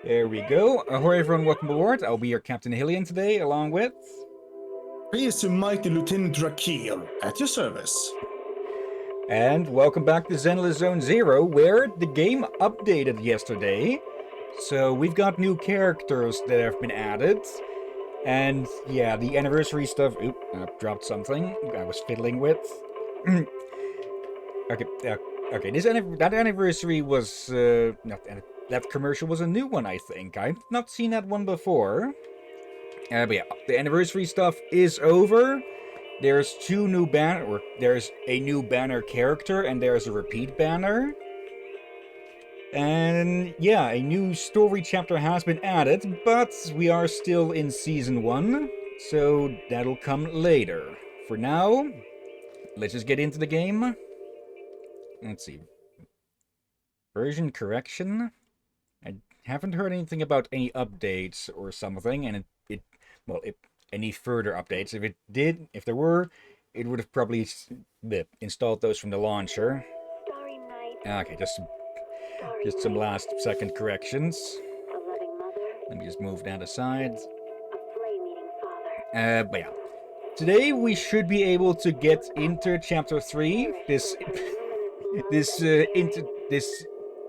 There we go. Ahoy everyone, welcome aboard. I'll be your Captain Hillyan today, along with... Please to mighty Lieutenant Drakeel, at your service. And welcome back to Zenless Zone Zero, where the game updated yesterday. So we've got new characters that have been added. And yeah, the anniversary stuff... Oop, I dropped something I was fiddling with. Okay, that anniversary was... that commercial was a new one, I think. I've not seen that one before. But yeah, the anniversary stuff is over. There's there's a new banner character, and there's a repeat banner. And yeah, a new story chapter has been added, but we are still in Season 1, so that'll come later. For now, let's just get into the game. Let's see. Version correction? I haven't heard anything about any updates or something, and any further updates. If there were, it would have probably installed those from the launcher. Okay, just some last second corrections. Let me just move that aside. But yeah. Today we should be able to get into Chapter 3.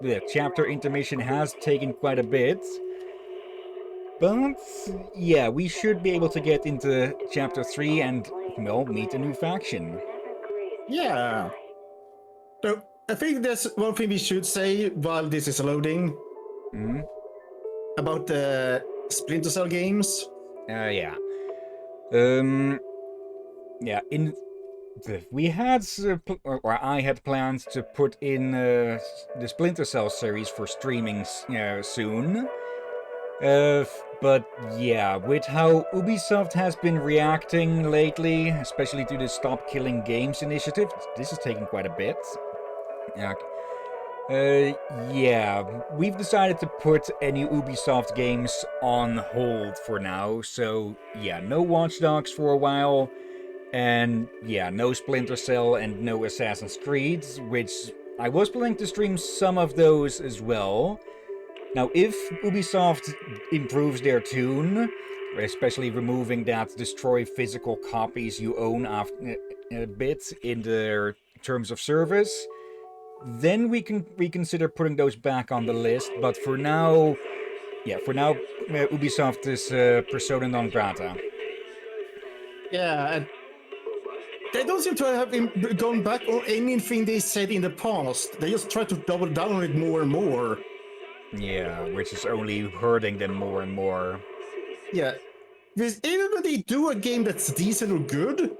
The chapter intermission has taken quite a bit. But yeah, we should be able to get into Chapter 3 and, well, meet a new faction. Yeah. So, I think there's one thing we should say while this is loading. About the Splinter Cell games. Yeah. Yeah, I had plans to put in the Splinter Cell series for streaming soon. But yeah, with how Ubisoft has been reacting lately, especially to the Stop Killing Games initiative, this is taking quite a bit. Yeah, we've decided to put any Ubisoft games on hold for now, so yeah, no Watch Dogs for a while, and yeah, no Splinter Cell and no Assassin's Creed, which I was planning to stream some of those as well. Now, if Ubisoft improves their tune, especially removing that destroy physical copies you own after a bit in their terms of service, then we can reconsider putting those back on the list. But for now, Ubisoft is persona non grata. Yeah, and they don't seem to have gone back on anything they said in the past. They just try to double down on it more and more. Yeah, which is only hurting them more and more. Yeah. Because even when they do a game that's decent or good,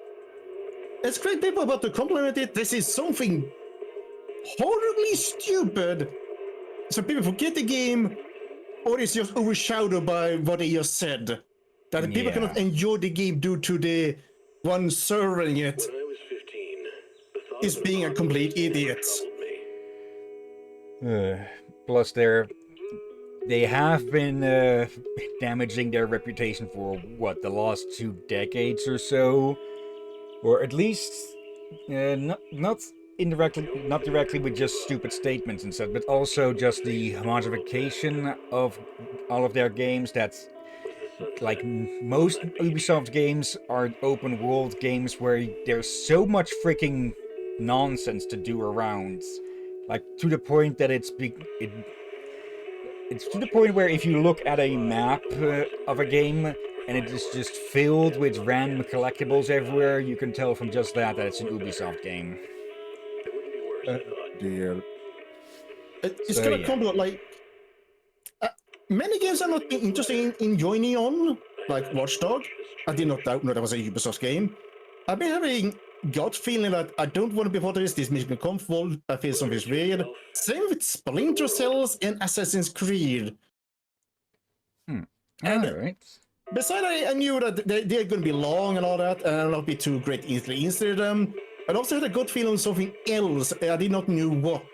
it's great people about to compliment it. This is something horribly stupid. So people forget the game, or it's just overshadowed by what they just said. That people cannot enjoy the game due to the one serving it is being a complete idiot. Plus, they have been damaging their reputation for what, the last 2 decades or so, or at least not directly with just stupid statements and stuff, but also just the homogenification of all of their games. That's like most Ubisoft games are open world games where there's so much freaking nonsense to do around, like to the point that it's to the point where if you look at a map of a game and it is just filled with random collectibles everywhere, you can tell from just that it's an Ubisoft game. Dear. It's gonna come like many games are not interesting in joining on, like Watch Dog. I did not know that was a Ubisoft game. I've been having gut feeling that I don't want to be part of this. This makes me comfortable. I feel something's weird. Same with Splinter Cells and Assassin's Creed. And Alright. besides, I knew that they're going to be long and all that, and I'll not be too great easily insert them. I also had a gut feeling on something else. I did not know what.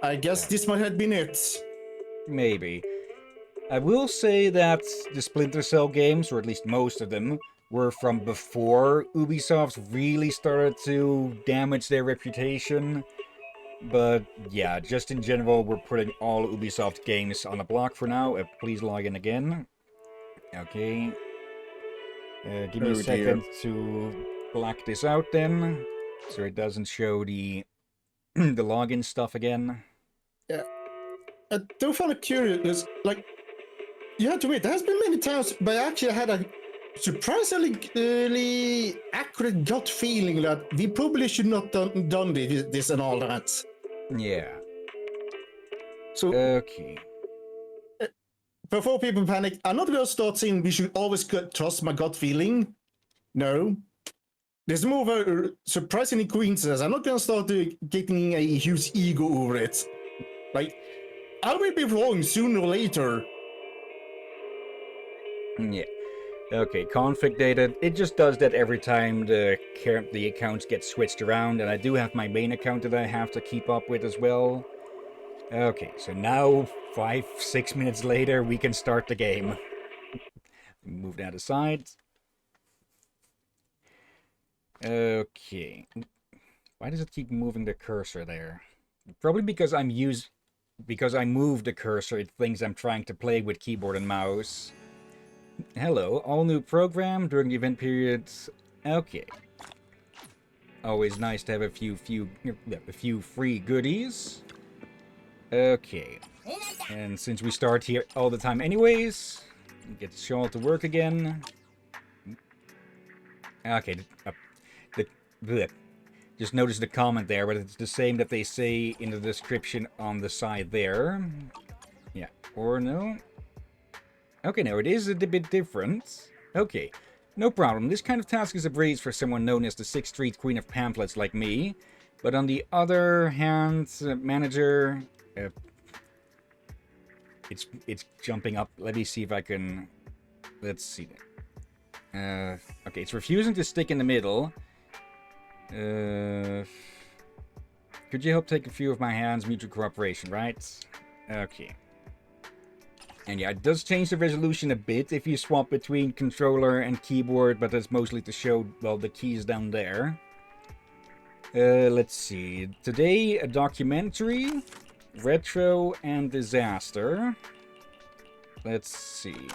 I guess this might have been it. Maybe. I will say that the Splinter Cell games, or at least most of them, were from before Ubisoft really started to damage their reputation. But yeah, just in general, we're putting all Ubisoft games on a block for now. Please log in again. Okay. Give me a Oh dear. second to black this out then, so it doesn't show the the login stuff again. Yeah. I do find it curious, like, you have to admit, there has been many times, but I actually had a surprisingly accurate gut feeling that we probably should not done this and all that. Yeah. So Okay. before people panic, I'm not going to start saying we should always trust my gut feeling. No. There's more of a surprisingly coincidence. I'm not going to start getting a huge ego over it. Like, I will be wrong sooner or later. Yeah. Okay, config data. It just does that every time the accounts get switched around, and I do have my main account that I have to keep up with as well. Okay, so now 5-6 minutes later, we can start the game. Move that aside. Okay. Why does it keep moving the cursor there? Probably because I moved the cursor, it thinks I'm trying to play with keyboard and mouse. Hello, all new program during the event periods. Okay. Always nice to have a few free goodies. Okay. And since we start here all the time anyways, get Shaw to work again. Okay. Just notice the comment there, but it's the same that they say in the description on the side there. Yeah. Or no? Okay, no, it is a bit different. Okay, no problem. This kind of task is a breeze for someone known as the 6th Street Queen of Pamphlets like me. But on the other hand, manager... it's jumping up. Let me see if I can... Let's see. Okay, it's refusing to stick in the middle. Could you help take a few of my hands? Mutual cooperation, right? Okay. And yeah, it does change the resolution a bit if you swap between controller and keyboard, but that's mostly to show, well, the keys down there. Let's see. Today, a documentary, retro, and disaster. Let's see.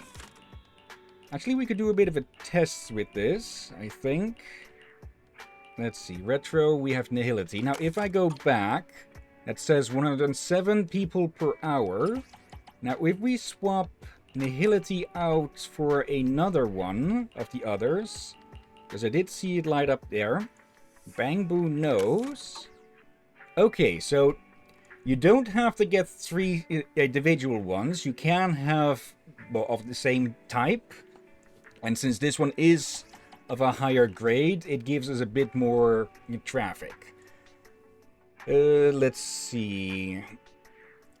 Actually, we could do a bit of a test with this, I think. Let's see. Retro, we have nihility. Now, if I go back, that says 107 people per hour. Now, if we swap nihility out for another one of the others, because I did see it light up there. Bang Boo knows. Okay, so you don't have to get 3 individual ones. You can have, well, of the same type. And since this one is of a higher grade, it gives us a bit more traffic. Let's see.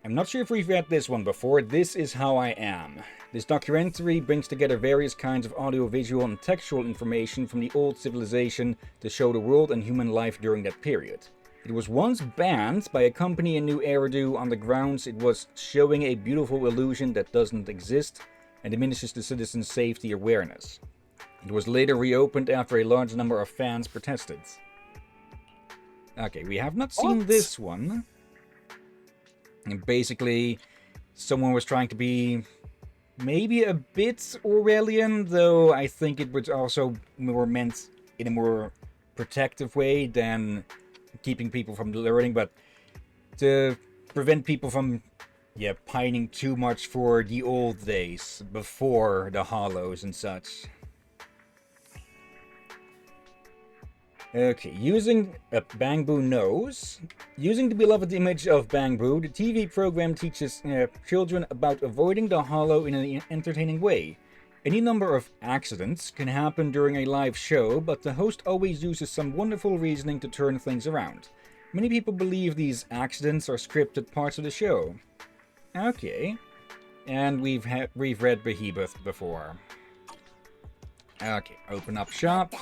I'm not sure if we've read this one before. This is How I Am. This documentary brings together various kinds of audiovisual and textual information from the old civilization to show the world and human life during that period. It was once banned by a company in New Eridu on the grounds it was showing a beautiful illusion that doesn't exist and diminishes the citizens' safety awareness. It was later reopened after a large number of fans protested. Okay, we have not seen this one. And basically, someone was trying to be maybe a bit Orwellian, though I think it was also more meant in a more protective way than keeping people from learning, but to prevent people from, pining too much for the old days before the hollows and such. Okay, using Bang Boo knows. Using the beloved image of Bang Boo, the TV program teaches children about avoiding the hollow in an entertaining way. Any number of accidents can happen during a live show, but the host always uses some wonderful reasoning to turn things around. Many people believe these accidents are scripted parts of the show. Okay. And we've read Behemoth before. Okay, open up shop.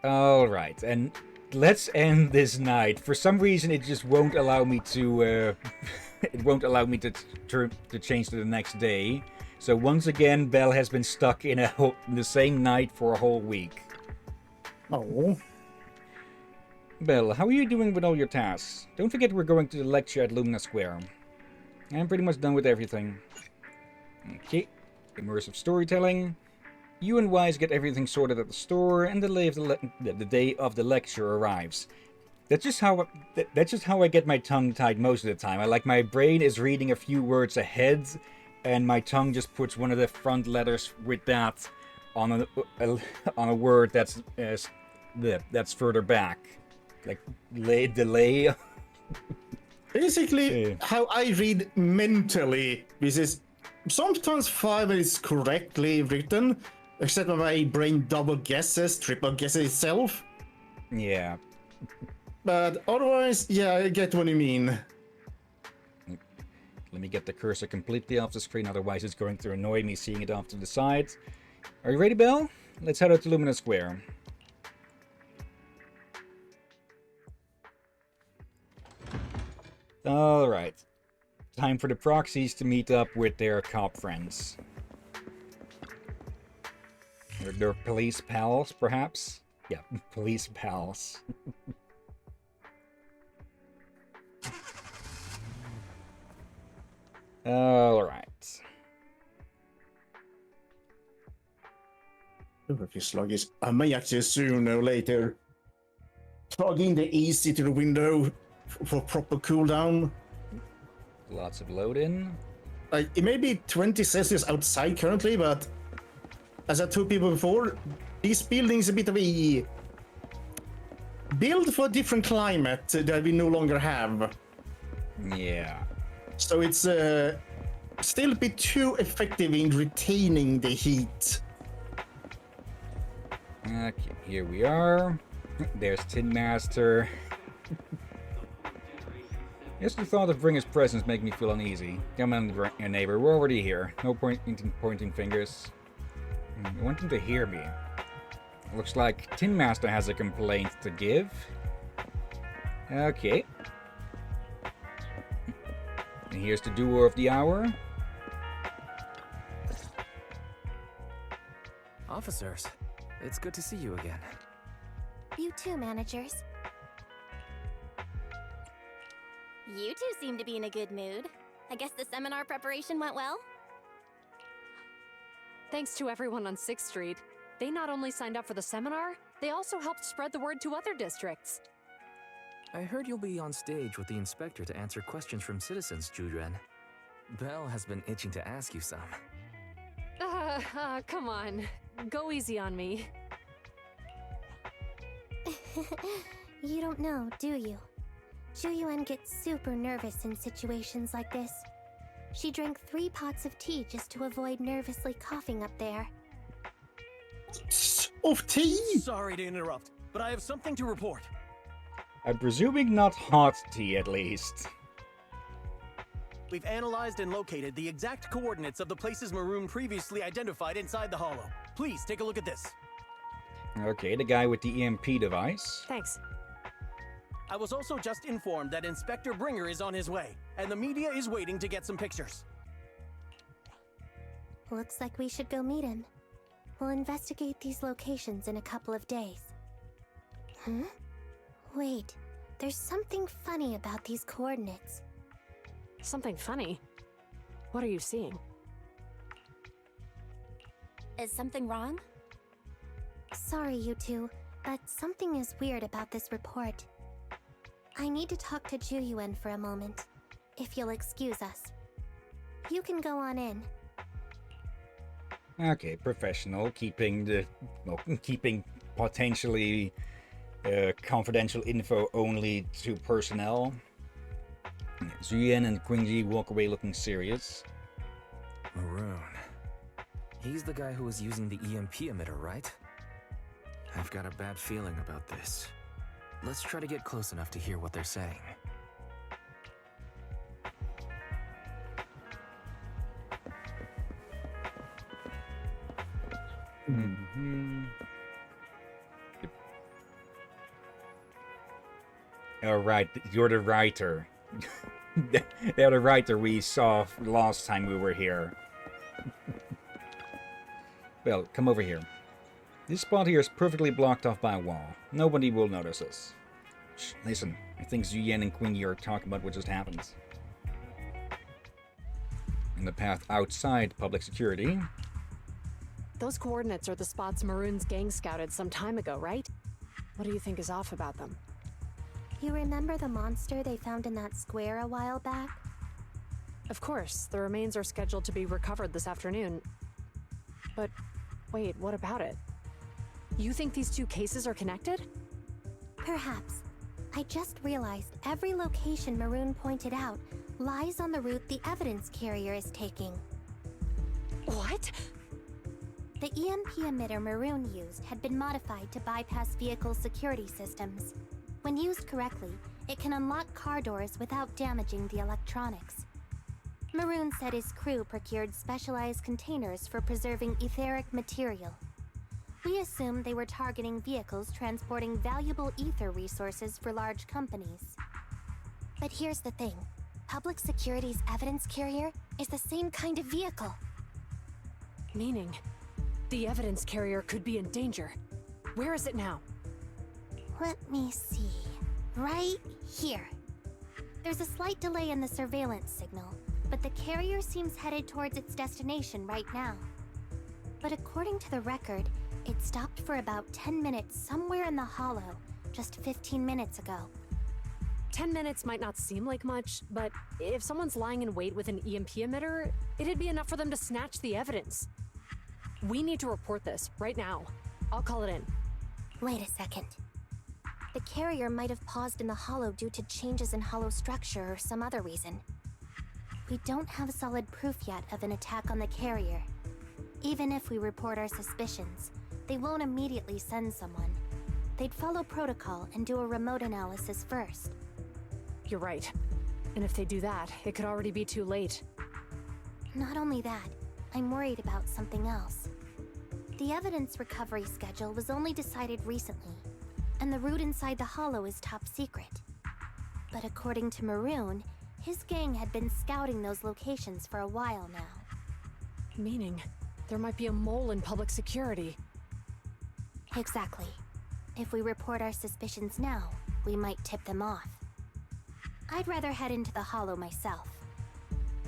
Alright, and let's end this night. For some reason, it just won't allow me to, it won't allow me to change to the next day. So once again, Belle has been stuck in the same night for a whole week. Oh. Belle, how are you doing with all your tasks? Don't forget we're going to the lecture at Lumina Square. I'm pretty much done with everything. Okay, immersive storytelling. You and Wise get everything sorted at the store, and the day of the lecture arrives. That's just how I get my tongue tied most of the time. My brain is reading a few words ahead, and my tongue just puts one of the front letters with that on a word that's further back, like delay. Basically, how I read mentally, this is sometimes 5 minutes correctly written, except when my brain double guesses, triple guesses itself. Yeah. But otherwise, yeah, I get what you mean. Let me get the cursor completely off the screen, otherwise it's going to annoy me seeing it off to the side. Are you ready, Belle? Let's head out to Lumina Square. Alright. Time for the proxies to meet up with their cop friends. Or their police pals, perhaps? Yeah, police pals. Alright. If you're sluggish, I may actually sooner or later plug in the AC to the window for proper cooldown. Lots of load-in. It may be 20 Celsius outside currently, but as I told people before, this building is a bit of a build for a different climate that we no longer have. Yeah. So it's still a bit too effective in retaining the heat. Okay, here we are. There's Tin Master. Just the thought of Bringer's presence makes me feel uneasy. Come on, your neighbor. We're already here. No pointing fingers. I want them to hear me. Looks like Tin Master has a complaint to give. Okay. And here's the duo of the hour. Officers, it's good to see you again. You too, managers. You two seem to be in a good mood. I guess the seminar preparation went well? Thanks to everyone on 6th Street. They not only signed up for the seminar, they also helped spread the word to other districts. I heard you'll be on stage with the inspector to answer questions from citizens, Jujuan. Belle has been itching to ask you some. Come on. Go easy on me. You don't know, do you? Hillyan gets super nervous in situations like this. She drank 3 pots of tea just to avoid nervously coughing up there. Of tea? Sorry to interrupt, but I have something to report. I'm presuming not hot tea, at least. We've analyzed and located the exact coordinates of the places Maroon previously identified inside the hollow. Please take a look at this. Okay, the guy with the EMP device. Thanks. I was also just informed that Inspector Bringer is on his way, and the media is waiting to get some pictures. Looks like we should go meet him. We'll investigate these locations in a couple of days. Huh? Wait, there's something funny about these coordinates. Something funny? What are you seeing? Is something wrong? Sorry, you two, but something is weird about this report. I need to talk to Hillyan for a moment, if you'll excuse us. You can go on in. Okay, professional, keeping potentially confidential info only to personnel. Zuyen and Qingji walk away looking serious. Maroon. He's the guy who was using the EMP emitter, right? I've got a bad feeling about this. Let's try to get close enough to hear what they're saying. All right, you're the writer. They're the writer we saw last time we were here. Well, come over here. This spot here is perfectly blocked off by a wall. Nobody will notice us. Shh, listen, I think Zuyen and Quingy are talking about what just happened. In the path outside public security. Those coordinates are the spots Maroon's gang scouted some time ago, right? What do you think is off about them? You remember the monster they found in that square a while back? Of course, the remains are scheduled to be recovered this afternoon. But wait, what about it? You think these two cases are connected? Perhaps. I just realized every location Maroon pointed out lies on the route the evidence carrier is taking. What? The EMP emitter Maroon used had been modified to bypass vehicle security systems. When used correctly, it can unlock car doors without damaging the electronics. Maroon said his crew procured specialized containers for preserving etheric material. We assumed they were targeting vehicles transporting valuable ether resources for large companies. But here's the thing. Public Security's evidence carrier is the same kind of vehicle. Meaning, the evidence carrier could be in danger. Where is it now? Let me see. Right here. There's a slight delay in the surveillance signal, but the carrier seems headed towards its destination right now. But according to the record, it stopped for about 10 minutes somewhere in the hollow, just 15 minutes ago. 10 minutes might not seem like much, but if someone's lying in wait with an EMP emitter, it'd be enough for them to snatch the evidence. We need to report this right now. I'll call it in. Wait a second. The carrier might have paused in the hollow due to changes in hollow structure or some other reason. We don't have solid proof yet of an attack on the carrier. Even if we report our suspicions, they won't immediately send someone. They'd follow protocol and do a remote analysis first. You're right. And if they do that, it could already be too late. Not only that, I'm worried about something else. The evidence recovery schedule was only decided recently, and the route inside the hollow is top secret. But according to Maroon, his gang had been scouting those locations for a while now. Meaning, there might be a mole in public security. Exactly. If we report our suspicions now, we might tip them off. I'd rather head into the hollow myself.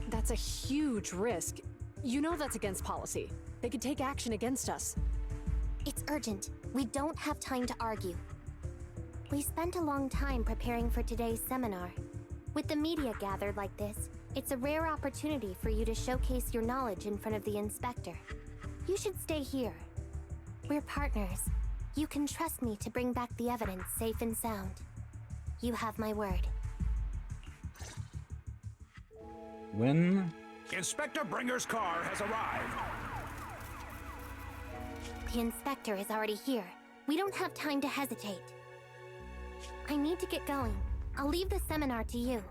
That's a huge risk. You know that's against policy. They could take action against us. It's urgent. We don't have time to argue. We spent a long time preparing for today's seminar. With the media gathered like this, it's a rare opportunity for you to showcase your knowledge in front of the inspector. You should stay here. We're partners. You can trust me to bring back the evidence safe and sound. You have my word. When? Inspector Bringer's car has arrived. The inspector is already here. We don't have time to hesitate. I need to get going. I'll leave the seminar to you.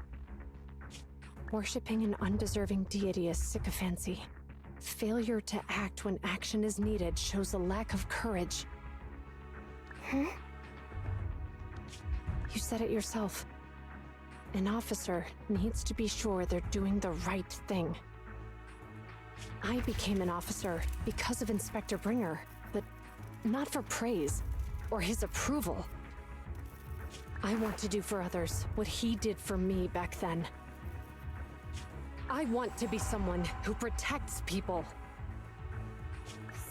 Worshipping an undeserving deity is sycophancy. Failure to act when action is needed shows a lack of courage. Huh? You said it yourself. An officer needs to be sure they're doing the right thing. I became an officer because of Inspector Bringer, but not for praise or his approval. I want to do for others what he did for me back then. I want to be someone who protects people.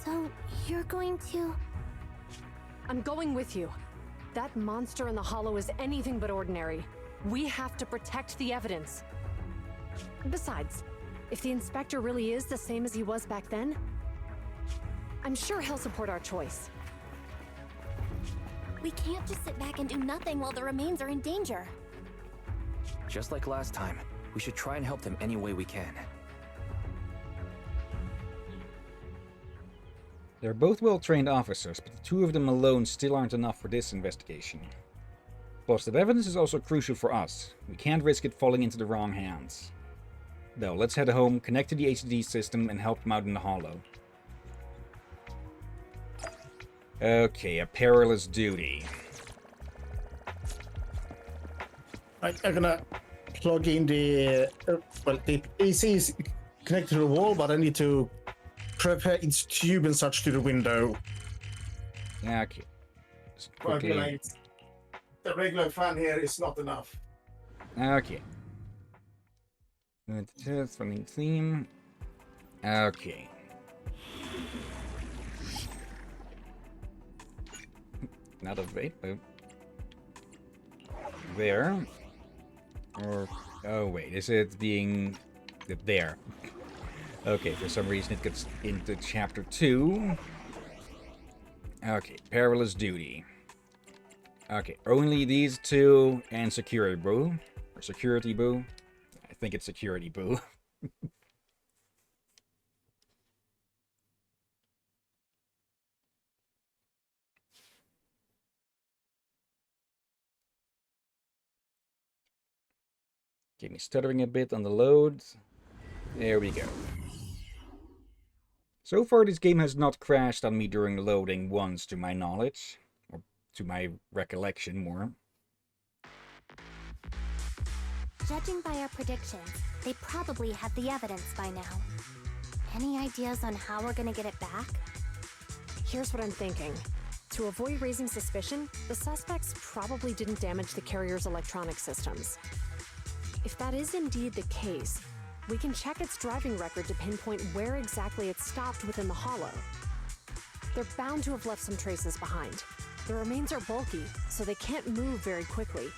So, you're going to... I'm going with you. That monster in the hollow is anything but ordinary. We have to protect the evidence. Besides, if the inspector really is the same as he was back then, I'm sure he'll support our choice. We can't just sit back and do nothing while the remains are in danger. Just like last time, we should try and help them any way we can. They're both well-trained officers, but the two of them alone still aren't enough for this investigation. Plus, the evidence is also crucial for us. We can't risk it falling into the wrong hands. Though, let's head home, connect to the HDD system, and help them out in the hollow. Okay, a perilous duty. I'm gonna plug in the... well, the AC is connected to the wall, but I need to prepare its tube and such to the window. Yeah, okay. Just Well, quickly. the regular fan here is not enough. Okay. Running theme. Okay. Not a wait. There. Or oh wait, is it being there? Okay, for some reason it gets into chapter 2. Okay, perilous duty. Okay, only these two and security boo. Or security boo. I think it's security boo. Get me stuttering a bit on the loads. There we go. So far this game has not crashed on me during loading once to my knowledge. Or to my recollection more. Judging by our predictions, they probably have the evidence by now. Any ideas on how we're gonna get it back? Here's what I'm thinking. To avoid raising suspicion, the suspects probably didn't damage the carrier's electronic systems. If that is indeed the case, we can check its driving record to pinpoint where exactly it stopped within the hollow. They're bound to have left some traces behind. The remains are bulky, so they can't move very quickly.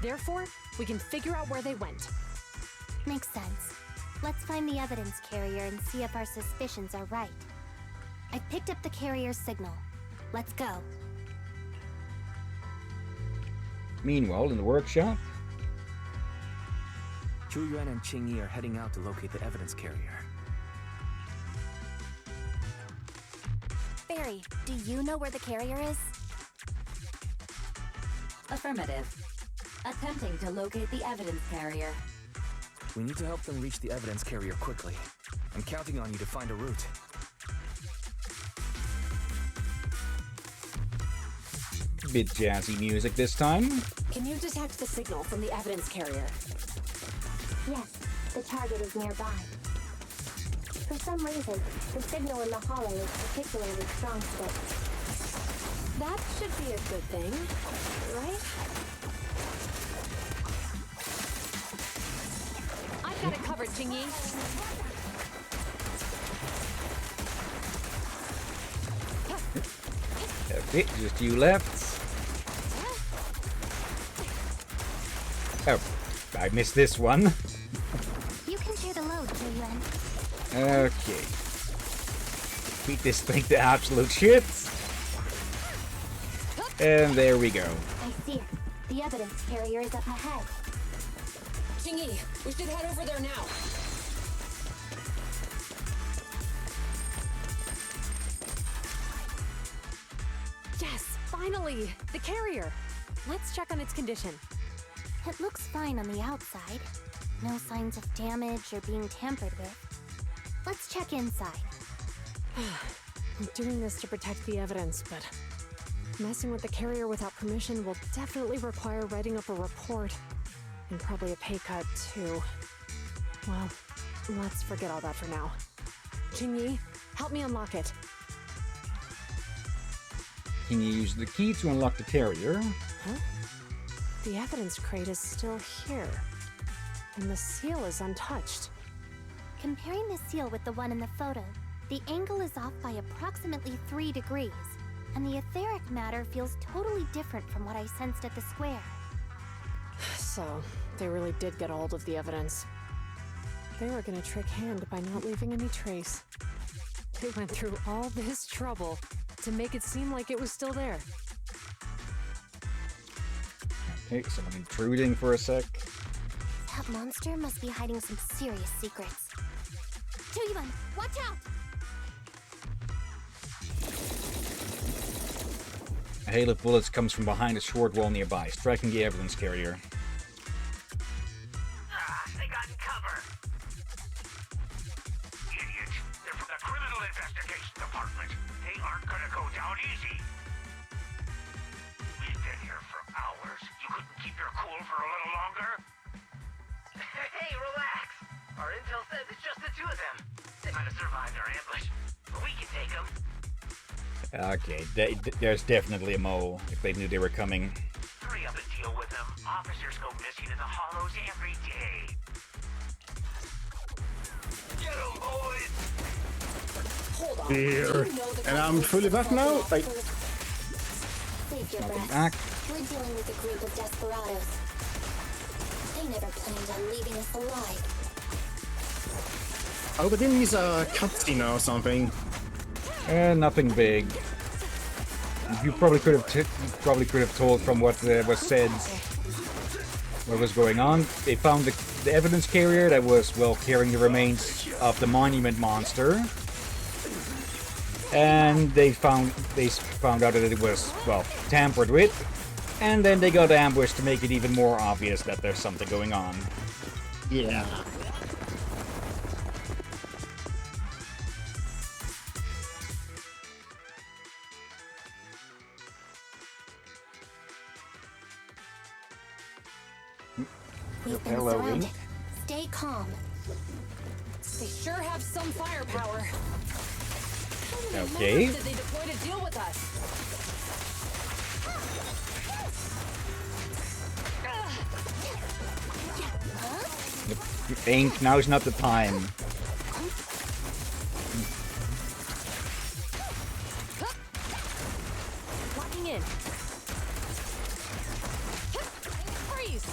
Therefore, we can figure out where they went. Makes sense. Let's find the evidence carrier and see if our suspicions are right. I picked up the carrier's signal. Let's go. Meanwhile, in the workshop, Hillyan and Qingyi are heading out to locate the evidence carrier. Barry, do you know where the carrier is? Affirmative. Attempting to locate the evidence carrier. We need to help them reach the evidence carrier quickly. I'm counting on you to find a route. bit jazzy music this time. Can you detect the signal from the evidence carrier? Yes, the target is nearby. For some reason, the signal in the hollow is particularly strong today. That should be a good thing, right? I've got it covered, Qingyi. Okay, just you left. Oh, I missed this one. You can share the load, Hillyan. Okay. Beat this thing to absolute shit. And there we go. I see it. The evidence carrier is up ahead. Qingyi, we should head over there now. Yes, finally! The carrier! Let's check on its condition. It looks fine on the outside. No signs of damage or being tampered with. Let's check inside. I'm doing this to protect the evidence, but messing with the carrier without permission will definitely require writing up a report. And probably a pay cut, too. Well, let's forget all that for now. Qingyi, help me unlock it. Can you use the key to unlock the carrier? Huh? The evidence crate is still here. And the seal is untouched. Comparing the seal with the one in the photo, the angle is off by approximately 3 degrees, and the etheric matter feels totally different from what I sensed at the square. So, they really did get a hold of the evidence. They were gonna trick Hand by not leaving any trace. They went through all this trouble to make it seem like it was still there. Okay, someone intruding for a sec. That monster must be hiding some serious secrets. Hillyan, watch out! A hail of bullets comes from behind a short wall nearby, striking the evidence carrier. They got in cover. Idiots. They're from the Criminal Investigation Department. They aren't gonna go down easy. We've been here for hours. You couldn't keep your cool for a little longer? Hey, relax. Our intel says it's just the two of them. They might have survived our ambush, but we can take them. Okay, there's definitely a mole, if they knew they were coming. Hurry up and deal into the hollows every day. Get 'em, boys! Hold on. Here. You know the And I'm fully back now. Save your breath. Back. We're dealing with a group of desperados. They never planned on leaving us alive. Oh, but then he's a cutscene or something. Nothing big. You probably could have told from what was said what was going on. They found the evidence carrier that was, well, carrying the remains of the monument monster. And they found out that it was, well, tampered with. And then they got ambushed to make it even more obvious that there's something going on. Yeah. We've been Hello, surrounded. Wing. Stay calm. They sure have some firepower. How many Okay. members did they deploy to deal with us? Ain't, now's not the time. Locking in. Freeze!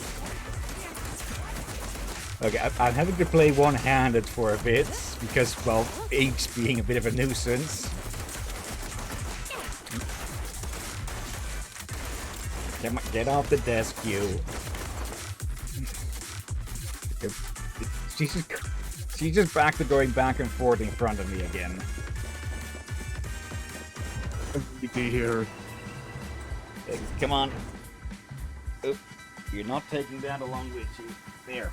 Okay, I'm having to play one-handed for a bit, because, well, Ink's being a bit of a nuisance. Get off the desk, you. She's just back to going back and forth in front of me again. Here. Come on. Oop. You're not taking that along with you. There.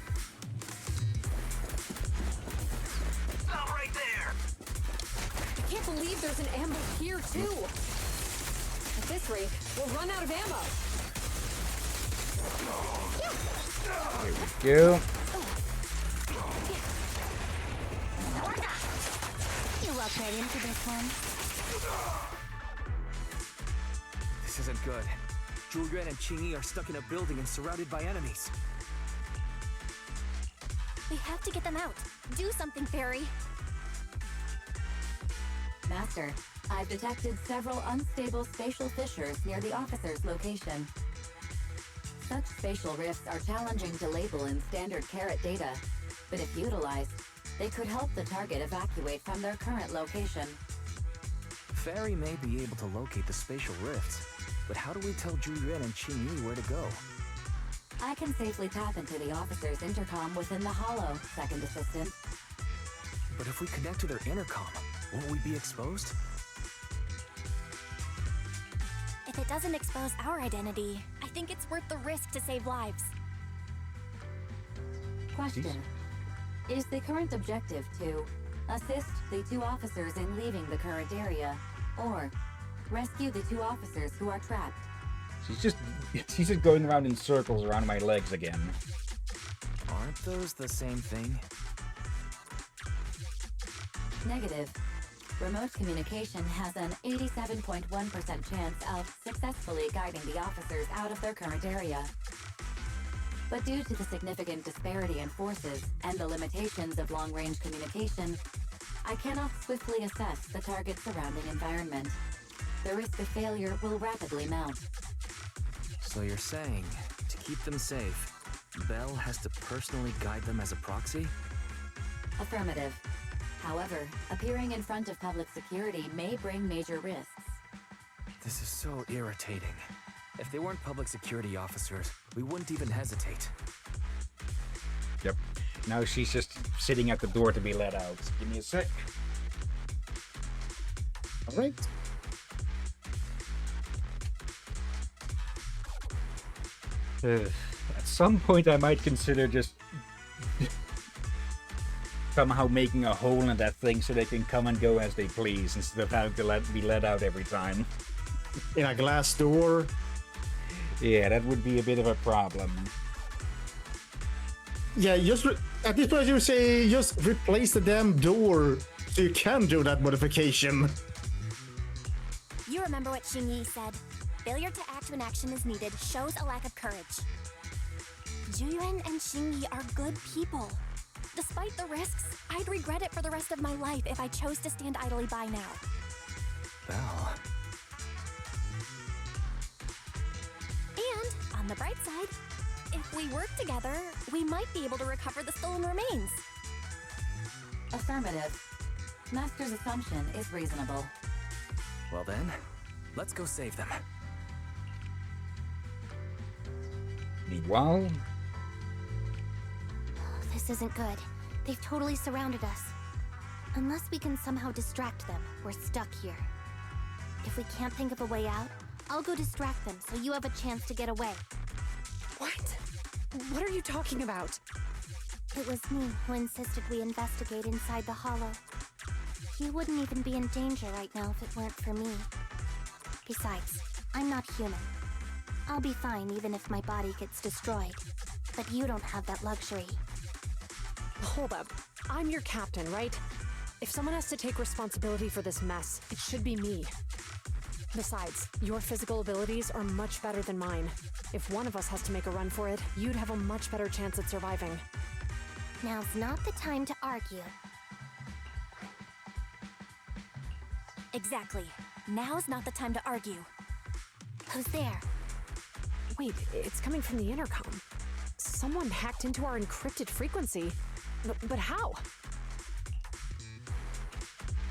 Stop right there! I can't believe there's an ambush here, too. At this rate, we'll run out of ammo. Here we go. You walked right into this one. This isn't good. Julian and Qingyi are stuck in a building and surrounded by enemies. We have to get them out. Do something, Fairy. Master, I've detected several unstable spatial fissures near the officer's location. Such spatial rifts are challenging to label in standard carat data, but if utilized, they could help the target evacuate from their current location. Fairy may be able to locate the spatial rifts, but how do we tell Julian and Qingyi where to go? I can safely tap into the officer's intercom within the hollow, Second Assistant. But if we connect to their intercom, won't we be exposed? If it doesn't expose our identity, I think it's worth the risk to save lives. Question. Is the current objective to assist the two officers in leaving the current area, or rescue the two officers who are trapped? She's just going around in circles around my legs again. Aren't those the same thing? Negative. Remote communication has an 87.1% chance of successfully guiding the officers out of their current area. But due to the significant disparity in forces and the limitations of long-range communication, I cannot swiftly assess the target's surrounding environment. The risk of failure will rapidly mount. So you're saying, to keep them safe, Bell has to personally guide them as a proxy? Affirmative. However, appearing in front of public security may bring major risks. This is so irritating. If they weren't public security officers, we wouldn't even hesitate. Yep. Now she's just sitting at the door to be let out. Give me a sec. Alright. At some point I might consider just somehow making a hole in that thing so they can come and go as they please instead of having to be let out every time. In a glass door. Yeah, that would be a bit of a problem. Yeah, just at this point you say just replace the damn door so you can do that modification. You remember what Xingyi said. Failure to act when action is needed shows a lack of courage. Juyuan and Xingyi are good people. Despite the risks, I'd regret it for the rest of my life if I chose to stand idly by now. Belle. And, on the bright side, if we work together, we might be able to recover the stolen remains. Affirmative. Master's assumption is reasonable. Well then, let's go save them. Meanwhile, This isn't good. They've totally surrounded us. Unless we can somehow distract them, we're stuck here. If we can't think of a way out, I'll go distract them so you have a chance to get away. What? What are you talking about? It was me who insisted we investigate inside the Hollow. He wouldn't even be in danger right now if it weren't for me. Besides, I'm not human. I'll be fine even if my body gets destroyed. But you don't have that luxury. Hold up. I'm your captain, right? If someone has to take responsibility for this mess, it should be me. Besides, your physical abilities are much better than mine. If one of us has to make a run for it, you'd have a much better chance at surviving. Now's not the time to argue. Exactly. Now's not the time to argue. Who's there? Wait, it's coming from the intercom. Someone hacked into our encrypted frequency. But how?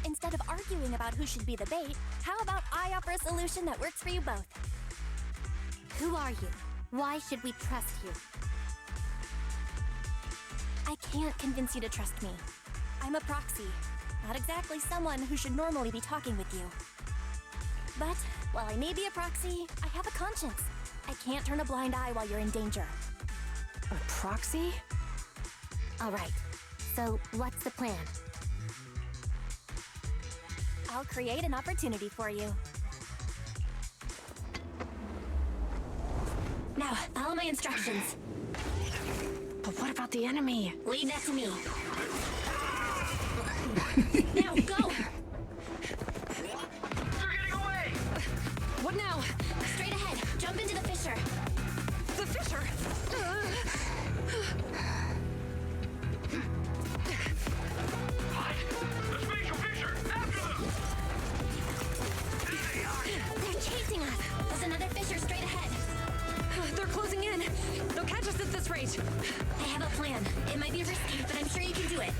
Instead of arguing about who should be the bait, how about I offer a solution that works for you both? Who are you? Why should we trust you? I can't convince you to trust me. I'm a proxy, not exactly someone who should normally be talking with you. But while I may be a proxy, I have a conscience. I can't turn a blind eye while you're in danger. A proxy? All right, so what's the plan? I'll create an opportunity for you. Now, follow my instructions. But what about the enemy? Leave that to me. Now, go! They're getting away! What now? Straight ahead, jump into the fissure. The fissure! The spatial fissure! After them! There they are! They're chasing us. There's another fissure straight ahead. They're closing in. They'll catch us at this rate. I have a plan. It might be risky, but I'm sure you can do it.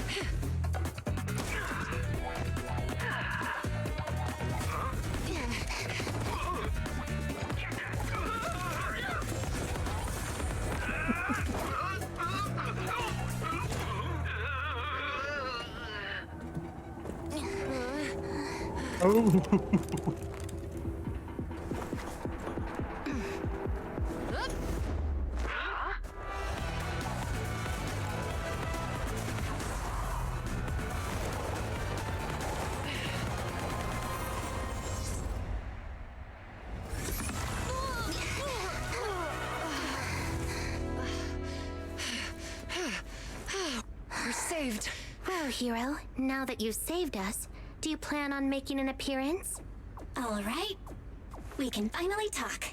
oh, We're saved. Well, hero, now that you've saved us, do you plan on making an appearance? All right. We can finally talk.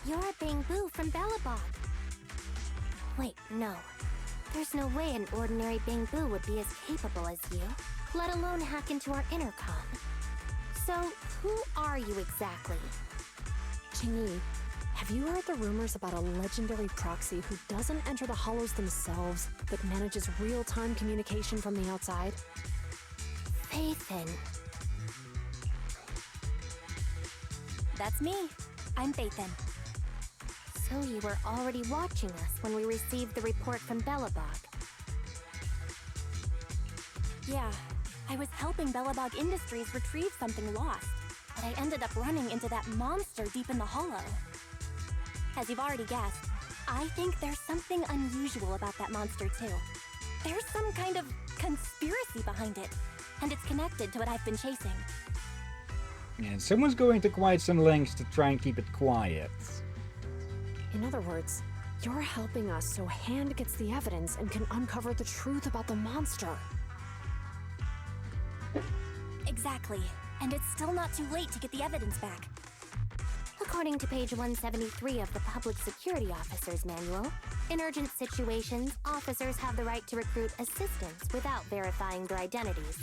You're Bangbu from Bellabog. Wait, no. There's no way an ordinary Bangbu would be as capable as you, let alone hack into our intercom. So, who are you exactly? Qingyi, have you heard the rumors about a legendary proxy who doesn't enter the hollows themselves, but manages real-time communication from the outside? Faithin. That's me. I'm Faithin. So you were already watching us when we received the report from Bellabog. Yeah, I was helping Bellabog Industries retrieve something lost, but I ended up running into that monster deep in the hollow. As you've already guessed, I think there's something unusual about that monster too. There's some kind of conspiracy behind it, and it's connected to what I've been chasing. and someone's going to quite some lengths to try and keep it quiet. In other words, you're helping us so Hand gets the evidence and can uncover the truth about the monster. Exactly. And it's still not too late to get the evidence back. According to page 173 of the Public Security Officer's Manual, in urgent situations, officers have the right to recruit assistants without verifying their identities.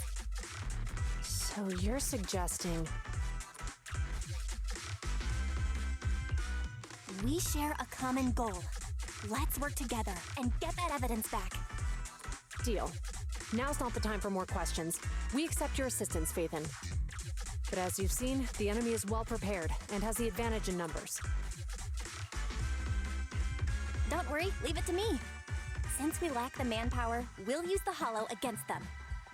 So you're suggesting... We share a common goal. Let's work together and get that evidence back. Deal. Now's not the time for more questions. We accept your assistance, Phaethon. But as you've seen, the enemy is well prepared and has the advantage in numbers. Don't worry, leave it to me. Since we lack the manpower, we'll use the Hollow against them.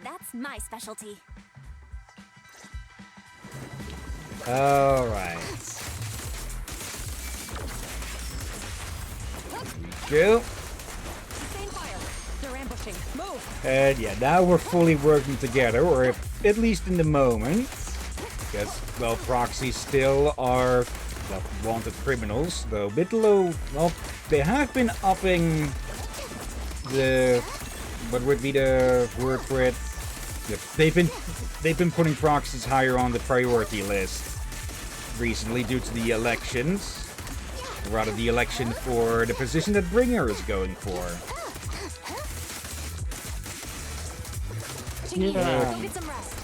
That's my specialty. Alright. Go. Sustain fire. They're ambushing. Move. And yeah, now we're fully working together, or at least in the moment. Because, well, proxies still are, well, wanted criminals, though a bit low. Well, they have been upping the... what would be the word for it? Yeah, they've been putting proxies higher on the priority list recently due to the elections. Or rather, the election for the position that Bringer is going for. Yeah. Go get some rest.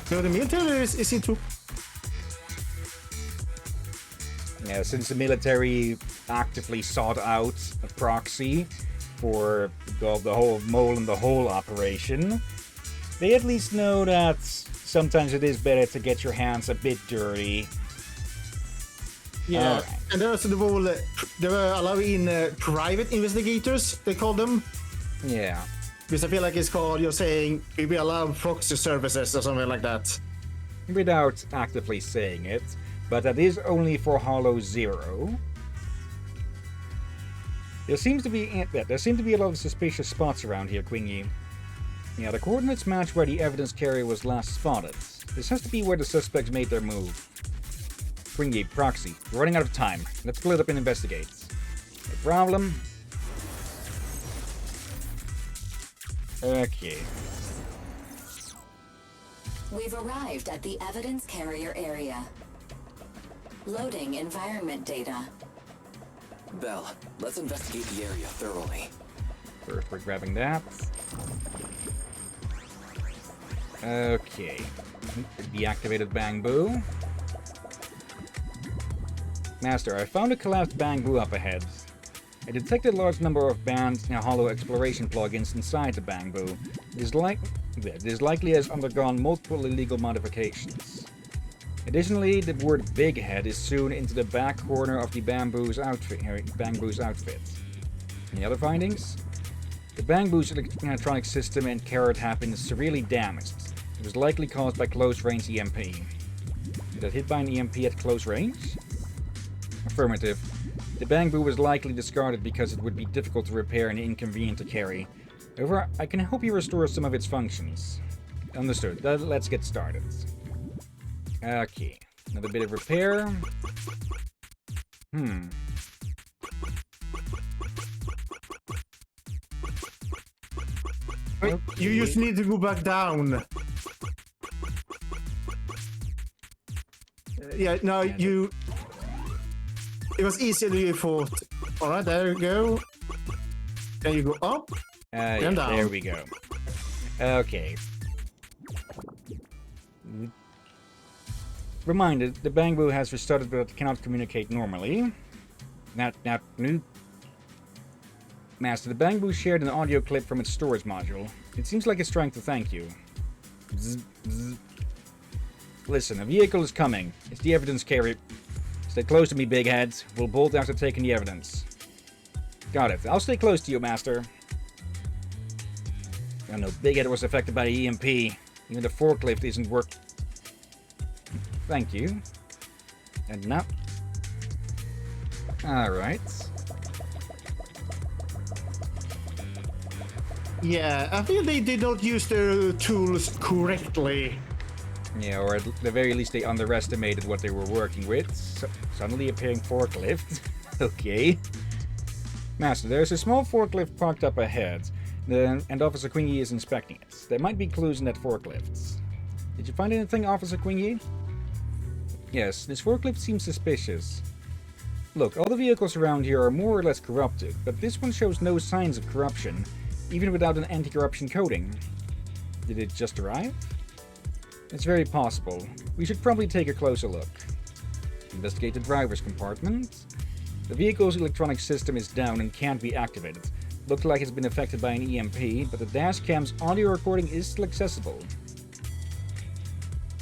So the military is into... Yeah, since the military actively sought out a proxy for the whole mole in the hole operation, they at least know that sometimes it is better to get your hands a bit dirty. Yeah, Alright. and there's the whole... they were allowing private investigators, they call them. Yeah. Because I feel like it's called, you're saying, we will allow proxy services or something like that. Without actively saying it, but that is only for Hollow 0. There seem to be a lot of suspicious spots around here, Quingy. Yeah, the coordinates match where the evidence carrier was last spotted. This has to be where the suspects made their move. Quingy, proxy, we're running out of time. Let's split up and investigate. No problem. Okay. We've arrived at the evidence carrier area. Loading environment data. Bell, let's investigate the area thoroughly. First, we're grabbing that. Okay. Deactivated Bangbu. Master, I found a collapsed Bangbu up ahead. I detected a large number of banned hollow exploration plugins inside the Bangbu. It is likely has undergone multiple illegal modifications. Additionally, the word Big Head is sewn into the back corner of the Bangbu's outfit. Any other findings? The Bangbu's electronic system and carrot have been severely damaged. It was likely caused by close-range EMP. Was that hit by an EMP at close range? Affirmative. The Bangbu was likely discarded because it would be difficult to repair and inconvenient to carry. However, I can help you restore some of its functions. Understood. Let's get started. Okay. Another bit of repair. Wait, you just need to go back down. Yeah, no, you... It was easier than you thought. Alright, there you go. Then you go up. Yeah, down. there we go. Okay. Reminded, the Bangbu has restarted but cannot communicate normally. Master, the Bangbu shared an audio clip from its storage module. It seems like it's trying to thank you. Bzz, bzz. Listen, a vehicle is coming. It's the evidence carrier. Stay close to me, big heads. We'll bolt after taking the evidence. Got it. I'll stay close to you, Master. I know Big Head was affected by the EMP. Even the forklift isn't working. Thank you. And now... Alright. Yeah, I feel they did not use their tools correctly. Yeah, or at the very least they underestimated what they were working with. Suddenly appearing forklift. Okay. Master, there's a small forklift parked up ahead, and Officer Quingy is inspecting it. There might be clues in that forklift. Did you find anything, Officer Quingy? Yes, this forklift seems suspicious. Look, all the vehicles around here are more or less corrupted, but this one shows no signs of corruption, even without an anti-corruption coating. Did it just arrive? It's very possible. We should probably take a closer look. Investigate the driver's compartment. The vehicle's electronic system is down and can't be activated. Looks like it's been affected by an EMP, but the dashcam's audio recording is still accessible.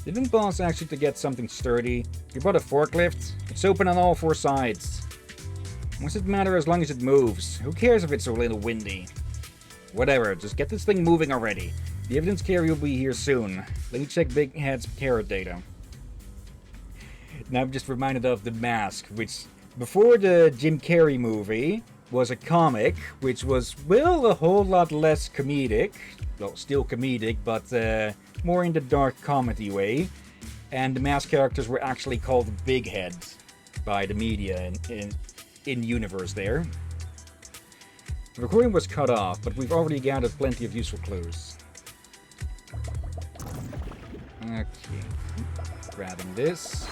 Didn't boss ask you to get something sturdy? You bought a forklift? It's open on all 4 sides. What's it matter as long as it moves? Who cares if it's a little windy? Whatever, just get this thing moving already. The evidence carrier will be here soon. Let me check Big Head's carrot data. Now I'm just reminded of The Mask, which before the Jim Carrey movie was a comic, which was, well, a whole lot less comedic. Well, still comedic, but more in the dark comedy way. And the Mask characters were actually called Big Head by the media in universe there. The recording was cut off, but we've already gathered plenty of useful clues. Okay, grabbing this.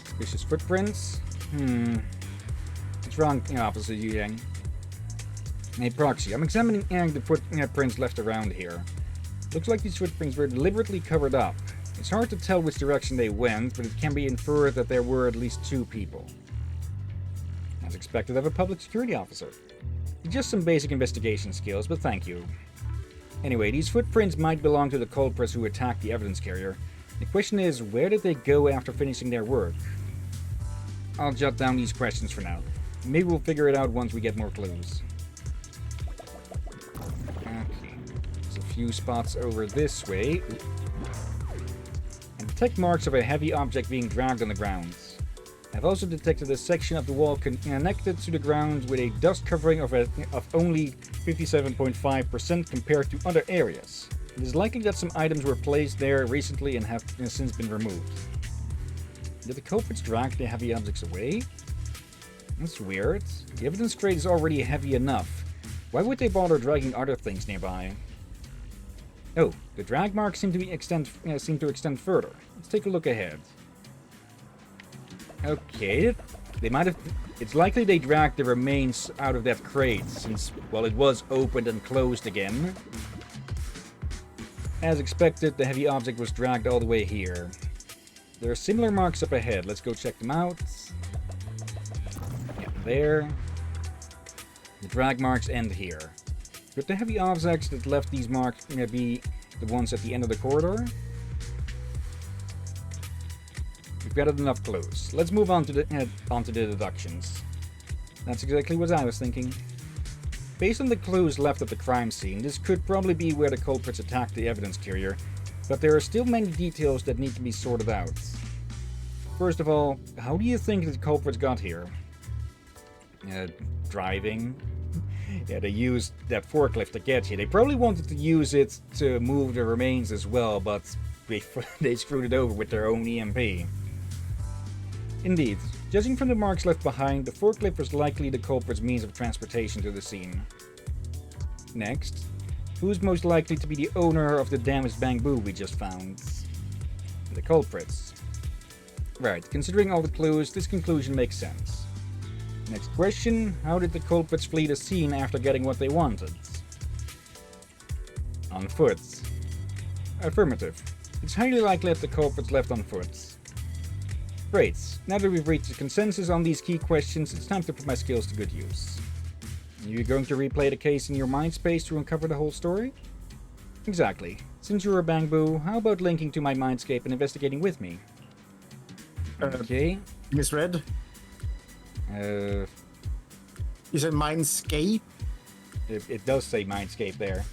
Suspicious footprints. What's wrong, Officer Yang? Hey, Proxy, I'm examining the footprints left around here. Looks like these footprints were deliberately covered up. It's hard to tell which direction they went, but it can be inferred that there were at least 2 people. As expected of a public security officer. Just some basic investigation skills, but thank you. Anyway, these footprints might belong to the culprits who attacked the evidence carrier. The question is, where did they go after finishing their work? I'll jot down these questions for now. Maybe we'll figure it out once we get more clues. Okay, there's a few spots over this way. And detect marks of a heavy object being dragged on the ground. I've also detected a section of the wall connected to the ground with a dust covering of only 57.5% compared to other areas. It is likely that some items were placed there recently and have since been removed. Did the culprits drag the heavy objects away? That's weird. The evidence crate is already heavy enough. Why would they bother dragging other things nearby? Oh, the drag marks seem to extend further. Let's take a look ahead. Okay, they might have... It's likely they dragged the remains out of that crate, since, well, it was opened and closed again. As expected, the heavy object was dragged all the way here. There are similar marks up ahead. Let's go check them out. Yeah, there. The drag marks end here. Could the heavy objects that left these marks be the ones at the end of the corridor? We've gathered enough clues. Let's move on to the deductions. That's exactly what I was thinking. Based on the clues left at the crime scene, this could probably be where the culprits attacked the evidence carrier, but there are still many details that need to be sorted out. First of all, how do you think the culprits got here? Driving. Yeah, they used that forklift to get here. They probably wanted to use it to move the remains as well, but they screwed it over with their own EMP. Indeed, judging from the marks left behind, the forklift was likely the culprit's means of transportation to the scene. Next, who's most likely to be the owner of the damaged bamboo we just found? The culprits. Right, considering all the clues, this conclusion makes sense. Next question, how did the culprits flee the scene after getting what they wanted? On foot. Affirmative. It's highly likely that the culprits left on foot. Great, now that we've reached a consensus on these key questions, it's time to put my skills to good use. Are you going to replay the case in your mind space to uncover the whole story? Exactly. Since you're a bamboo, how about linking to my mindscape and investigating with me? Okay. Misread? You said Mindscape? It does say Mindscape there.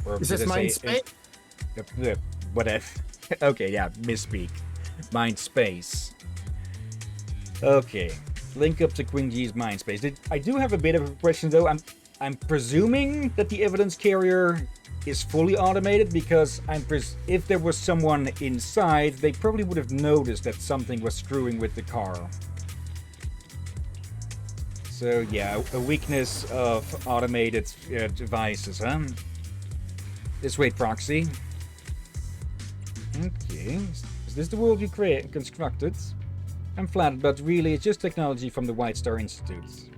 Or It says Mindspace? Whatever. Okay, yeah, misspeak. Mindspace. Okay. Link up to Queen G's Mindspace. I do have a bit of a question though. I'm presuming that the evidence carrier is fully automated because if there was someone inside, they probably would have noticed that something was screwing with the car. So yeah, a weakness of automated devices, huh? This way, Proxy. Okay, is this the world you constructed? I'm flattered, but really it's just technology from the White Star Institute.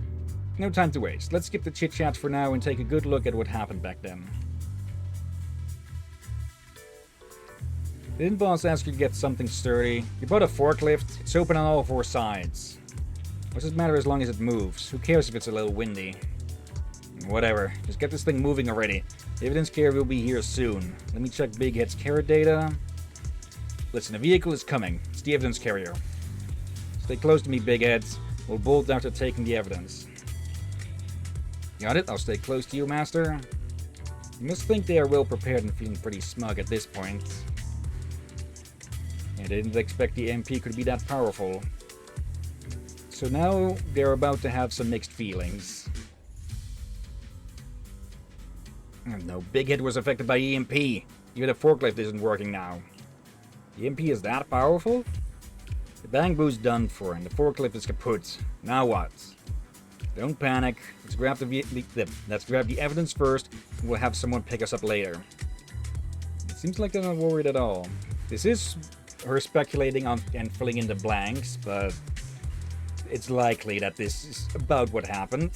No time to waste. Let's skip the chit-chat for now and take a good look at what happened back then. Didn't boss ask you to get something sturdy? You bought a forklift. It's open on all 4 sides. What does it matter as long as it moves? Who cares if it's a little windy? Whatever. Just get this thing moving already. The evidence carrier will be here soon. Let me check Big Head's carrier data. Listen, the vehicle is coming. It's the evidence carrier. Stay close to me, Big Head. We'll bolt after taking the evidence. Got it? I'll stay close to you, Master. You must think they are well prepared and feeling pretty smug at this point. I didn't expect the MP could be that powerful. So now they're about to have some mixed feelings. No, Big Head was affected by EMP. Even the forklift isn't working now. The EMP is that powerful? The bang boo's done for and the forklift is kaput. Now what? Don't panic. Let's grab the evidence first and we'll have someone pick us up later. It seems like they're not worried at all. This is her speculating on and filling in the blanks, but it's likely that this is about what happened.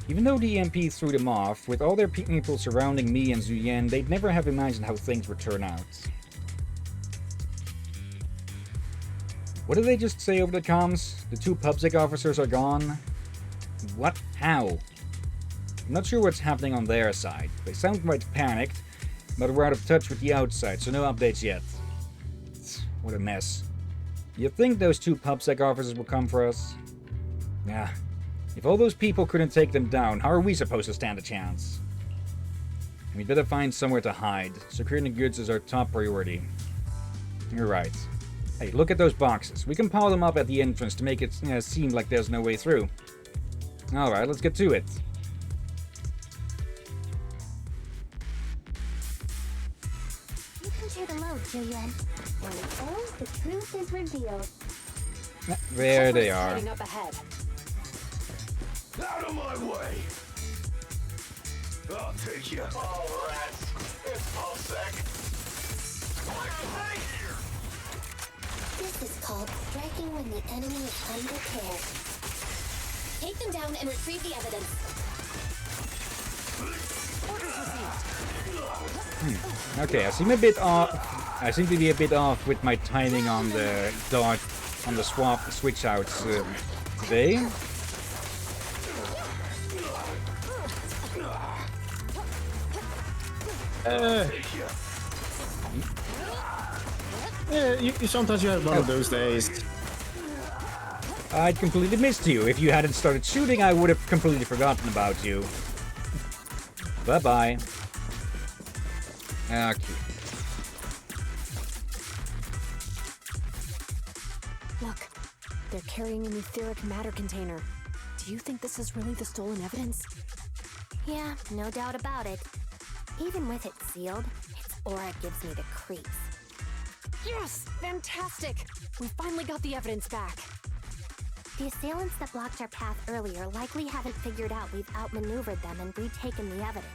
Even though the EMP threw them off, with all their people surrounding me and Hillyan, they'd never have imagined how things would turn out. What did they just say over the comms? The 2 PubSec officers are gone? What? How? I'm not sure what's happening on their side. They sound quite panicked, but we're out of touch with the outside, so no updates yet. What a mess. You think those 2 PubSec officers will come for us? Nah. If all those people couldn't take them down, how are we supposed to stand a chance? We'd better find somewhere to hide. Securing the goods is our top priority. You're right. Hey, look at those boxes. We can pile them up at the entrance to make it seem like there's no way through. Alright, let's get to it. You can share the load, Hillyan. When it's all, the truth is revealed. There they are. Heading up ahead. Out of my way! I'll take you. All rats. It's PubSec. This is called striking when the enemy is unprepared. Take them down and retrieve the evidence. Okay, I seem a bit off. I seem to be a bit off with my timing on the dodge, on the switch outs today. Yeah, sometimes you have one of those days. I'd completely missed you. If you hadn't started shooting, I would have completely forgotten about you. Bye-bye. Okay. Look, they're carrying an etheric matter container. Do you think this is really the stolen evidence? Yeah, no doubt about it. Even with it sealed, its aura gives me the creeps. Yes! Fantastic! We finally got the evidence back. The assailants that blocked our path earlier likely haven't figured out we've outmaneuvered them and retaken the evidence.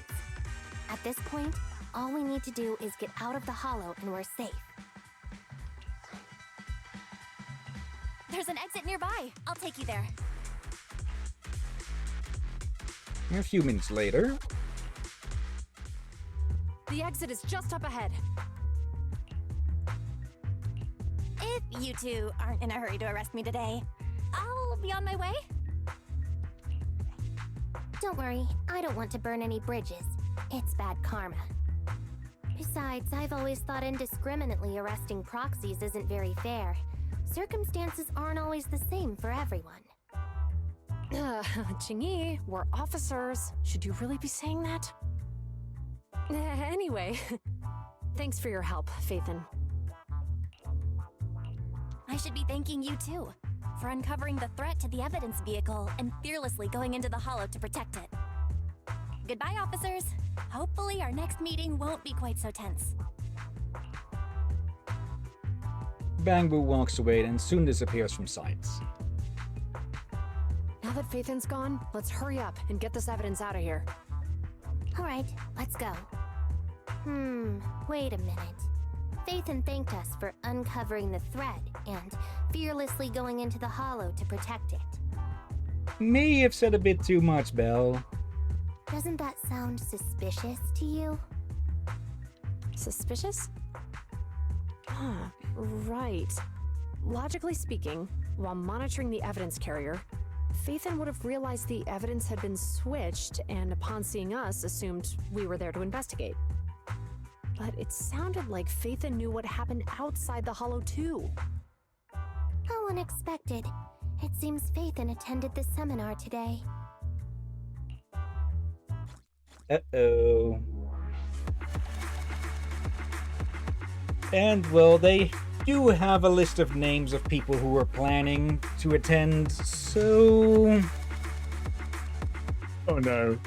At this point, all we need to do is get out of the hollow and we're safe. There's an exit nearby. I'll take you there. A few minutes later. The exit is just up ahead. If you two aren't in a hurry to arrest me today, I'll be on my way. Don't worry, I don't want to burn any bridges. It's bad karma. Besides, I've always thought indiscriminately arresting proxies isn't very fair. Circumstances aren't always the same for everyone. Chingy, we're officers. Should you really be saying that? Anyway, thanks for your help, Phaethon. I should be thanking you too, for uncovering the threat to the evidence vehicle and fearlessly going into the hollow to protect it. Goodbye, officers. Hopefully our next meeting won't be quite so tense. Bangbu walks away and soon disappears from sight. Now that Phaethan's gone, let's hurry up and get this evidence out of here. Alright, let's go. Wait a minute. Phaethan thanked us for uncovering the threat and fearlessly going into the Hollow to protect it. May have said a bit too much, Belle. Doesn't that sound suspicious to you? Suspicious? Right. Logically speaking, while monitoring the evidence carrier, Phaethan would have realized the evidence had been switched and upon seeing us assumed we were there to investigate. But it sounded like Phaethan knew what happened outside the Hollow too. How unexpected. It seems Phaethan attended the seminar today. Uh-oh. And, well, they do have a list of names of people who are planning to attend, so... Oh no.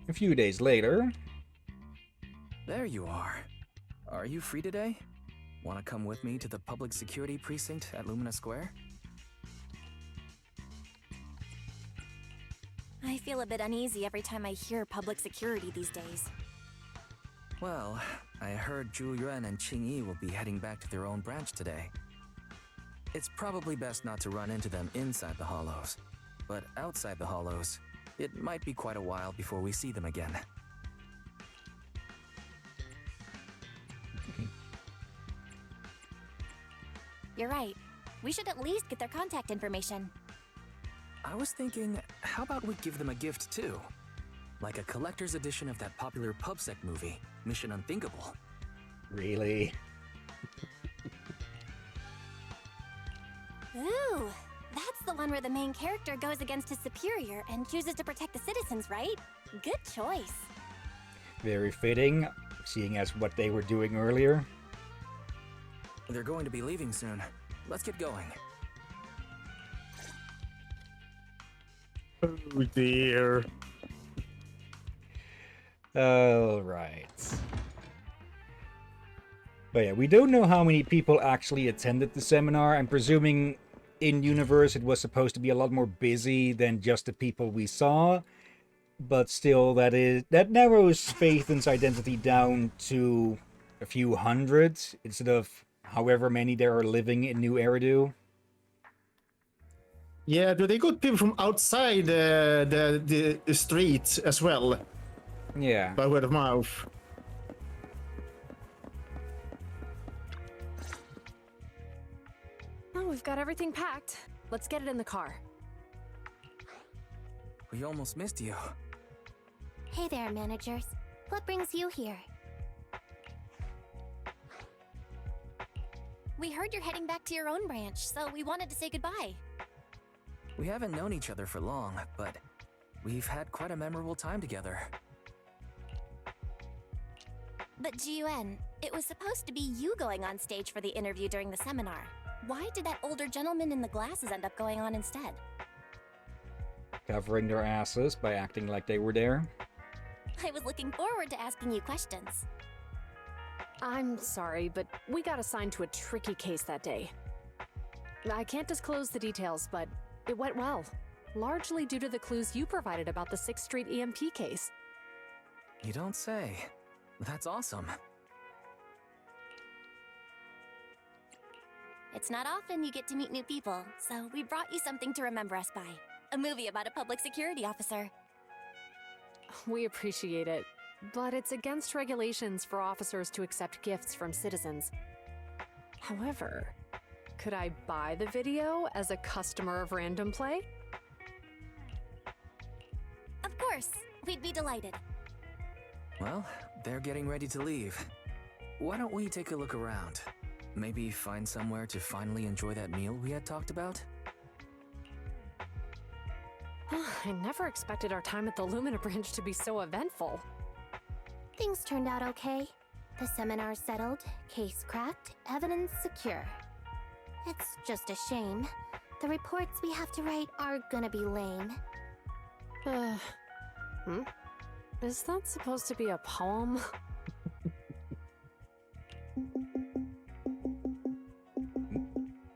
A few days later... There you are. Are you free today? Want to come with me to the public security precinct at Lumina Square? I feel a bit uneasy every time I hear public security these days. Well, I heard Zhu Yuan and Qing Yi will be heading back to their own branch today. It's probably best not to run into them inside the Hollows. But outside the Hollows, it might be quite a while before we see them again. You're right. We should at least get their contact information. I was thinking, how about we give them a gift too? Like a collector's edition of that popular PubSec movie, Mission Unthinkable. Really? Ooh, that's the one where the main character goes against his superior and chooses to protect the citizens, right? Good choice. Very fitting, seeing as what they were doing earlier. They're going to be leaving soon. Let's get going. Oh dear. Alright. But yeah, we don't know how many people actually attended the seminar. I'm presuming in-universe it was supposed to be a lot more busy than just the people we saw. But still, that narrows Phaethan's identity down to a few hundred instead of however many there are living in New Eridu. Yeah, do they got people from outside the street as well? Yeah. By word of mouth. Oh, we've got everything packed. Let's get it in the car. We almost missed you. Hey there, managers. What brings you here? We heard you're heading back to your own branch, so we wanted to say goodbye. We haven't known each other for long, but we've had quite a memorable time together. But Ji-Yuan, it was supposed to be you going on stage for the interview during the seminar. Why did that older gentleman in the glasses end up going on instead? Covering their asses by acting like they were there. I was looking forward to asking you questions. I'm sorry, but we got assigned to a tricky case that day. I can't disclose the details, but it went well. Largely due to the clues you provided about the 6th Street EMP case. You don't say. That's awesome. It's not often you get to meet new people, so we brought you something to remember us by. A movie about a public security officer. We appreciate it, but it's against regulations for officers to accept gifts from citizens. However, could I buy the video as a customer of Random Play? Of course, we'd be delighted. Well, they're getting ready to leave. Why don't we take a look around? Maybe find somewhere to finally enjoy that meal we had talked about? I never expected our time at the Lumina branch to be so eventful. Things turned out okay. The seminar settled, case cracked, evidence secure. It's just a shame. The reports we have to write are gonna be lame. Is that supposed to be a poem?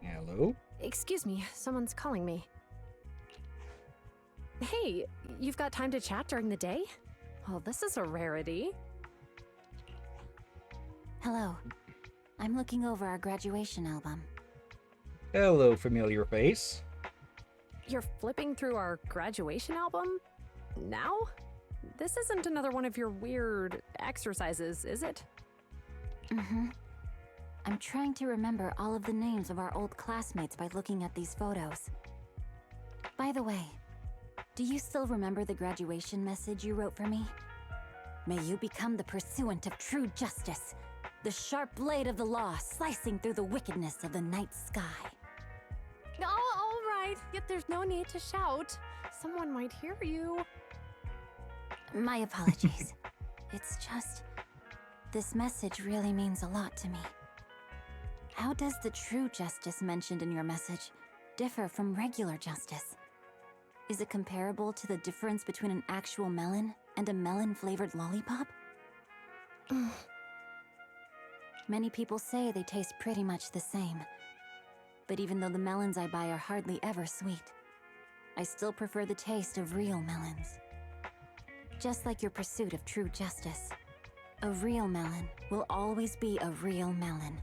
Hello? Excuse me, someone's calling me. Hey, you've got time to chat during the day? Oh, this is a rarity. Hello. I'm looking over our graduation album. Hello, familiar face. You're flipping through our graduation album? Now? This isn't another one of your weird exercises, is it? Mm-hmm. I'm trying to remember all of the names of our old classmates by looking at these photos. By the way, do you still remember the graduation message you wrote for me? May you become the pursuant of true justice, the sharp blade of the law slicing through the wickedness of the night sky. Oh, all right. Yet there's no need to shout. Someone might hear you. My apologies. It's just, this message really means a lot to me. How does the true justice mentioned in your message differ from regular justice? Is it comparable to the difference between an actual melon and a melon-flavored lollipop? Many people say they taste pretty much the same. But even though the melons I buy are hardly ever sweet, I still prefer the taste of real melons. Just like your pursuit of true justice, a real melon will always be a real melon.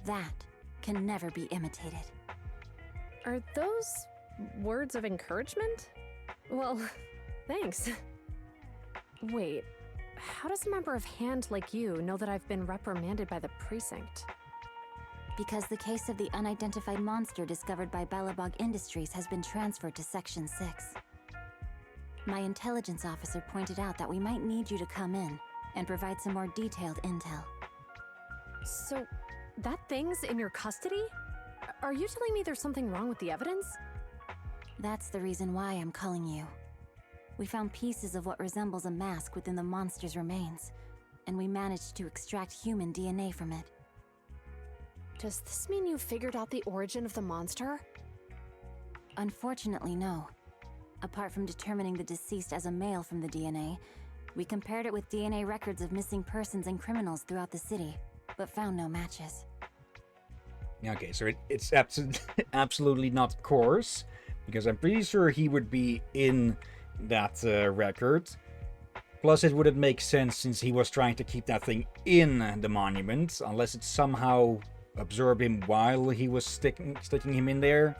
That can never be imitated. Are those words of encouragement? Well, thanks. Wait, how does a member of Hand like you know that I've been reprimanded by the precinct? Because the case of the unidentified monster discovered by Balabog Industries has been transferred to Section 6. My intelligence officer pointed out that we might need you to come in and provide some more detailed intel. So, that thing's in your custody? Are you telling me there's something wrong with the evidence? That's the reason why I'm calling you. We found pieces of what resembles a mask within the monster's remains, and we managed to extract human DNA from it. Does this mean you figured out the origin of the monster? Unfortunately, no. Apart from determining the deceased as a male from the DNA, we compared it with DNA records of missing persons and criminals throughout the city, but found no matches. Okay, so it's absolutely not coarse, because I'm pretty sure he would be in that record. Plus, it wouldn't make sense since he was trying to keep that thing in the monument, unless it somehow absorbed him while he was sticking him in there.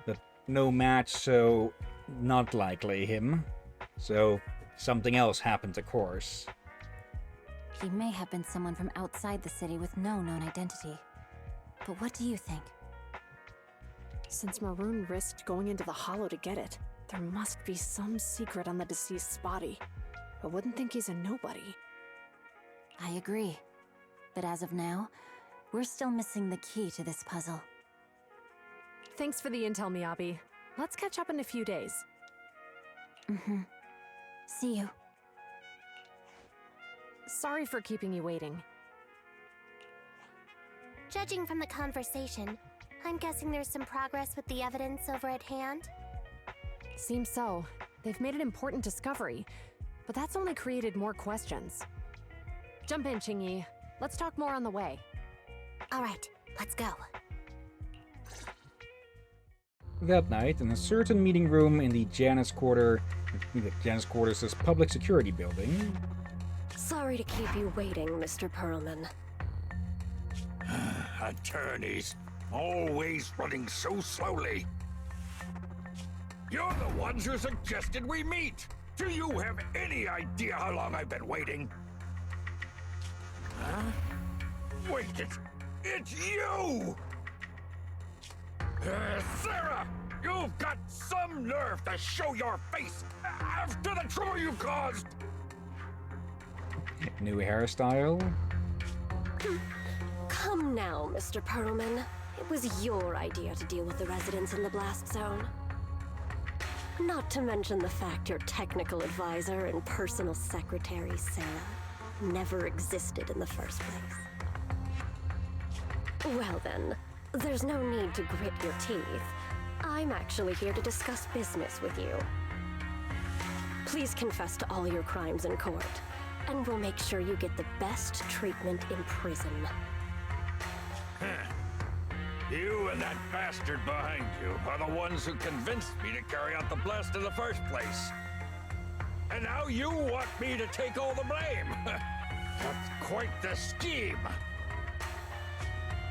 But no match, so not likely him. So something else happened, of course. He may have been someone from outside the city with no known identity. But what do you think? Since Maroon risked going into the Hollow to get it, there must be some secret on the deceased's body. I wouldn't think he's a nobody. I agree. But as of now, we're still missing the key to this puzzle. Thanks for the intel, Miyabi. Let's catch up in a few days. Mm-hmm. See you. Sorry for keeping you waiting. Judging from the conversation, I'm guessing there's some progress with the evidence over at Hand? Seems so. They've made an important discovery, but that's only created more questions. Jump in, Qingyi. Let's talk more on the way. All right, let's go. That night, in a certain meeting room in the Janus Quarters' public security building. Sorry to keep you waiting, Mr. Perlman. Attorneys, always running so slowly. You're the ones who suggested we meet. Do you have any idea how long I've been waiting? Huh? Wait, it's you! Sarah! You've got some nerve to show your face after the trouble you caused! New hairstyle. Come now, Mr. Perlman. It was your idea to deal with the residents in the blast zone. Not to mention the fact your technical advisor and personal secretary, Sarah, never existed in the first place. Well then, there's no need to grit your teeth. I'm actually here to discuss business with you. Please confess to all your crimes in court, and we'll make sure you get the best treatment in prison. You and that bastard behind you are the ones who convinced me to carry out the blast in the first place. And now you want me to take all the blame. That's quite the scheme.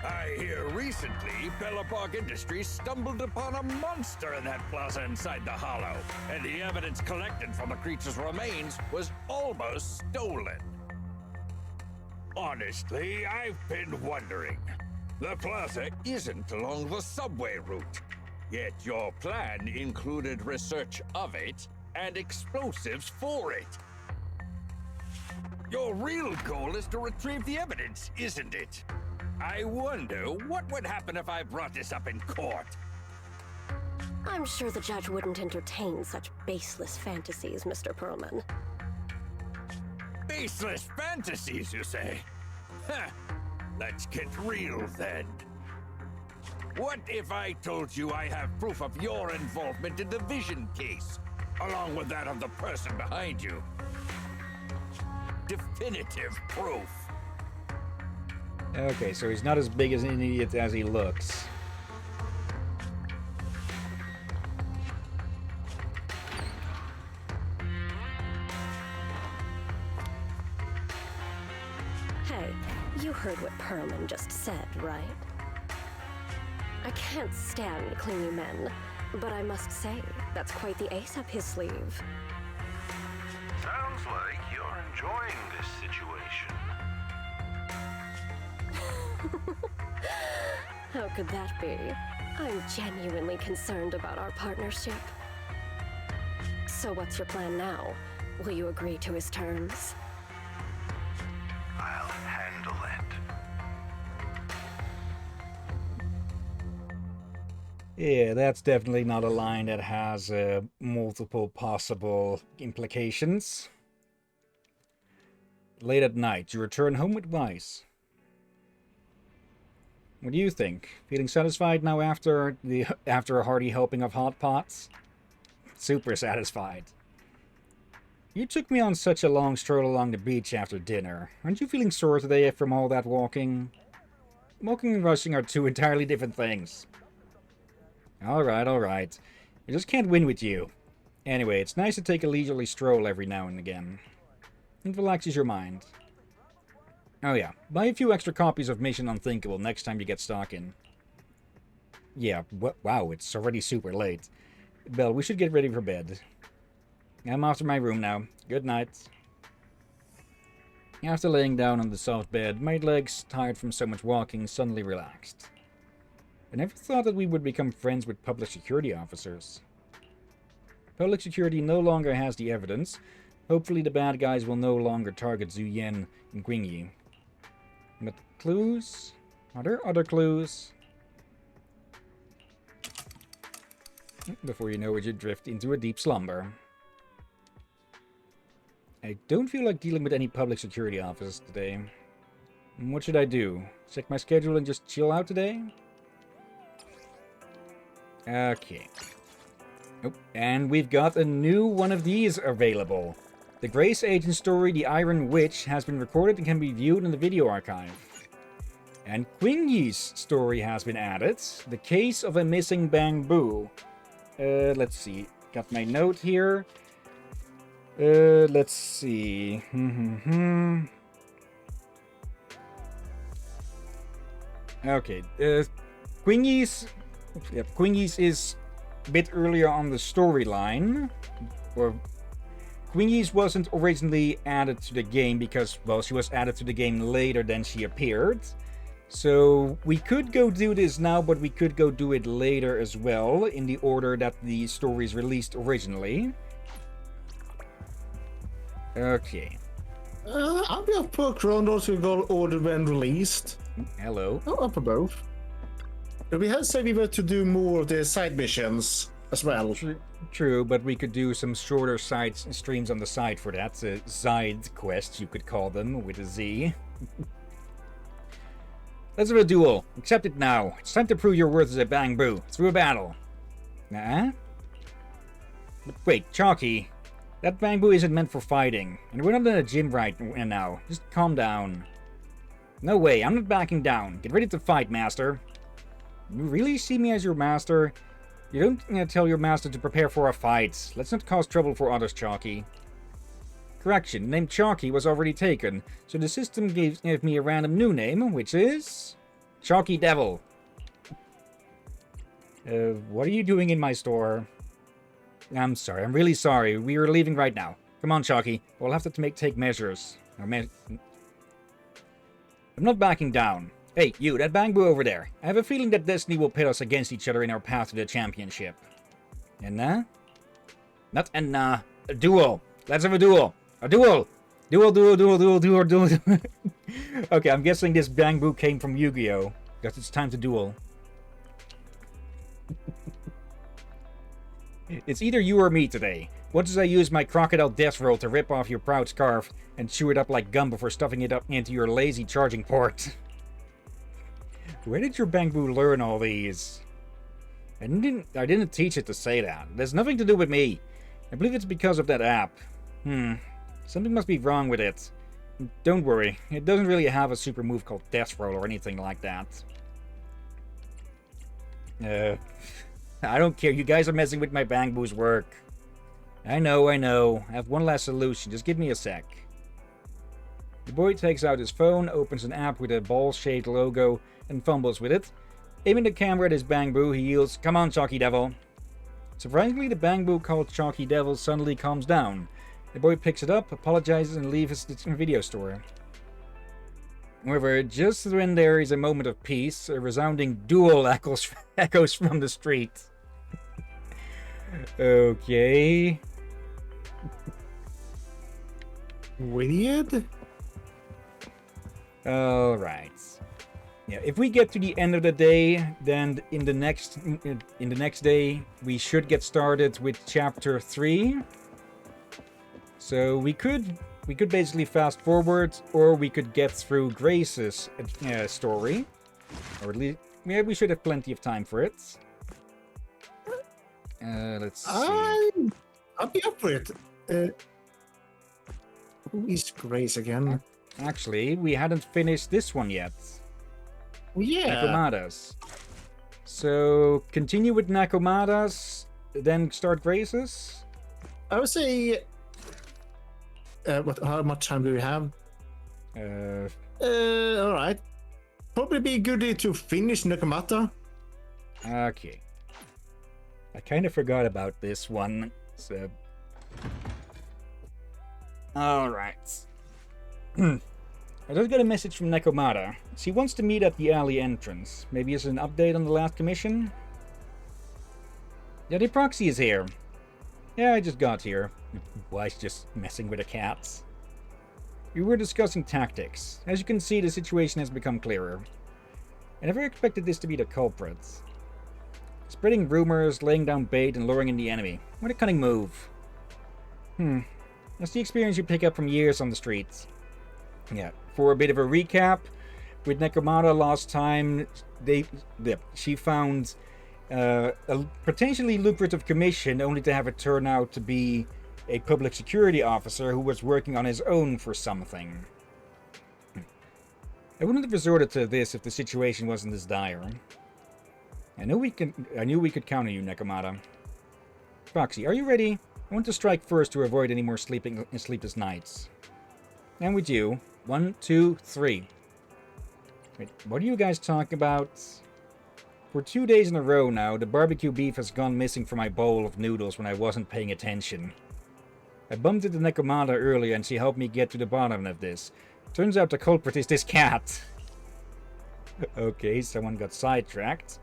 I hear recently Bellabog Industries stumbled upon a monster in that plaza inside the hollow, and the evidence collected from the creature's remains was almost stolen. Honestly, I've been wondering. The plaza isn't along the subway route, yet your plan included research of it and explosives for it. Your real goal is to retrieve the evidence, isn't it? I wonder what would happen if I brought this up in court. I'm sure the judge wouldn't entertain such baseless fantasies, Mr. Perlman. Baseless fantasies, you say? Huh. Let's get real then. What if I told you I have proof of your involvement in the Vision case, along with that of the person behind you? Definitive proof. Okay, so he's not as big as an idiot as he looks. Hey, you heard what Perlman just said, right? I can't stand clingy men, but I must say, that's quite the ace up his sleeve. Sounds like you're enjoying this situation. How could that be? I'm genuinely concerned about our partnership. So what's your plan now? Will you agree to his terms? I'll handle it. Yeah, that's definitely not a line that has multiple possible implications. Late at night, you return home with Weiss. What do you think? Feeling satisfied now after a hearty helping of hot pots? Super satisfied. You took me on such a long stroll along the beach after dinner. Aren't you feeling sore today from all that walking? Walking and rushing are two entirely different things. Alright, alright. I just can't win with you. Anyway, it's nice to take a leisurely stroll every now and again. It relaxes your mind. Oh yeah, buy a few extra copies of Mission Unthinkable next time you get stock in. Yeah, wow, it's already super late. Belle, we should get ready for bed. I'm off to my room now. Good night. After laying down on the soft bed, my legs, tired from so much walking, suddenly relaxed. I never thought that we would become friends with public security officers. Public security no longer has the evidence. Hopefully the bad guys will no longer target Zuyen and Qingyi. But clues? Are there other clues? Before you know it, you drift into a deep slumber. I don't feel like dealing with any public security officers today. What should I do? Check my schedule and just chill out today? Okay. Oh, and we've got a new one of these available. The Grace Agent story, The Iron Witch, has been recorded and can be viewed in the video archive. And Qingyi's story has been added. The Case of a Missing Bamboo. Let's see. Got my note here. Let's see. Okay. Qingyi's is a bit earlier on the storyline. Or Qingyi's wasn't originally added to the game because, well, she was added to the game later than she appeared. So we could go do this now, but we could go do it later as well, in the order that the story is released originally. Okay. I'll be up for Chronos who got ordered when released. Hello. Oh, up for both. But we had said we were to do more of the side missions as well. True, but we could do some shorter side streams on the side for that. Side quests, you could call them, with a Z. Let's have a duel. Accept it now. It's time to prove your worth as a Bamboo. Through a battle. But wait, Chalky. That bamboo isn't meant for fighting. And we're not in a gym right now. Just calm down. No way, I'm not backing down. Get ready to fight, master. You really see me as your master? You don't tell your master to prepare for a fight. Let's not cause trouble for others, Chalky. Correction, the name Chalky was already taken, so the system gave me a random new name, which is... Chalky Devil. What are you doing in my store? I'm sorry, I'm really sorry. We are leaving right now. Come on, Chalky. We'll have to take measures. I'm not backing down. Hey, you, that bamboo over there. I have a feeling that destiny will pit us against each other in our path to the championship. And a duel. Let's have a duel. A duel. Duel. Okay, I'm guessing this bamboo came from Yu-Gi-Oh! Because it's time to duel. It's either you or me today. What does I use my crocodile death roll to rip off your proud scarf and chew it up like gum before stuffing it up into your lazy charging port? Where did your bamboo learn all these? I didn't teach it to say that. There's nothing to do with me. I believe it's because of that app. Something must be wrong with it. Don't worry, it doesn't really have a super move called Death Roll or anything like that. I don't care, you guys are messing with my bamboo's work. I know. I have one last solution, just give me a sec. The boy takes out his phone, opens an app with a ball-shaped logo, and fumbles with it. Aiming the camera at his bamboo, he yells, "Come on, Chalky Devil." Surprisingly, the bamboo called Chalky Devil suddenly calms down. The boy picks it up, apologizes, and leaves the video store. However, just when there is a moment of peace, a resounding duel echoes from the street. Okay. Weird. Alright. Yeah, if we get to the end of the day, then in the next day, we should get started with chapter 3. So we could basically fast forward, or we could get through Grace's story. Or at least, yeah, we should have plenty of time for it. Let's see. I'll be up for it. Who is Grace again? Actually, we hadn't finished this one yet. Yeah. Nakomadas. So, continue with Nakomadas, then start Grace's? I would say... how much time do we have? Alright. Probably be good to finish Nakamata. Okay. I kind of forgot about this one, so... Alright. I just got a message from Nekomata. She wants to meet at the alley entrance. Maybe it's an update on the last commission? Yeah, the proxy is here. Yeah, I just got here. Wife's just messing with the cats. We were discussing tactics. As you can see, the situation has become clearer. I never expected this to be the culprit. Spreading rumors, laying down bait, and luring in the enemy. What a cunning move. That's the experience you pick up from years on the streets. Yeah, for a bit of a recap, with Nekomata last time, she found a potentially lucrative commission only to have it turn out to be a public security officer who was working on his own for something. I wouldn't have resorted to this if the situation wasn't this dire. I knew we could count on you, Nekomata. Foxy, are you ready? I want to strike first to avoid any more sleepless nights. And with you. 1, 2, 3. Wait, what are you guys talking about? For 2 days in a row now, the barbecue beef has gone missing from my bowl of noodles when I wasn't paying attention. I bumped into Nekomata earlier and she helped me get to the bottom of this. Turns out the culprit is this cat. Okay, someone got sidetracked.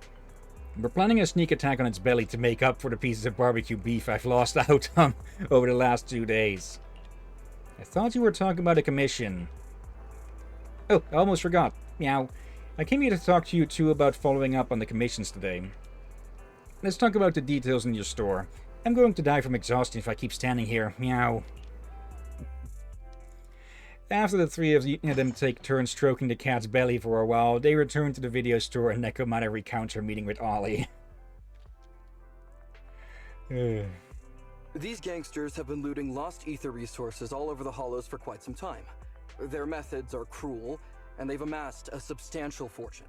We're planning a sneak attack on its belly to make up for the pieces of barbecue beef I've lost out on over the last 2 days. I thought you were talking about a commission. Oh, I almost forgot. Meow. I came here to talk to you two about following up on the commissions today. Let's talk about the details in your store. I'm going to die from exhaustion if I keep standing here. Meow. After the three of them take turns stroking the cat's belly for a while, they return to the video store and Nekomata recounts her meeting with Ollie. These gangsters have been looting lost ether resources all over the Hollows for quite some time. Their methods are cruel, and they've amassed a substantial fortune.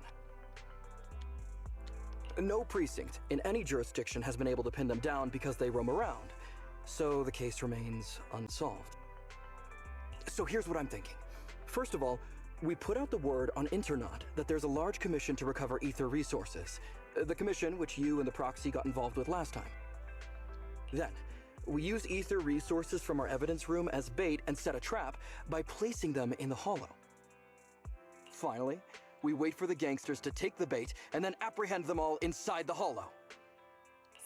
No precinct in any jurisdiction has been able to pin them down because they roam around, so the case remains unsolved. So here's what I'm thinking. First of all, we put out the word on Internaut that there's a large commission to recover ether resources. The commission which you and the proxy got involved with last time. Then, we use ether resources from our evidence room as bait and set a trap by placing them in the Hollow. Finally, we wait for the gangsters to take the bait and then apprehend them all inside the Hollow.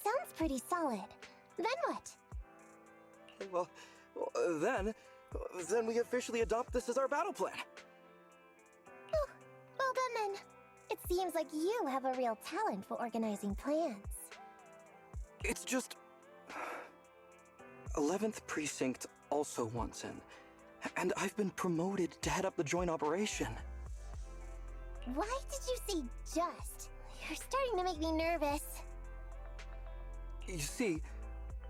Sounds pretty solid. Then what? Well, then we officially adopt this as our battle plan. Oh, well done then. It seems like you have a real talent for organizing plans. It's just... 11th Precinct also wants in, and I've been promoted to head up the joint operation. Why did you say just? You're starting to make me nervous. You see,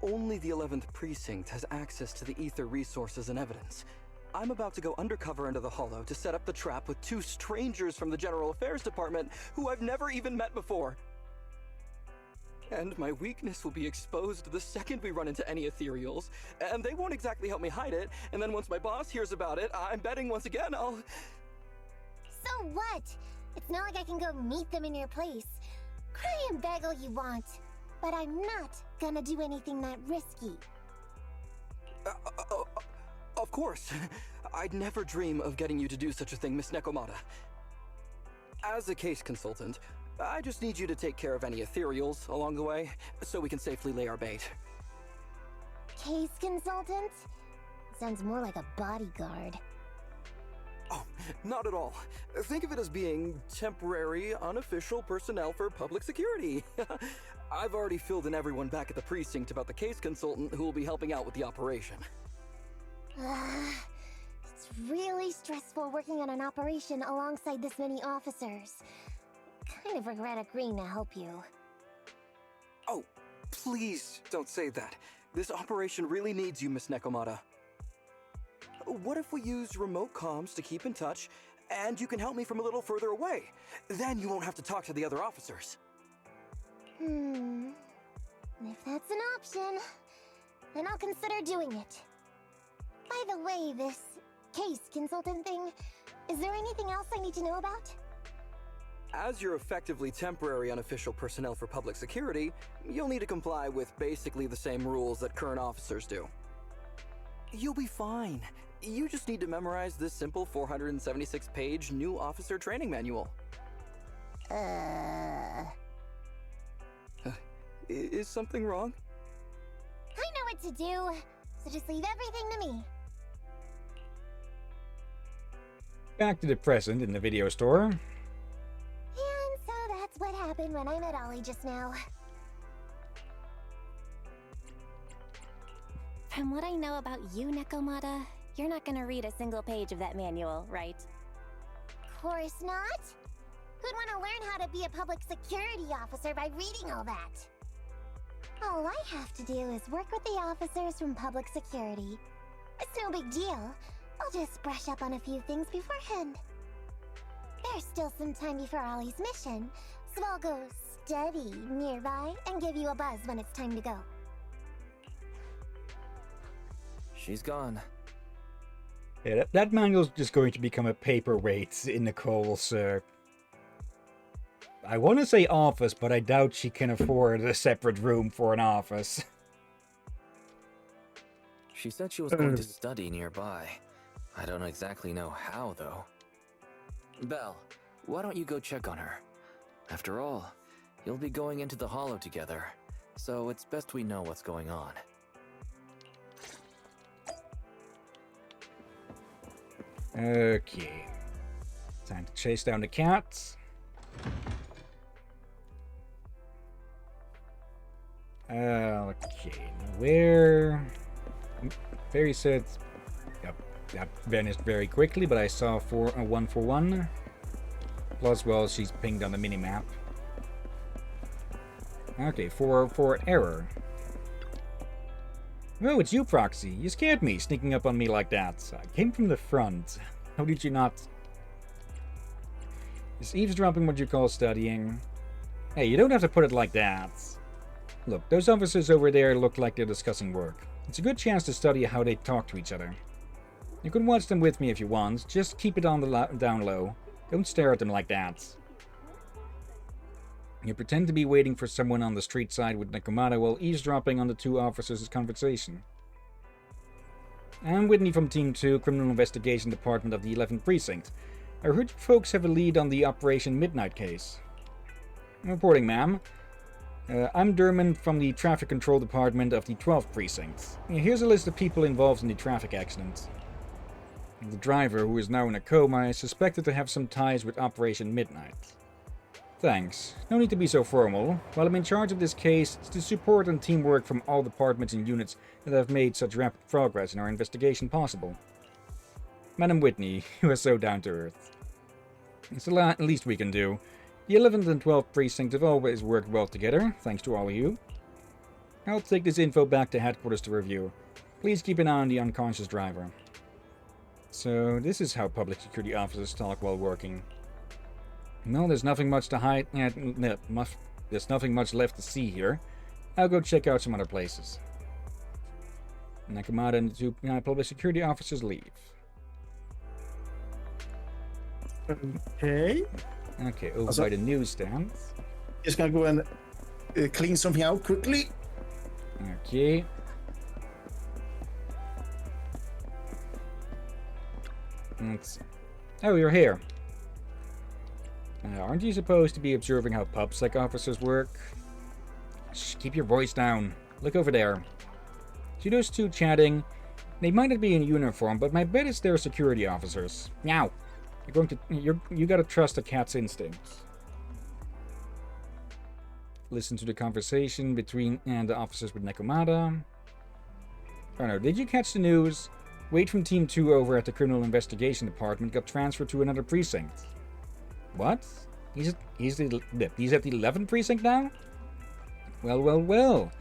only the 11th Precinct has access to the ether resources and evidence. I'm about to go undercover into the Hollow to set up the trap with 2 strangers from the General Affairs Department who I've never even met before. And my weakness will be exposed the second we run into any ethereals, and they won't exactly help me hide it, and then once my boss hears about it, I'm betting once again I'll... So what? It's not like I can go meet them in your place. Cry and beg all you want, but I'm not gonna do anything that risky. Of course. I'd never dream of getting you to do such a thing, Miss Nekomata. As a case consultant, I just need you to take care of any ethereals along the way, so we can safely lay our bait. Case consultant? Sounds more like a bodyguard. Oh, not at all. Think of it as being temporary, unofficial personnel for public security. I've already filled in everyone back at the precinct about the case consultant who will be helping out with the operation. It's really stressful working on an operation alongside this many officers. Kind of regret agreeing to help you. Oh, please don't say that. This operation really needs you, Miss Nekomata. What if we use remote comms to keep in touch, and you can help me from a little further away? Then you won't have to talk to the other officers. If that's an option, then I'll consider doing it. By the way, this case consultant thing, is there anything else I need to know about? As you're effectively temporary unofficial personnel for public security, you'll need to comply with basically the same rules that current officers do. You'll be fine. You just need to memorize this simple 476-page new officer training manual. Is something wrong? I know what to do, so just leave everything to me. Back to the present in the video store. And so that's what happened when I met Ollie just now. From what I know about you, Nekomata, you're not gonna read a single page of that manual, right? Course not. Who'd want to learn how to be a public security officer by reading all that? All I have to do is work with the officers from public security. It's no big deal. I'll just brush up on a few things beforehand. There's still some time before Ollie's mission, so I'll go steady nearby and give you a buzz when it's time to go. She's gone. Yeah, that manual's just going to become a paperweight in Nicole's, I want to say office, but I doubt she can afford a separate room for an office. She said she was going to study nearby. I don't exactly know how, though. Belle, why don't you go check on her? After all, you'll be going into the Hollow together, so it's best we know what's going on. Okay. Time to chase down the cat. Okay, where... Fairy said... Yep, that vanished very quickly, but I saw 1 for 1. Plus, well, she's pinged on the minimap. Okay, for error. Oh, it's you, Proxy. You scared me, sneaking up on me like that. I came from the front. How did you not... Is eavesdropping what you call studying? Hey, you don't have to put it like that. Look, those officers over there look like they're discussing work. It's a good chance to study how they talk to each other. You can watch them with me if you want. Just keep it on the down low. Don't stare at them like that. You pretend to be waiting for someone on the street side with Nakamata while eavesdropping on the two officers' conversation. I'm Whitney from Team 2, Criminal Investigation Department of the 11th Precinct. I heard you folks have a lead on the Operation Midnight case. Reporting, ma'am. I'm Derman from the Traffic Control Department of the 12th Precinct. Here's a list of people involved in the traffic accident. The driver, who is now in a coma, is suspected to have some ties with Operation Midnight. Thanks. No need to be so formal. While I'm in charge of this case, it's the support and teamwork from all departments and units that have made such rapid progress in our investigation possible. Madam Whitney, you are so down to earth. It's the least we can do. The 11th and 12th Precinct have always worked well together, thanks to all of you. I'll take this info back to headquarters to review. Please keep an eye on the unconscious driver. So, this is how public security officers talk while working. No, there's nothing much to hide. There's nothing much left to see here. I'll go check out some other places. Nakamata and the two public security officers leave. Okay. Okay, over by the newsstand. Just gonna go and clean something out quickly. Okay. Oh, you're here. Aren't you supposed to be observing how PubSec officers work? Shh, keep your voice down. Look over there. See those two chatting? They might not be in uniform, but my bet is they're security officers. Now, you gotta trust a cat's instincts. Listen to the conversation between the officers with Nakamata. Oh no, did you catch the news? Wade from Team 2 over at the Criminal Investigation Department got transferred to another precinct. What? He's at the 11th precinct now? Well.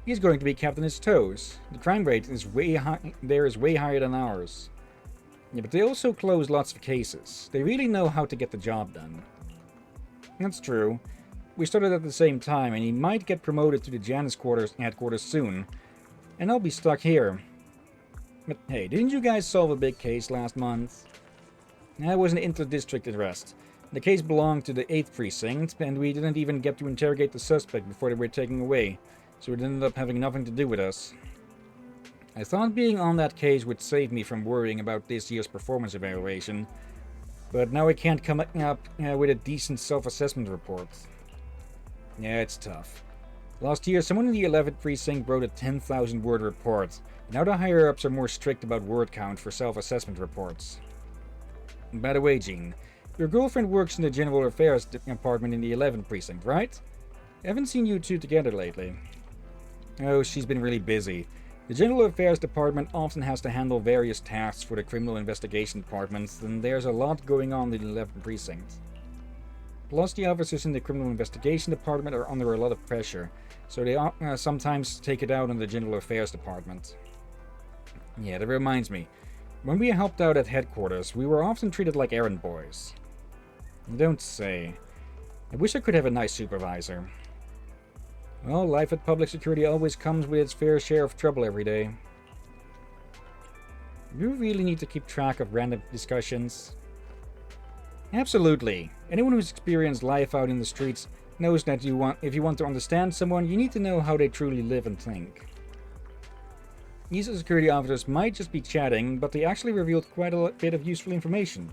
He's going to be kept on his toes. The crime rate is way higher than ours. Yeah, but they also close lots of cases. They really know how to get the job done. That's true. We started at the same time, and he might get promoted to the Janus headquarters soon. And I'll be stuck here. But hey, didn't you guys solve a big case last month? That was an inter-district arrest. The case belonged to the 8th precinct, and we didn't even get to interrogate the suspect before they were taken away, so it ended up having nothing to do with us. I thought being on that case would save me from worrying about this year's performance evaluation, but now I can't come up with a decent self-assessment report. Yeah, it's tough. Last year, someone in the 11th precinct wrote a 10,000-word report. Now the higher-ups are more strict about word count for self-assessment reports. By the way, Jean, your girlfriend works in the General Affairs Department in the 11th precinct, right? I haven't seen you two together lately. Oh, she's been really busy. The General Affairs Department often has to handle various tasks for the Criminal Investigation Department, and there's a lot going on in the 11th precinct. Plus, the officers in the Criminal Investigation Department are under a lot of pressure, so they sometimes take it out on the General Affairs Department. Yeah, that reminds me. When we helped out at headquarters, we were often treated like errand boys. You don't say. I wish I could have a nice supervisor. Well, life at public security always comes with its fair share of trouble every day. You really need to keep track of random discussions. Absolutely. Anyone who's experienced life out in the streets knows that if you want to understand someone, you need to know how they truly live and think. These security officers might just be chatting, but they actually revealed quite a bit of useful information.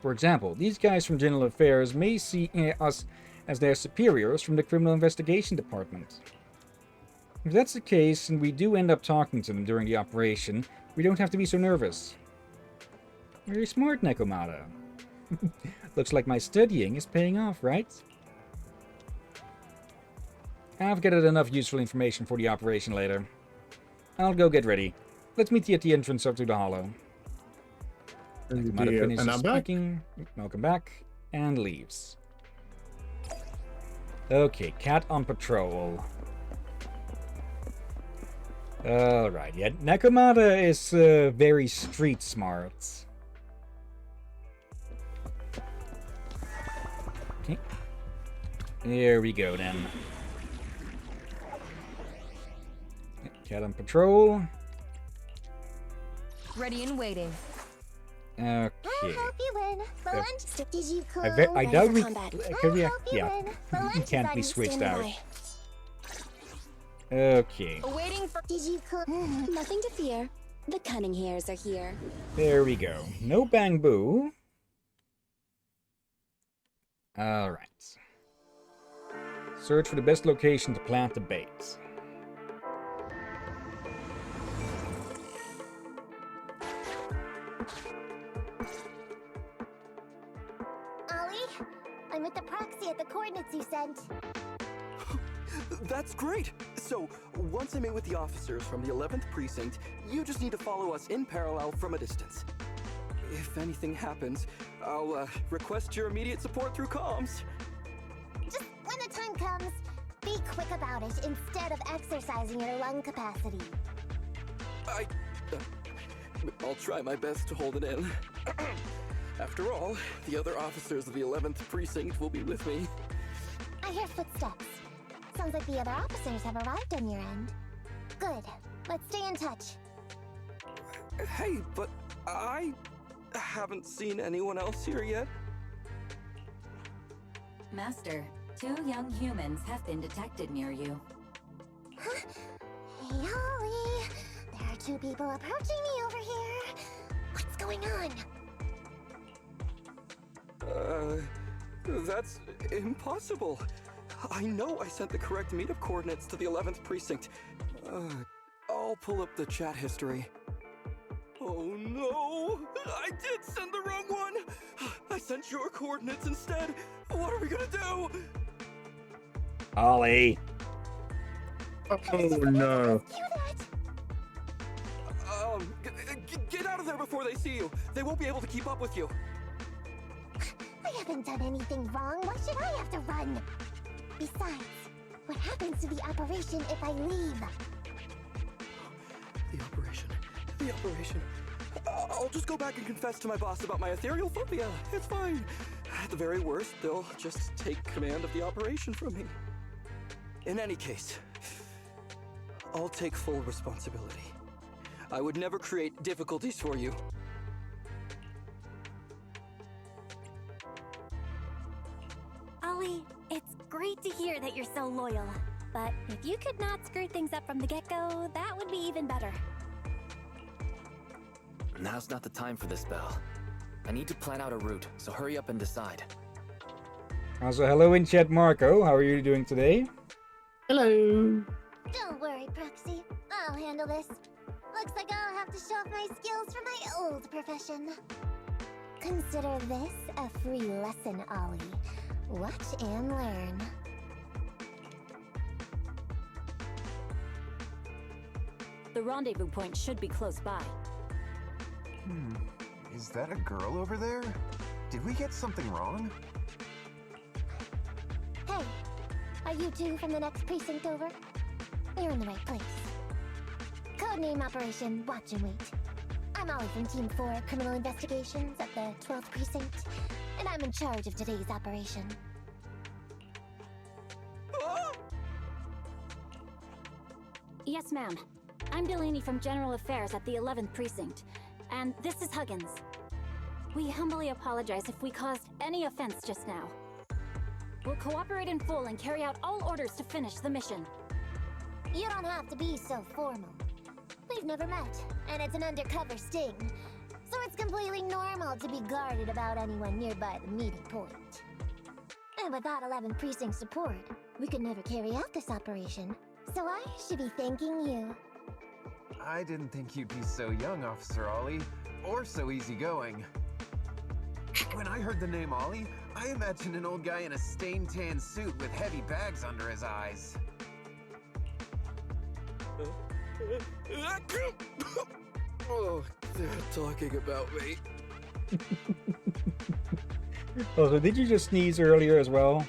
For example, these guys from General Affairs may see us as their superiors from the Criminal Investigation Department. If that's the case, and we do end up talking to them during the operation, we don't have to be so nervous. Very smart, Nakamata. Looks like my studying is paying off, right? I've gathered enough useful information for the operation later. I'll go get ready. Let's meet you at the entrance up to the hollow. Nakamata finishes speaking. Welcome back. And leaves. Okay, cat on patrol. Alright, yeah, Nakamata is very street smart. Okay. Here we go then. Cat on patrol. Ready and waiting. Okay. I hope you win. The lunch did you cool? I doubt we could we I hope you yeah. win. The lunch It can't is be on switched out. standby. Okay. Waiting for. Did you cool? Nothing to fear. The cunning hairs are here. There we go. No bang boo. Alright. Search for the best location to plant the bait. Ollie, I'm with the proxy at the coordinates you sent. That's great! So, once I meet with the officers from the 11th Precinct, you just need to follow us in parallel from a distance. If anything happens, I'll request your immediate support through comms. Just when the time comes, be quick about it instead of exercising your lung capacity. I'll try my best to hold it in. After all, the other officers of the 11th Precinct will be with me. I hear footsteps. Sounds like the other officers have arrived on your end. Good. Let's stay in touch. Hey, but I haven't seen anyone else here yet. Master, 2 young humans have been detected near you. Hey, Ollie. There are 2 people approaching me over here. What's going on? That's impossible. I know I sent the correct meetup coordinates to the 11th Precinct. I'll pull up the chat history. Oh no! I did send the wrong one! I sent your coordinates instead! What are we gonna do? Ollie! Oh no. Get out of there before they see you! They won't be able to keep up with you! I haven't done anything wrong. Why should I have to run? Besides, what happens to the operation if I leave? The operation. I'll just go back and confess to my boss about my ethereal phobia. It's fine. At the very worst, they'll just take command of the operation from me. In any case, I'll take full responsibility. I would never create difficulties for you. Ollie, it's great to hear that you're so loyal. But if you could not screw things up from the get-go, that would be even better. Now's not the time for this, Belle. I need to plan out a route, so hurry up and decide. Also, hello in chat, Marco. How are you doing today? Hello. Don't worry, Proxy. I'll handle this. Looks like I'll have to show off my skills from my old profession. Consider this a free lesson, Ollie. Watch and learn. The rendezvous point should be close by. Is that a girl over there? Did we get something wrong? Hey, are you 2 from the next precinct over? You're in the right place. Codename Operation Watch and Wait. I'm Ollie from Team 4 Criminal Investigations at the 12th Precinct, and I'm in charge of today's operation. Yes, ma'am. I'm Delaney from General Affairs at the 11th Precinct, and this is Huggins. We humbly apologize if we caused any offense just now. We'll cooperate in full and carry out all orders to finish the mission. You don't have to be so formal. We've never met, and it's an undercover sting, so it's completely normal to be guarded about anyone nearby the meeting point. And without 11th Precinct support, we could never carry out this operation, so I should be thanking you. I didn't think you'd be so young, Officer Ollie, or so easygoing. When I heard the name Ollie, I imagined an old guy in a stained tan suit with heavy bags under his eyes. Oh, they're talking about me. Oh, so did you just sneeze earlier as well?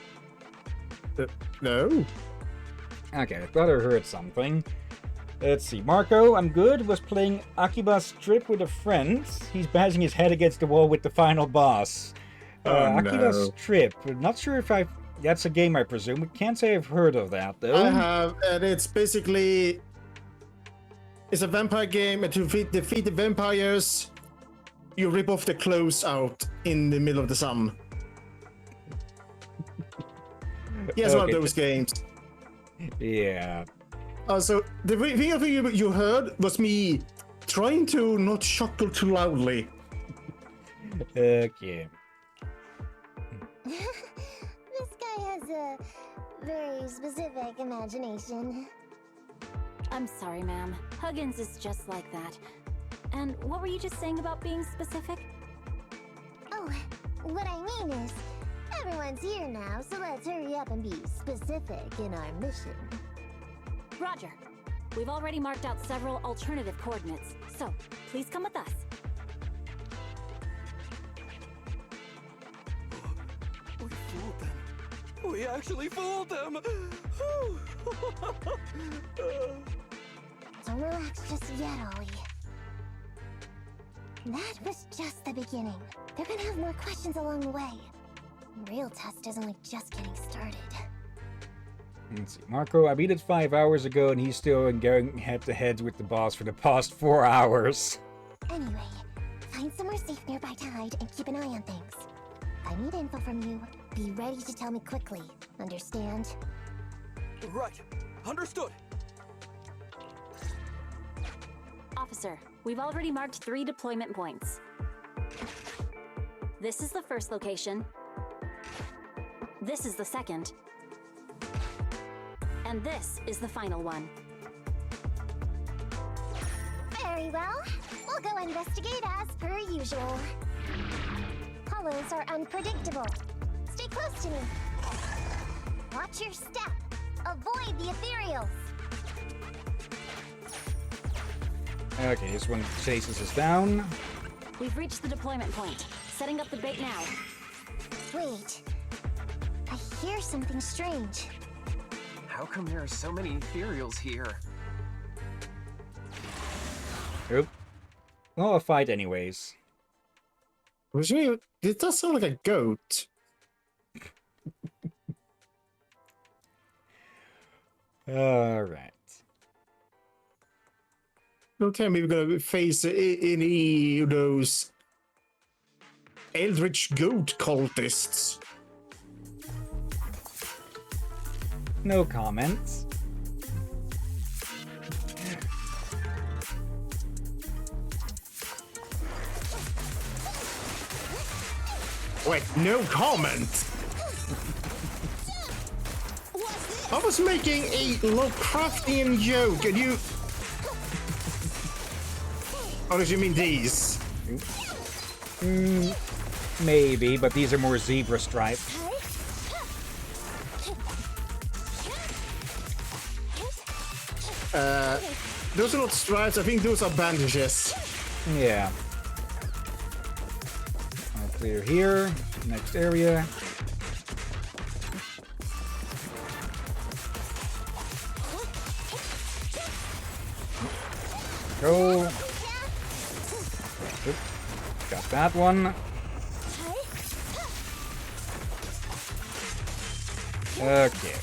No. Okay, I thought I heard something. Let's see. Marco, I'm good. Was playing Akiba's Strip with a friend. He's bashing his head against the wall with the final boss. Akiba's Strip. Not sure if I've... That's a game, I presume. Can't say I've heard of that, though. I have, and it's basically... It's a vampire game, and to defeat the vampires, you rip off the clothes out in the middle of the sun. Yes, one of those games. Yeah. So the thing you heard was me trying to not chuckle too loudly. Okay. This guy has a very specific imagination. I'm sorry, ma'am. Huggins is just like that. And what were you just saying about being specific? Oh, what I mean is, everyone's here now, so let's hurry up and be specific in our mission. Roger. We've already marked out several alternative coordinates, so please come with us. We fooled them. We actually fooled them! Don't relax just yet, Ollie. That was just the beginning. They're gonna have more questions along the way. Real test is only just getting started. Let's see. Marco, I beat it 5 hours ago, and he's still going head-to-head with the boss for the past 4 hours. Anyway, find somewhere safe nearby to hide and keep an eye on things. I need info from you. Be ready to tell me quickly. Understand? Right. Understood. Officer, we've already marked 3 deployment points. This is the first location. This is the second. And this is the final one. Very well. We'll go investigate as per usual. Hollows are unpredictable. Stay close to me. Watch your step. Avoid the ethereals. Okay, this one chases us down. We've reached the deployment point. Setting up the bait now. Wait. I hear something strange. How come there are so many ethereals here? Oop. Well, a fight anyways. It does sound like a goat. Alright. Okay, maybe we're gonna face any of those eldritch goat cultists. No comments. Wait, no comment? I was making a Lovecraftian joke, and you... Oh, did you mean these? Maybe, but these are more zebra stripes. Those are not stripes, I think those are bandages. Yeah. I'll clear here. Next area. Go. Oop. Got that one. Okay.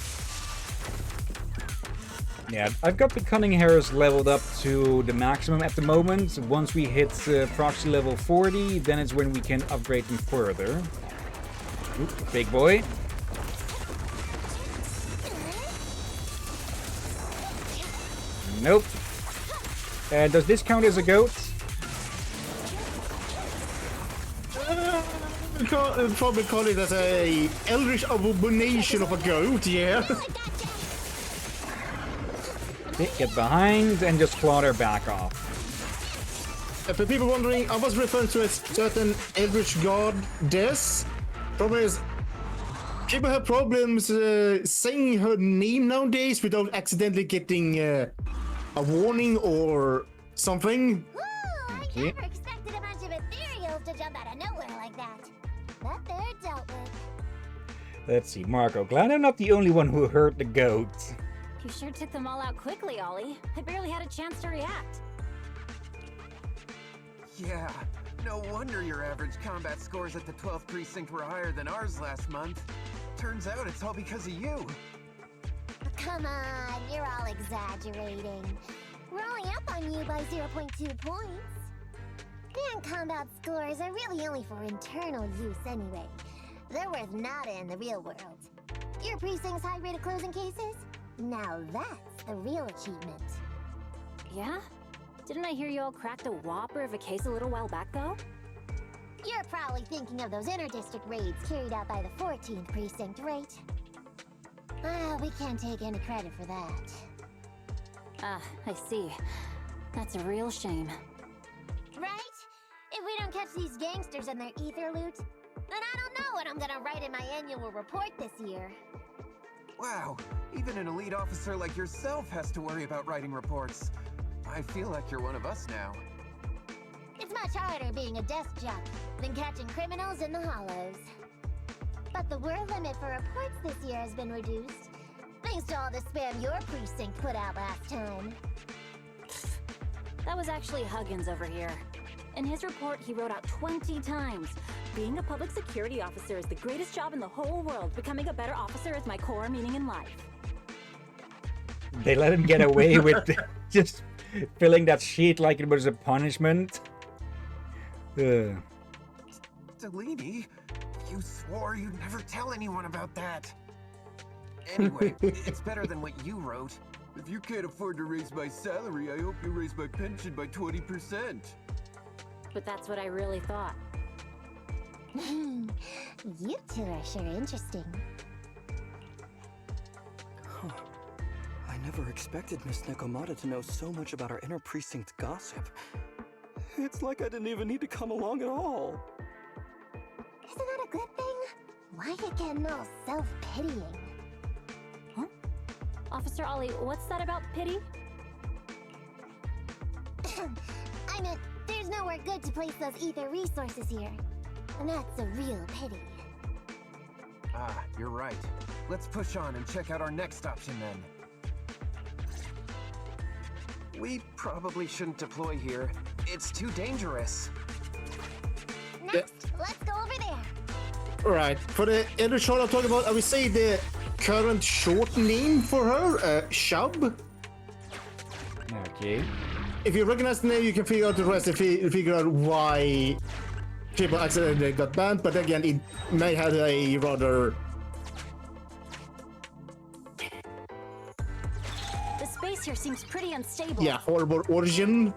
Yeah, I've got the Cunning Hairs leveled up to the maximum at the moment. Once we hit proxy level 40, then it's when we can upgrade them further. Oop, big boy. Nope. Does this count as a goat? Probably call it as a eldritch abomination of a goat, yeah. Get behind and just claw their back off. For people wondering, I was referring to a certain eldritch goddess. Problem is, people have problems saying her name nowadays without accidentally getting a warning or something. Ooh, I never expected a bunch of ethereals to jump out of nowhere like that. But they're dealt with. Let's see, Marco. Glad I'm not the only one who heard the goat. You sure took them all out quickly, Ollie. I barely had a chance to react. Yeah, no wonder your average combat scores at the 12th precinct were higher than ours last month. Turns out it's all because of you. Come on, you're all exaggerating. We're only up on you by 0.2 points. Fan combat scores are really only for internal use anyway. They're worth nada in the real world. Your precinct's high rate of closing cases? Now that's the real achievement. Yeah? Didn't I hear you all cracked a whopper of a case a little while back, though? You're probably thinking of those inter-district raids carried out by the 14th precinct, right? We can't take any credit for that. Ah, I see. That's a real shame. Right? If we don't catch these gangsters and their ether loot, then I don't know what I'm gonna write in my annual report this year. Wow, even an elite officer like yourself has to worry about writing reports. I feel like you're one of us now. It's much harder being a desk jockey than catching criminals in the hollows. But the word limit for reports this year has been reduced, thanks to all the spam your precinct put out last time. That was actually Huggins over here. In his report, he wrote out 20 times. Being a public security officer is the greatest job in the whole world. Becoming a better officer is my core meaning in life. They let him get away with just filling that sheet like it was a punishment. Delaney, you swore you'd never tell anyone about that. Anyway, it's better than what you wrote. If you can't afford to raise my salary, I hope you raise my pension by 20%. But that's what I really thought. You two are sure interesting. Huh. I never expected Miss Nekomata to know so much about our inner precinct gossip. It's like I didn't even need to come along at all. Isn't that a good thing? Why you getting all self-pitying? Huh? Officer Ollie, what's that about pity? I meant, there's nowhere good to place those ether resources here. And that's a real pity. Ah, you're right. Let's push on and check out our next option then. We probably shouldn't deploy here. It's too dangerous. Next, let's go over there. Right, for the other short I'm talking about, I would say the current short name for her, Shub. Okay. If you recognize the name, you can figure out the rest and figure out why people accidentally got banned, but again, it may have a rather... The space here seems pretty unstable. Yeah, horrible origin.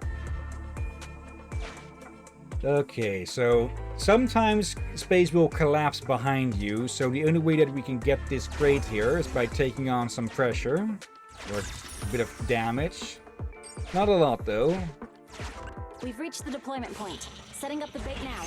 Okay, so sometimes space will collapse behind you, so the only way that we can get this crate here is by taking on some pressure, or a bit of damage. Not a lot, though. We've reached the deployment point. Setting up the bait now.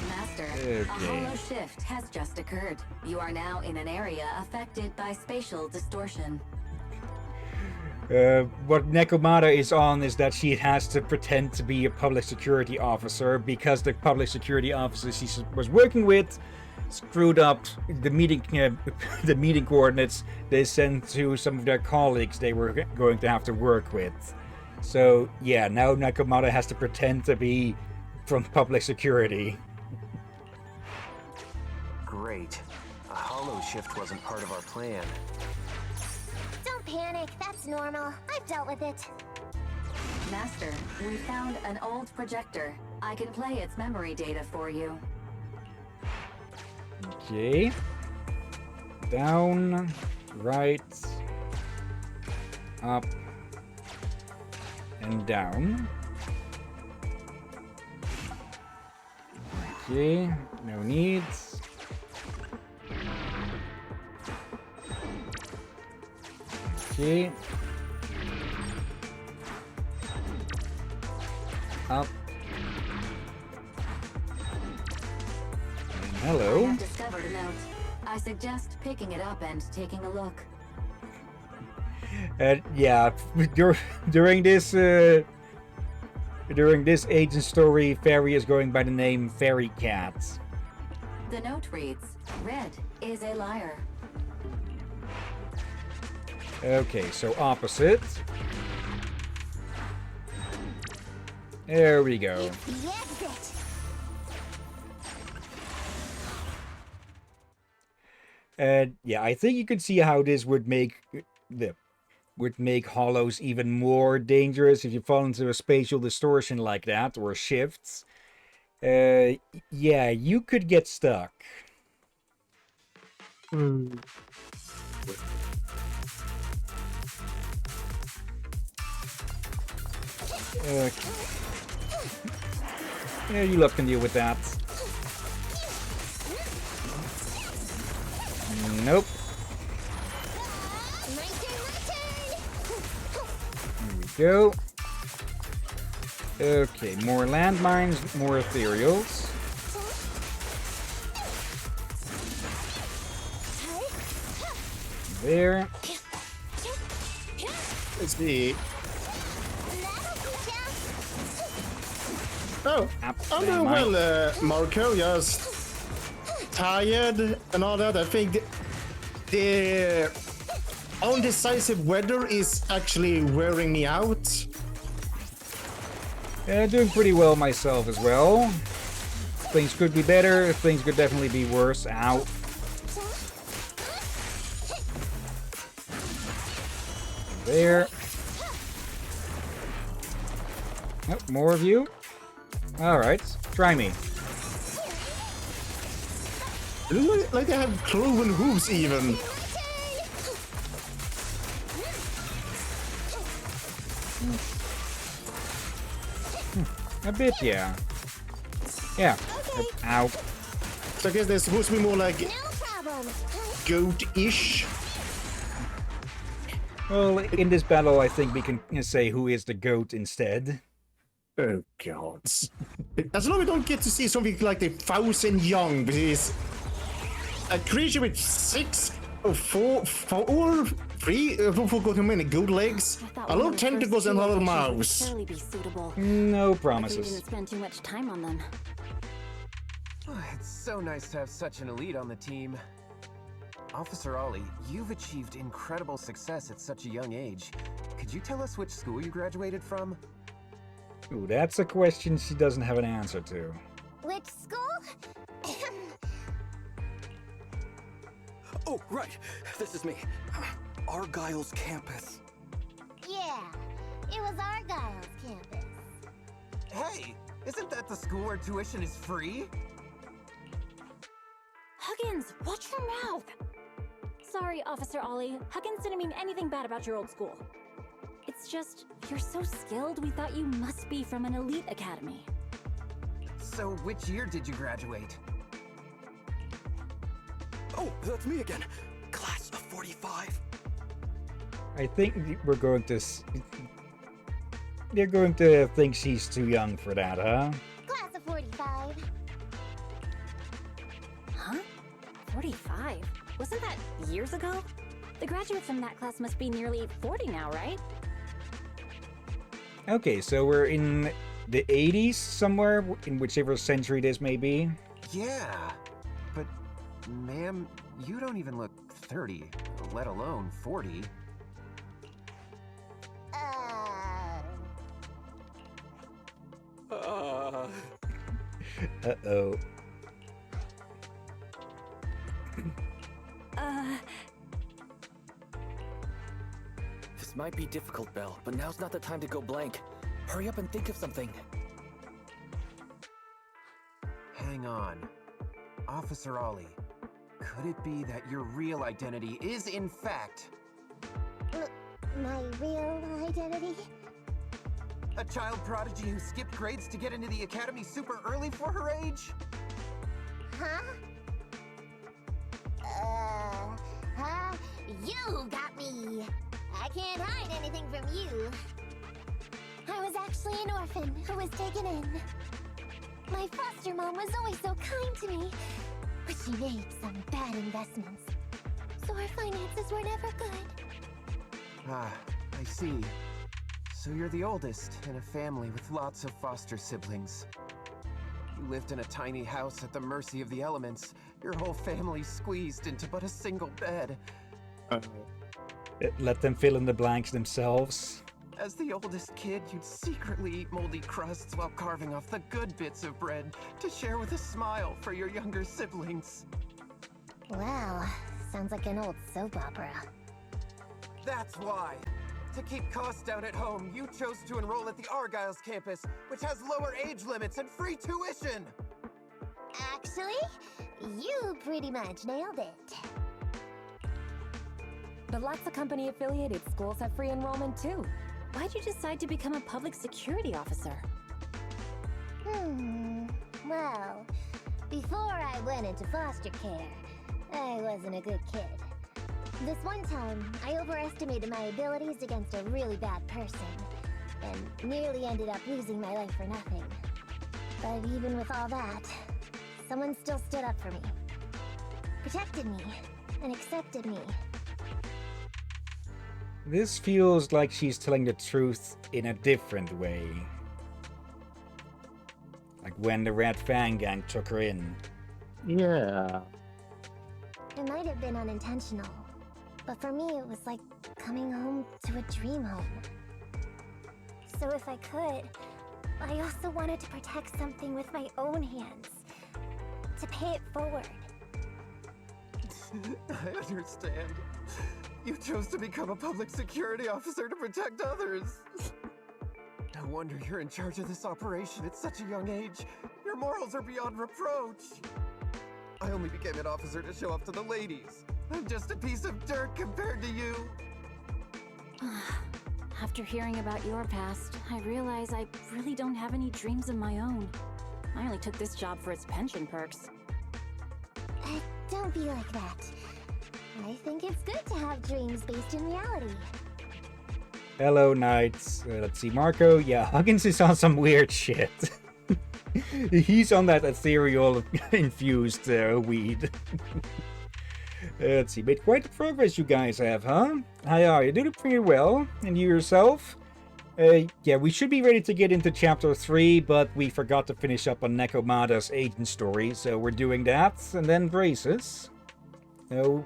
Master, Okay. a hollow shift has just occurred. You are now in an area affected by spatial distortion. What Nekomata is on is that she has to pretend to be a public security officer because the public security officer she was working with screwed up the meeting the meeting coordinates they sent to some of their colleagues they were going to have to work with. So yeah, now Nekomata has to pretend to be from public security. Great. A hollow shift wasn't part of our plan. Don't panic, that's normal. I've dealt with it. Master, we found an old projector. I can play its memory data for you. Okay. Down, right, up, and down. Okay, no needs. Okay. Up. And hello. I have discovered a note. I suggest picking it up and taking a look. Yeah, during this agent story, Fairy is going by the name Fairy Cat. The note reads, Red is a liar. Okay, so opposite. There we go. And yeah, I think you could see how this would make hollows even more dangerous if you fall into a spatial distortion like that, or shifts. Yeah, you could get stuck. Yeah, you love can deal with that. Nope. Here we go. Okay, more landmines, more ethereals. There. Let's see. Oh, I'm doing well, Marco. Just tired and all that. I think the undecisive weather is actually wearing me out. Yeah, doing pretty well myself as well. Things could be better, things could definitely be worse. Ow. There. Oh, more of you? Alright, try me. It looks like they have cloven hooves even. A bit, yeah. Yeah. Ow. So I guess they're supposed to be more like goat-ish. Well, in this battle, I think we can say who is the goat instead. Oh, God. As long as we don't get to see something like the 1,000 Young, which is a creature with 6 or 4 or 3, forgot how many good legs, a lot of tentacles and a lot of mouths. No But promises. we didn't spend too much time on them. It's so nice to have such an elite on the team. Officer Ollie, you've achieved incredible success at such a young age. Could you tell us which school you graduated from? Ooh, that's a question she doesn't have an answer to. Which school? Oh, right. This is me. Argyle's campus. Yeah, it was Argyle's campus. Hey, isn't that the school where tuition is free? Huggins, watch your mouth! Sorry, Officer Ollie. Huggins didn't mean anything bad about your old school. It's just, you're so skilled, we thought you must be from an elite academy. So which year did you graduate? Oh, that's me again. Class of 45. I think we're going to... They're going to think she's too young for that, huh? Class of 45. Huh? 45? Wasn't that years ago? The graduates from that class must be nearly 40 now, right? Okay, so we're in the 80s somewhere, in whichever century this may be. Yeah, but ma'am, you don't even look 30, let alone 40. Uh-oh. This might be difficult, Belle, but now's not the time to go blank. Hurry up and think of something. Hang on. Officer Ollie, could it be that your real identity is, in fact, My real identity? a child prodigy who skipped grades to get into the academy super early for her age? Huh? Huh? You got me! I can't hide anything from you. I was actually an orphan who was taken in. My foster mom was always so kind to me, but she made some bad investments. So our finances were never good. Ah, I see. So you're the oldest in a family with lots of foster siblings. You lived in a tiny house at the mercy of the elements, your whole family squeezed into but a single bed. Let them fill in the blanks themselves. As the oldest kid, you'd secretly eat moldy crusts while carving off the good bits of bread to share with a smile for your younger siblings. Wow, sounds like an old soap opera. That's why. To keep costs down at home, you chose to enroll at the Argyle's campus, which has lower age limits and free tuition! Actually, you pretty much nailed it. But lots of company-affiliated schools have free enrollment too. Why'd you decide to become a public security officer? Well, before I went into foster care, I wasn't a good kid. This one time, I overestimated my abilities against a really bad person, and nearly ended up losing my life for nothing. But even with all that, someone still stood up for me, protected me, and accepted me. This feels like she's telling the truth in a different way. Like when the Red Fang Gang took her in. Yeah. It might have been unintentional, but for me it was like coming home to a dream home. So if I could, I also wanted to protect something with my own hands. To pay it forward. I understand. You chose to become a public security officer to protect others. No wonder you're in charge of this operation at such a young age. Your morals are beyond reproach. I only became an officer to show off to the ladies. I'm just a piece of dirt compared to you. After hearing about your past, I realize I really don't have any dreams of my own. I only took this job for its pension perks. Don't be like that. I think it's good to have dreams based in reality. Hello, Knights. Let's see, Marco. Yeah, Huggins is on some weird shit. He's on that ethereal-infused weed. Let's see, made quite the progress you guys have, huh? How are you? Doing pretty well. And you yourself? Yeah, we should be ready to get into Chapter 3, but we forgot to finish up on Nekomata's agent story, so we're doing that, and then Grace's. So,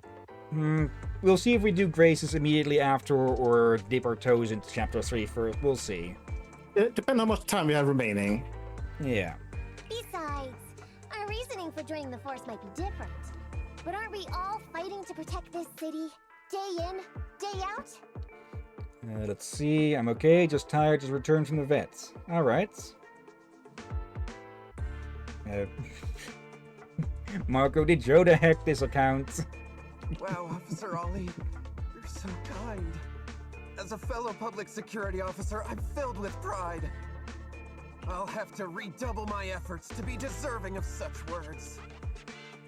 we'll see if we do Grace's immediately after, or dip our toes into Chapter 3 first. We'll see. Depending on how much time we have remaining. Yeah. Besides, our reasoning for joining the Force might be different. But aren't we all fighting to protect this city? Day in, day out? Let's see. I'm okay. Just tired. Just returned from the vet. Alright. Marco, did Yoda hack this account? Wow, Officer Ollie. You're so kind. As a fellow public security officer, I'm filled with pride. I'll have to redouble my efforts to be deserving of such words.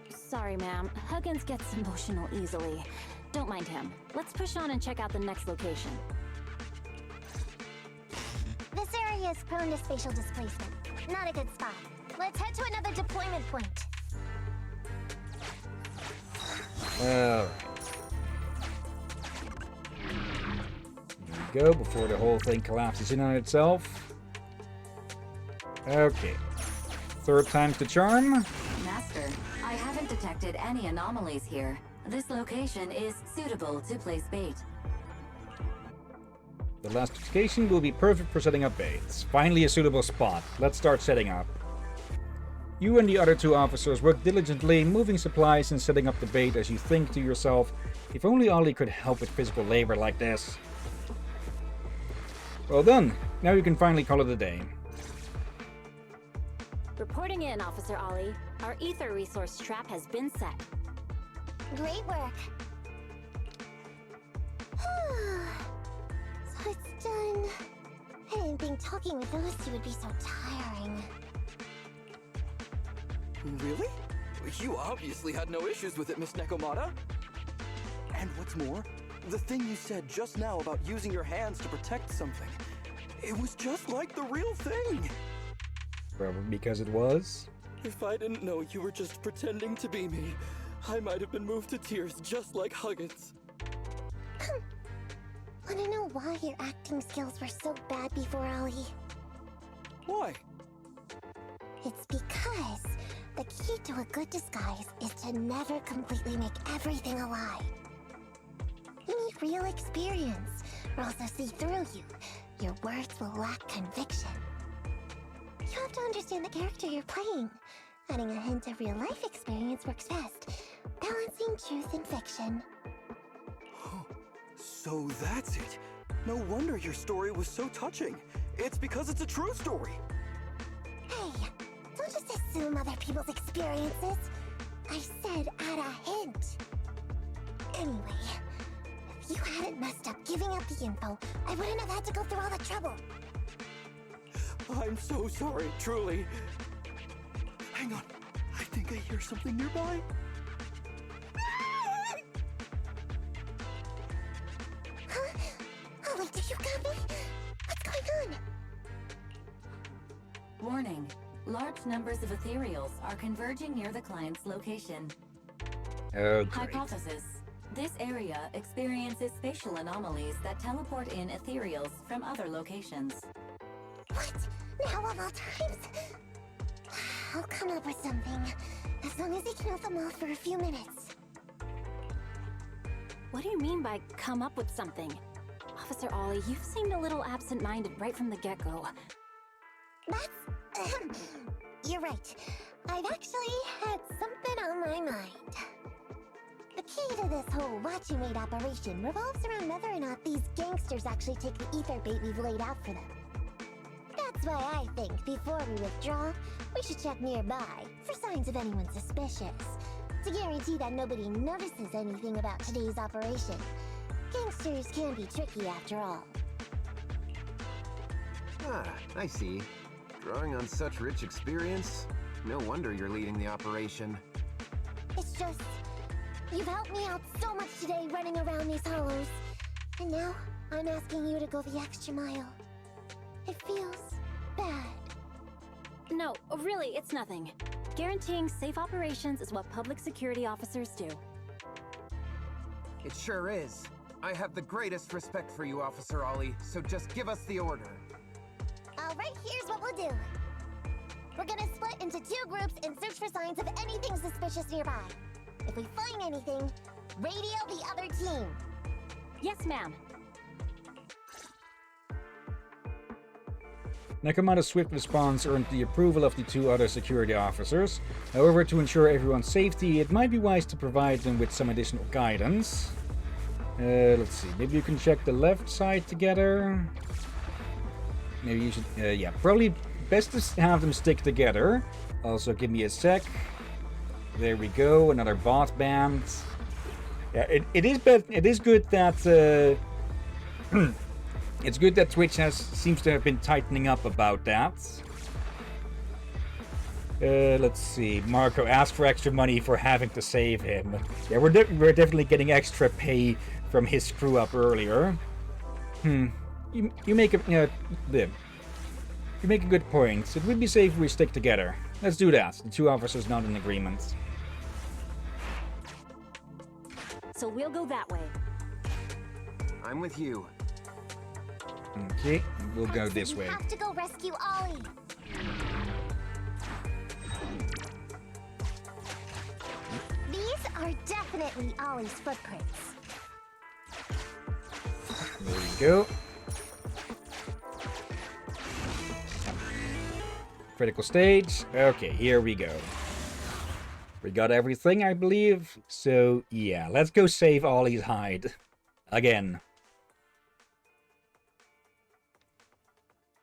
Sorry, ma'am. Huggins gets emotional easily. Don't mind him. Let's push on and check out the next location. This area is prone to spatial displacement. Not a good spot. Let's head to another deployment point. Alright. Here we go, before the whole thing collapses in on itself. Okay. Third time's the charm. Master, I haven't detected any anomalies here. This location is suitable to place bait. The last location will be perfect for setting up baits. Finally a suitable spot. Let's start setting up. You and the other two officers work diligently, moving supplies and setting up the bait as you think to yourself, if only Ollie could help with physical labor like this. Well done. Now you can finally call it a day. Reporting in, Officer Ollie. Our ether resource trap has been set. Great work. So it's done. I didn't think talking with those two would be so tiring. Really? You obviously had no issues with it, Miss Nekomata. And what's more, the thing you said just now about using your hands to protect something, it was just like the real thing. Probably because it was. If I didn't know you were just pretending to be me, I might have been moved to tears just like Huggins. Wanna know why your acting skills were so bad before, Ollie? Why? It's because the key to a good disguise is to never completely make everything a lie. You need real experience, or else they'll see through you. Your words will lack conviction. You have to understand the character you're playing. Adding a hint of real-life experience works best, balancing truth and fiction. So that's it. No wonder your story was so touching. It's because it's a true story. Hey, don't just assume other people's experiences. I said add a hint. Anyway, if you hadn't messed up giving up the info, I wouldn't have had to go through all the trouble. I'm so sorry, truly. Hang on. I think I hear something nearby. Huh? Oh, wait, did you got me? What's going on? Warning. Large numbers of ethereals are converging near the client's location. Oh, great. Hypothesis. This area experiences spatial anomalies that teleport in ethereals from other locations. What? Now of all times? I'll come up with something. As long as I can help them all for a few minutes. What do you mean by come up with something? Officer Ollie, you've seemed a little absent-minded right from the get-go. That's... you're right. I've actually had something on my mind. The key to this whole watch and wait operation revolves around whether or not these gangsters actually take the ether bait we've laid out for them. That's why I think before we withdraw, we should check nearby for signs of anyone suspicious, to guarantee that nobody notices anything about today's operation. Gangsters can be tricky after all. Ah, I see. Drawing on such rich experience, no wonder you're leading the operation. It's just, you've helped me out so much today running around these hollows, and now I'm asking you to go the extra mile. It feels bad. No, really, it's nothing. Guaranteeing safe operations is what public security officers do. It sure is. I have the greatest respect for you, Officer Ollie, so just give us the order. Alright, here's what we'll do. We're gonna split into 2 groups and search for signs of anything suspicious nearby. If we find anything, radio the other team. Yes, ma'am. Nakamata's swift response earned the approval of the 2 other security officers. However, to ensure everyone's safety, it might be wise to provide them with some additional guidance. Let's see, maybe you can check the left side together. Maybe you should, yeah, probably best to have them stick together. Also, give me a sec. There we go, another bot band. Yeah, it is good that, it's good that Twitch seems to have been tightening up about that. Let's see. Marco asked for extra money for having to save him. Yeah, we're definitely getting extra pay from his screw up earlier. You make a you make a good point. It would be safe if we stick together. Let's do that. The 2 officers not in agreement. So we'll go that way. I'm with you. Okay, we'll go this way. We have to go rescue Ollie. These are definitely Ollie's footprints. There we go. Critical stage. Okay, here we go. We got everything, I believe. So, yeah, let's go save Ollie's hide. Again.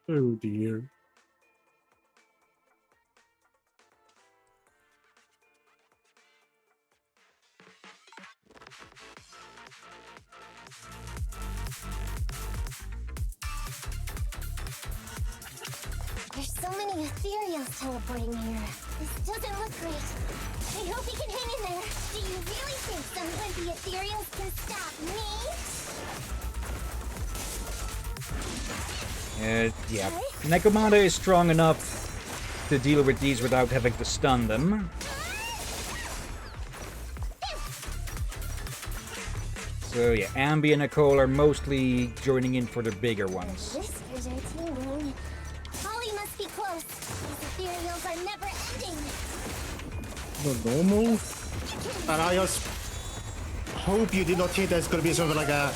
Oh dear. There's so many ethereals teleporting here. This doesn't look great. I hope we can hang in there. Do you really think some wimpy ethereals can stop me? Yeah. Nakamata is strong enough to deal with these without having to stun them. So yeah, Ambi and Nicole are mostly joining in for the bigger ones. Whispers are tingling. Ollie must be close. These ethereals are never ending. Not normal. And I just hope you did not think there's gonna be something like a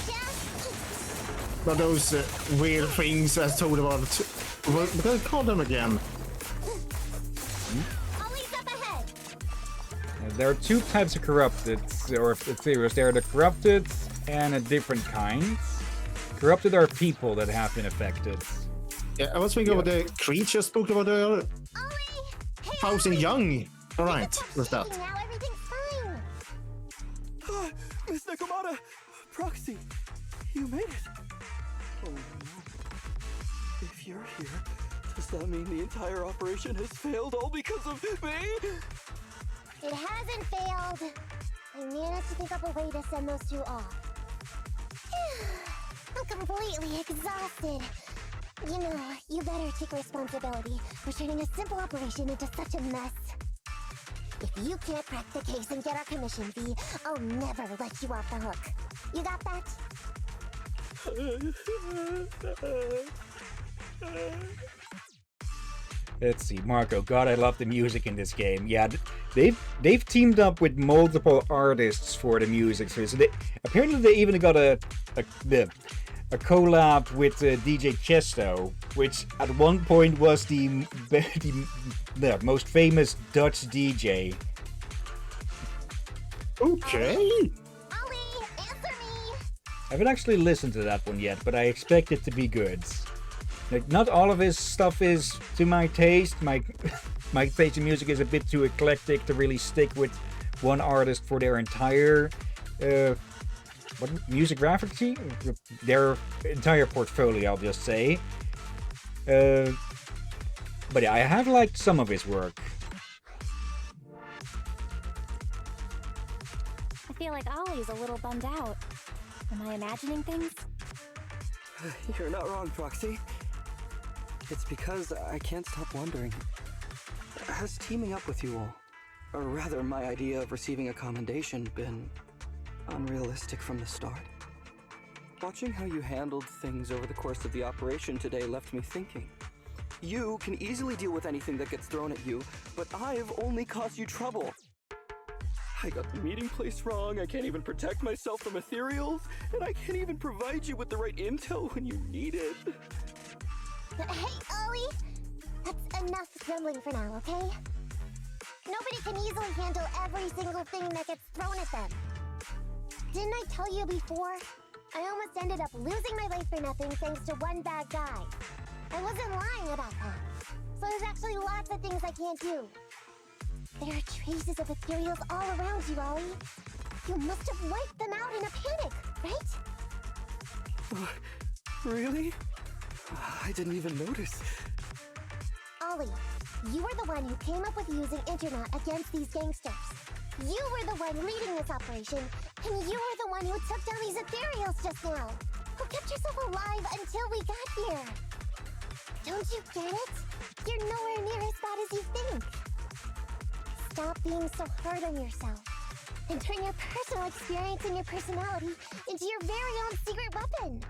one of those weird things I told about. What do I call them again? Ollie's up ahead. There are two types of corrupted, or ethereals. There are the corrupted and a different kind. Corrupted are people that have been affected. Yeah, I was thinking about the creature spoke about earlier. Housing Young. Alright, what's that? Now everything's fine. Miss Nekomata! Proxy! You made it! Oh no. If you're here, does that mean the entire operation has failed all because of me? It hasn't failed. I managed to think up a way to send those two off. I'm completely exhausted. You know, you better take responsibility for turning a simple operation into such a mess. If you can't crack the case and get our commission fee, I'll never let you off the hook. You got that? Let's see, Marco. God, I love the music in this game. Yeah, they've teamed up with multiple artists for the music. So apparently they even got a collab with DJ Chesto, which at one point was the most famous Dutch DJ. Okay. Ollie, answer me! I haven't actually listened to that one yet, but I expect it to be good. Like, not all of his stuff is to my taste. My taste in music is a bit too eclectic to really stick with one artist for their entire musicography? Their entire portfolio, I'll just say. But yeah, I have liked some of his work. I feel like Ollie's a little bummed out. Am I imagining things? You're not wrong, Proxy. It's because I can't stop wondering. Has teaming up with you all, or rather my idea of receiving a commendation, been unrealistic from the start? Watching how you handled things over the course of the operation today left me thinking. You can easily deal with anything that gets thrown at you, but I've only caused you trouble. I got the meeting place wrong, I can't even protect myself from ethereals, and I can't even provide you with the right intel when you need it. Hey, Ollie! That's enough grumbling for now, okay? Nobody can easily handle every single thing that gets thrown at them. Didn't I tell you before? I almost ended up losing my life for nothing thanks to one bad guy. I wasn't lying about that. So there's actually lots of things I can't do. There are traces of ethereals all around you, Ollie. You must have wiped them out in a panic, right? Really? I didn't even notice. Ollie, you were the one who came up with using internet against these gangsters. You were the one leading this operation, and you were the one who took down these ethereals just now. Who kept yourself alive until we got here. Don't you get it? You're nowhere near as bad as you think. Stop being so hard on yourself, and turn your personal experience and your personality into your very own secret weapon.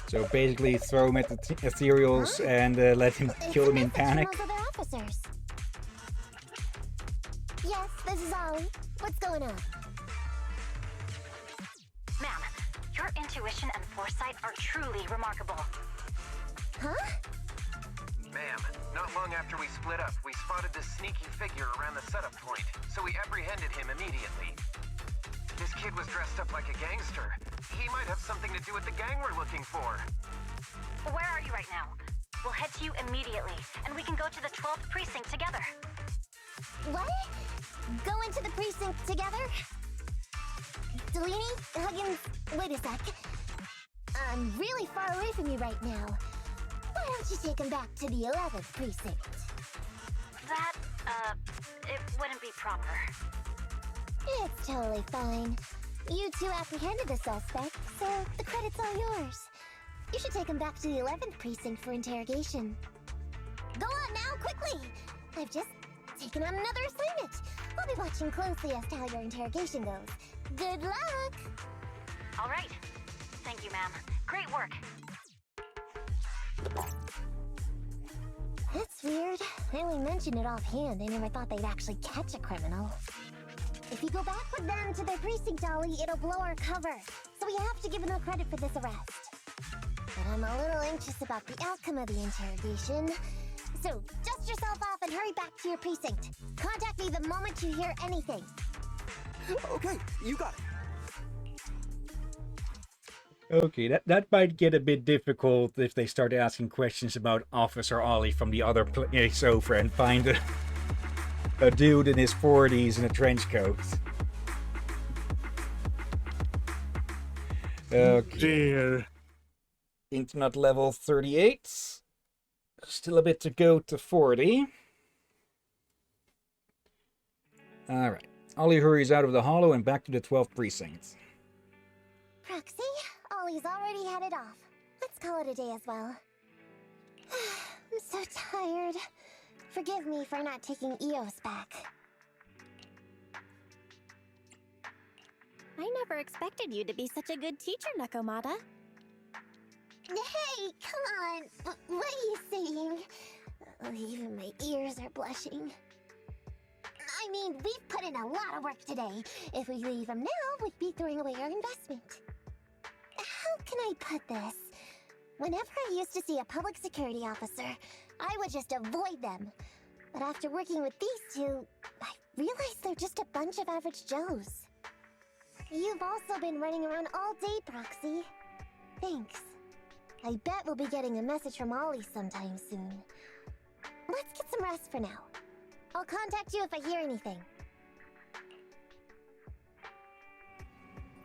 So basically throw him at the ethereals and let him kill them in panic. Other officers. Yes, this is Ollie. What's going on? Ma'am, your intuition and foresight are truly remarkable. Huh? Ma'am, not long after we split up, we spotted this sneaky figure around the setup point, so we apprehended him immediately. This kid was dressed up like a gangster. He might have something to do with the gang we're looking for. Where are you right now? We'll head to you immediately, and we can go to the 12th precinct together. What? Go into the precinct together? Delaney? Huggins? Wait a sec. I'm really far away from you right now. Why don't you take him back to the 11th precinct? That, it wouldn't be proper. It's totally fine. You two apprehended the suspect, so the credit's all yours. You should take him back to the 11th precinct for interrogation. Go on now, quickly! I've just taken on another assignment. I'll be watching closely as to how your interrogation goes. Good luck! All right. Thank you, ma'am. Great work. That's weird. I only mentioned it offhand. I never thought they'd actually catch a criminal. If you go back with them to their precinct, Ollie, it'll blow our cover. So we have to give them credit for this arrest. But I'm a little anxious about the outcome of the interrogation. So, dust yourself off and hurry back to your precinct. Contact me the moment you hear anything. Okay, you got it. Okay, that might get a bit difficult if they start asking questions about Officer Ollie from the other place over and find a dude in his 40s in a trench coat. Okay. Dear. Internet level 38. Still a bit to go to 40. Alright. Ollie hurries out of the hollow and back to the 12th precinct. Proxy, Ollie's already headed off. Let's call it a day as well. I'm so tired. Forgive me for not taking EOS back. I never expected you to be such a good teacher, Nakomata. Hey, come on! What are you saying? Even my ears are blushing. I mean, we've put in a lot of work today. If we leave them now, we'd be throwing away our investment. How can I put this? Whenever I used to see a public security officer, I would just avoid them. But after working with these two, I realized they're just a bunch of average Joes. You've also been running around all day, Proxy. Thanks. I bet we'll be getting a message from Ollie sometime soon. Let's get some rest for now. I'll contact you if I hear anything.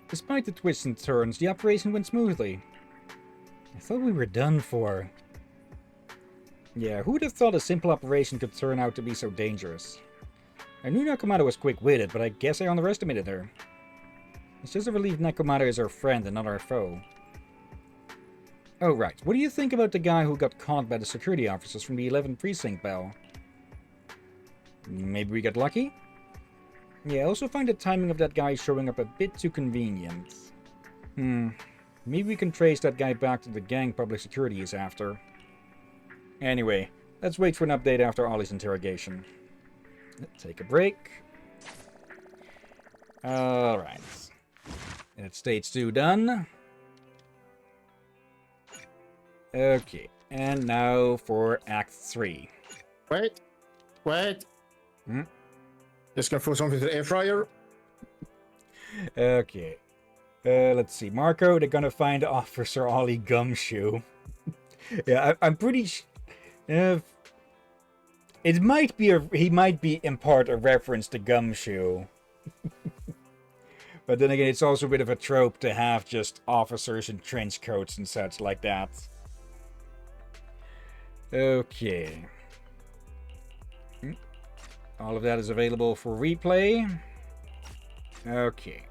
Despite the twists and turns, the operation went smoothly. I thought we were done for. Yeah, who would have thought a simple operation could turn out to be so dangerous? I knew Nakomata was quick-witted, but I guess I underestimated her. It's just a relief Nakomata is our friend and not our foe. Oh, right. What do you think about the guy who got caught by the security officers from the 11th Precinct, Bell? Maybe we got lucky? Yeah, I also find the timing of that guy showing up a bit too convenient. Maybe we can trace that guy back to the gang public security is after. Anyway, let's wait for an update after Ollie's interrogation. Let's take a break. Alright. That's stage 2 done. Okay, and now for Act 3. Wait. Just gonna throw something to the air fryer. Okay. Let's see. Marco, they're gonna find Officer Ollie Gumshoe. Yeah, I'm pretty it might be he might be in part a reference to Gumshoe. But then again, it's also a bit of a trope to have just officers in trench coats and such like that. Okay. All of that is available for replay. Okay.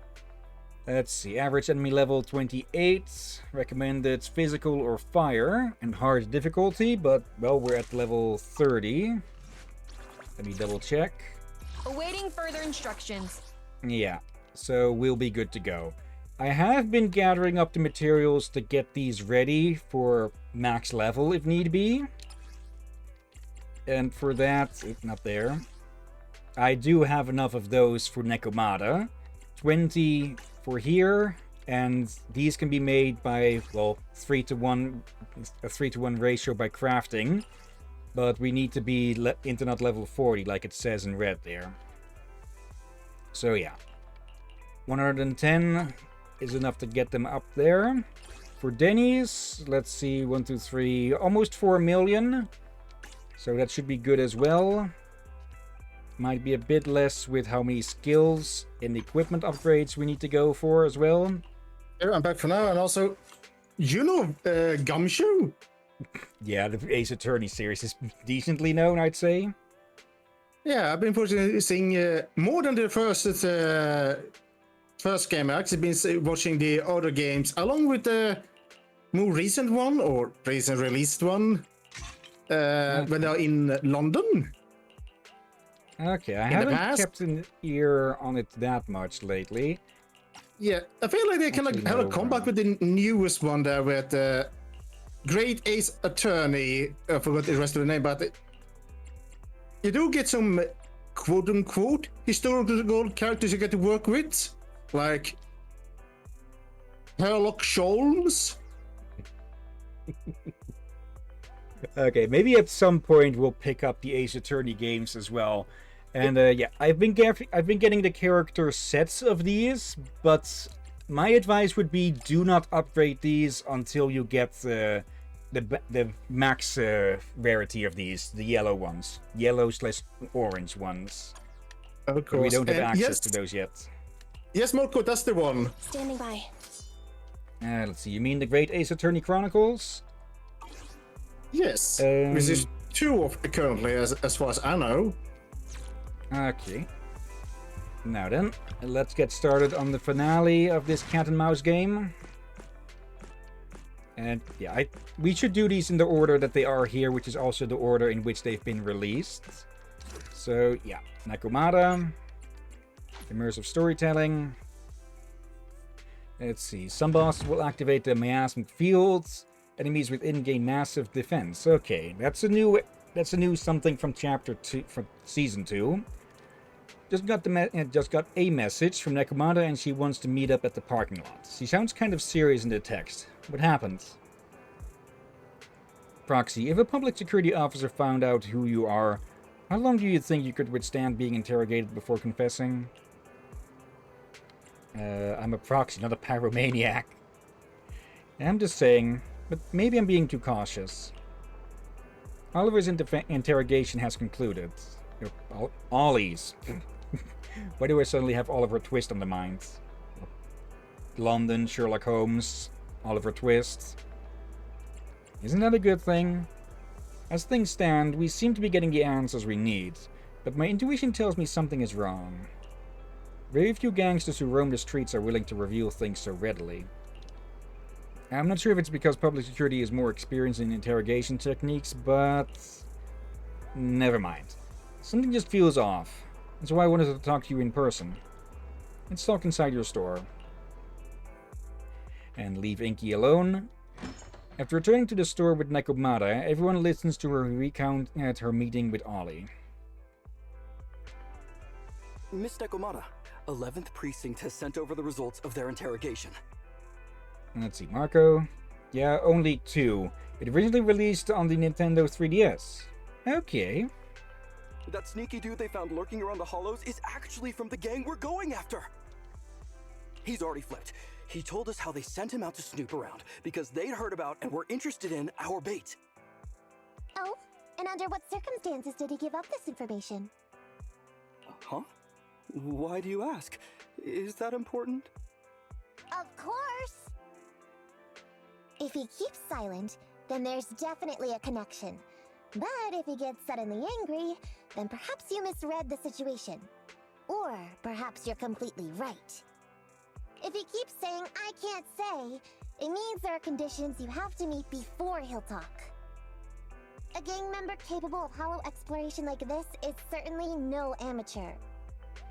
Let's see. Average enemy level 28. Recommended physical or fire. And hard difficulty, but, well, we're at level 30. Let me double check. Awaiting further instructions. Yeah. So we'll be good to go. I have been gathering up the materials to get these ready for max level if need be. And for that, not there. I do have enough of those for Nakomata. 20 for here, and these can be made by, well, 3-to-1, a 3-to-1 ratio by crafting. But we need to be internet level 40, like it says in red there. So yeah. 110 is enough to get them up there. For Denny's, let's see, 1, 2, 3, almost 4 million. So that should be good as well. Might be a bit less with how many skills and equipment upgrades we need to go for as well. Yeah, I'm back for now, and also, you know Gumshoe? Yeah, the Ace Attorney series is decently known, I'd say. Yeah, I've been seeing more than the first game. I've actually been watching the other games, along with the more recent one, or recent released one, when they're in London. Okay, I haven't kept an ear on it that much lately. Yeah, I feel like they kind of have a comeback with the newest one there with Great Ace Attorney. I forgot the rest of the name, but you do get some quote-unquote historical characters you get to work with, like Sherlock Sholmes. Okay, maybe at some point we'll pick up the Ace Attorney games as well. And yeah, I've been getting the character sets of these, but my advice would be do not upgrade these until you get the max rarity of these, the yellow ones, yellow/orange ones. Of course. But we don't have And access yes, to those yet. Yes, Marco, that's the one. Standing by. Let's see. You mean the Great Ace Attorney Chronicles? Yes. This is 2 of currently, as far as I know. Okay. Now then, let's get started on the finale of this cat and mouse game. And yeah, we should do these in the order that they are here, which is also the order in which they've been released. So yeah, Nakomata, immersive storytelling. Let's see, some bosses will activate the miasmic fields. Enemies within gain massive defense. Okay, that's a new something from chapter 2, from season 2. Just got a message from Nakomata, and she wants to meet up at the parking lot. She sounds kind of serious in the text. What happened? Proxy, if a public security officer found out who you are, how long do you think you could withstand being interrogated before confessing? I'm a proxy, not a pyromaniac. I'm just saying, but maybe I'm being too cautious. Oliver's interrogation has concluded. Ollie's. Why do I suddenly have Oliver Twist on the mind? London, Sherlock Holmes, Oliver Twist. Isn't that a good thing? As things stand, we seem to be getting the answers we need, but my intuition tells me something is wrong. Very few gangsters who roam the streets are willing to reveal things so readily. I'm not sure if it's because public security is more experienced in interrogation techniques, but never mind. Something just feels off. That's why I wanted to talk to you in person. Let's talk inside your store. And leave Inky alone. After returning to the store with Nakomata, everyone listens to her recount at her meeting with Ollie. Miss Nakomata, 11th Precinct has sent over the results of their interrogation. Let's see, Marco. Yeah, only 2. It originally released on the Nintendo 3DS. Okay. That sneaky dude they found lurking around the hollows is actually from the gang we're going after! He's already flipped. He told us how they sent him out to snoop around because they'd heard about and were interested in our bait. Oh, and under what circumstances did he give up this information? Huh? Why do you ask? Is that important? Of course! If he keeps silent, then there's definitely a connection. But if he gets suddenly angry, then perhaps you misread the situation. Or perhaps you're completely right. If he keeps saying, "I can't say," it means there are conditions you have to meet before he'll talk. A gang member capable of hollow exploration like this is certainly no amateur.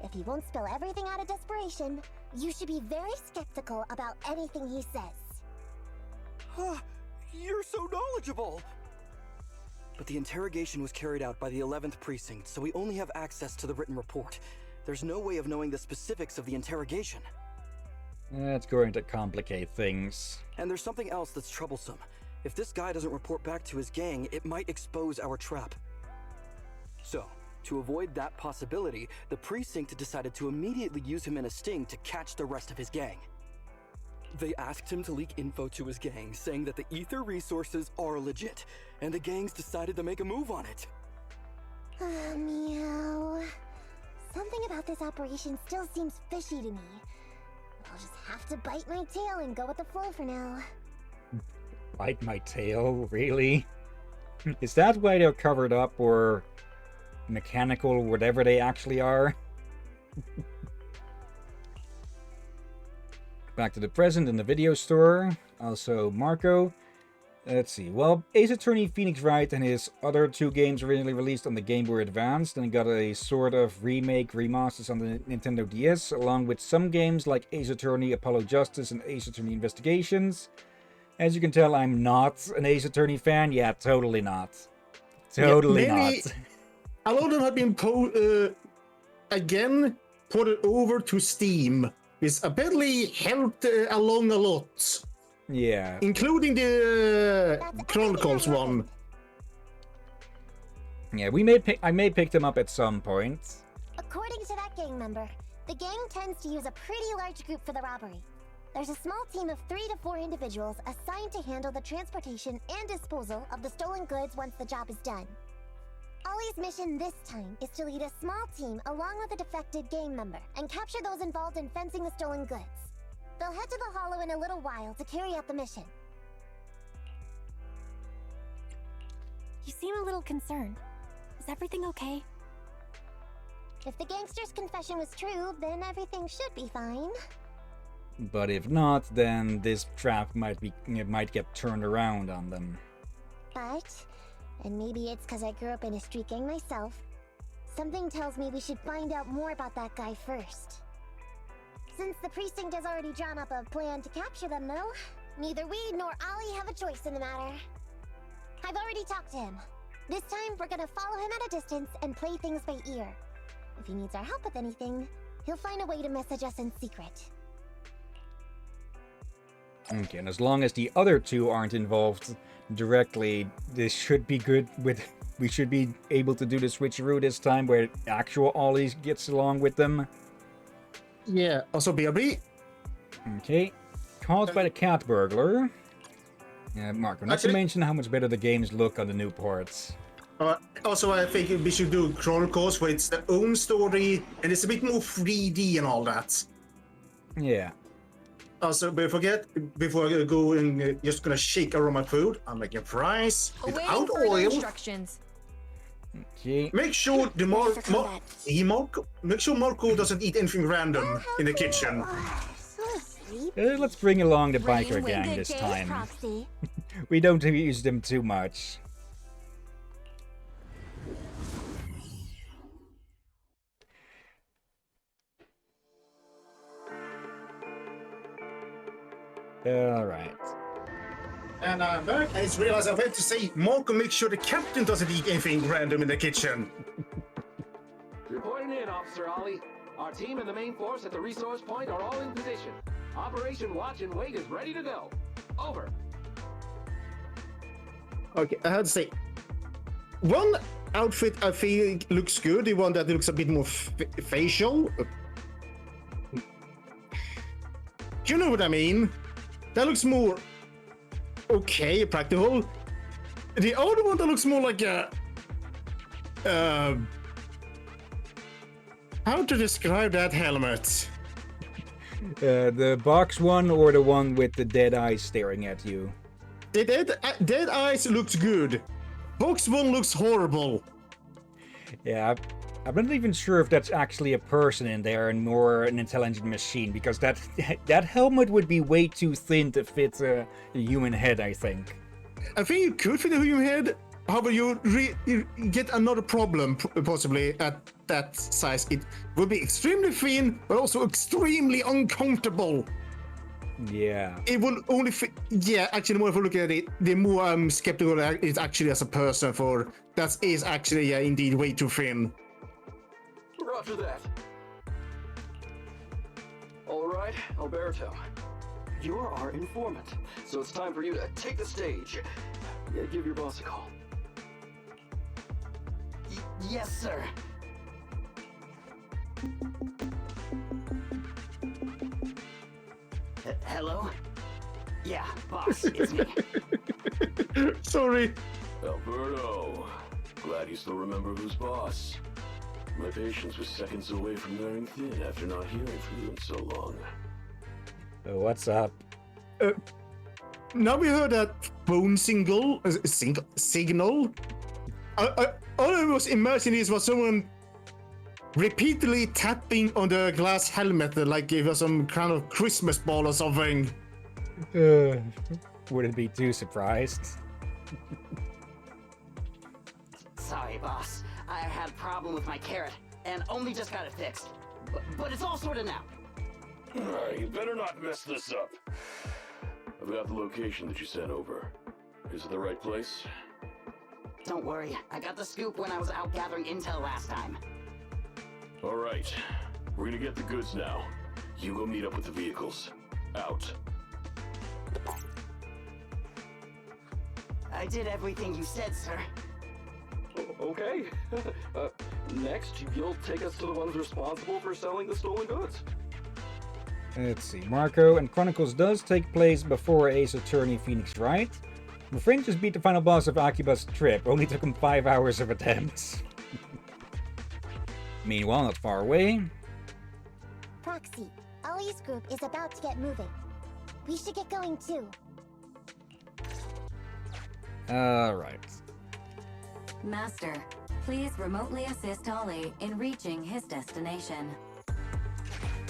If he won't spill everything out of desperation, you should be very skeptical about anything he says. You're so knowledgeable! But the interrogation was carried out by the 11th Precinct, so we only have access to the written report. There's no way of knowing the specifics of the interrogation. That's going to complicate things. And there's something else that's troublesome. If this guy doesn't report back to his gang, it might expose our trap. So, to avoid that possibility, the Precinct decided to immediately use him in a sting to catch the rest of his gang. They asked him to leak info to his gang, saying that the ether resources are legit, and the gangs decided to make a move on it. Meow. Something about this operation still seems fishy to me. I'll just have to bite my tail and go with the flow for now. Bite my tail? Really? Is that why they're covered up, or mechanical, whatever they actually are? Back to the present in the video store. Also, Marco. Let's see. Well, Ace Attorney Phoenix Wright and his other 2 games originally released on the Game Boy Advance, then got a sort of remake, remasters on the Nintendo DS, along with some games like Ace Attorney Apollo Justice and Ace Attorney Investigations. As you can tell, I'm not an Ace Attorney fan. Yeah, totally not. Totally not. a lot of them have been again ported over to Steam. This apparently helped along a lot. Yeah. Including the Chronicles one. Yeah, I may pick them up at some point. According to that gang member, the gang tends to use a pretty large group for the robbery. There's a small team of 3 to 4 individuals assigned to handle the transportation and disposal of the stolen goods once the job is done. Ollie's mission this time is to lead a small team along with a defected gang member and capture those involved in fencing the stolen goods. They'll head to the Hollow in a little while to carry out the mission. You seem a little concerned. Is everything okay? If the gangster's confession was true, then everything should be fine. But if not, then this trap might get turned around on them. But, and maybe it's because I grew up in a street gang myself, something tells me we should find out more about that guy first. Since the precinct has already drawn up a plan to capture them, though, neither we nor Ollie have a choice in the matter. I've already talked to him. This time, we're gonna follow him at a distance and play things by ear. If he needs our help with anything, he'll find a way to message us in secret. Okay, and as long as the other two aren't involved directly, this should be good. We should be able to do the switcheroo this time, where actual Ollie gets along with them. Yeah, also BRB. Okay. Caused by the cat burglar. Marco, not to mention how much better the games look on the new ports. Also, I think we should do Chronicles where it's their own story and it's a bit more 3D and all that. Yeah. Also, before I go and just gonna shake around my food, I'm making fries without oil. Instructions. Okay. Make sure make sure Marco doesn't eat anything random in the kitchen. Let's bring along the biker gang this time. We don't use them too much. Alright. And I'm back. I just realized I meant to say, Marco, make sure the captain doesn't eat anything random in the kitchen. Reporting in, Officer Ollie. Our team and the main force at the resource point are all in position. Operation Watch and Wait is ready to go. Over. Okay, I had to say, one outfit I feel looks good, the one that looks a bit more facial. You know what I mean? That looks more okay, practical. The other one that looks more like a how to describe that helmet? The box one or the one with the dead eyes staring at you? The dead eyes looks good. Box one looks horrible. Yeah, I'm not even sure if that's actually a person in there and more an intelligent machine, because that helmet would be way too thin to fit a human head, I think. I think you could fit a human head. However, you get another problem possibly at that size. It would be extremely thin, but also extremely uncomfortable. Yeah. It will only fit. Yeah, actually, the more if I look at it, the more I'm skeptical it's actually as a person. For that is actually indeed way too thin. Roger that. All right, Alberto. You're our informant, so it's time for you to take the stage. Yeah, give your boss a call. Yes, sir. Hello? Yeah, boss, it's me. Sorry. Alberto, glad you still remember who's boss. My patience was seconds away from wearing thin after not hearing from you in so long. What's up? Now we heard that phone signal. All I was imagining was someone repeatedly tapping on the glass helmet like it was some kind of Christmas ball or something. Wouldn't be too surprised. Sorry, boss. I had a problem with my carrot, and only just got it fixed. But it's all sorted now. You better not mess this up. I've got the location that you sent over. Is it the right place? Don't worry, I got the scoop when I was out gathering intel last time. All right, we're gonna get the goods now. You go meet up with the vehicles. Out. I did everything you said, sir. Okay. Next, you'll take us to the ones responsible for selling the stolen goods. Let's see. Marco and Chronicles does take place before Ace Attorney Phoenix Wright. The Fringe just beat the final boss of Akiba's trip. Only took him 5 hours of attempts. Meanwhile, not far away. Proxy, Ollie's group is about to get moving. We should get going too. Alright. Master, please remotely assist Ollie in reaching his destination.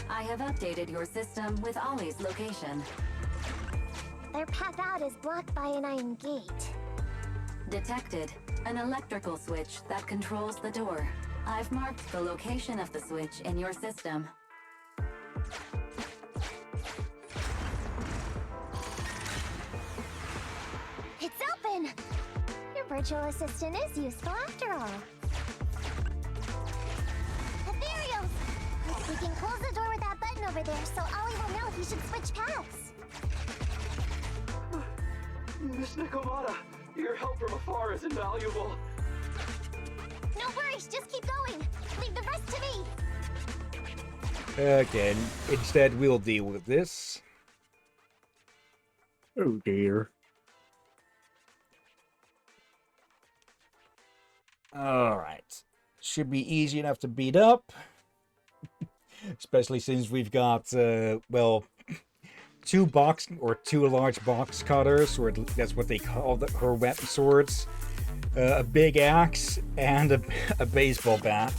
I have updated your system with Ollie's location. Their path out is blocked by an iron gate. Detected. An electrical switch that controls the door. I've marked the location of the switch in your system. It's open! Your virtual assistant is useful after all. Ethereals! We can close the door with that button over there so Ollie will know he should switch paths. Miss Nikomata, your help from afar is invaluable. No worries, just keep going. Leave the rest to me. Again, instead we'll deal with this. Oh dear. Alright. Should be easy enough to beat up. Especially since we've got, well, two large box cutters, or that's what they call her weapon swords. A big axe, and a baseball bat.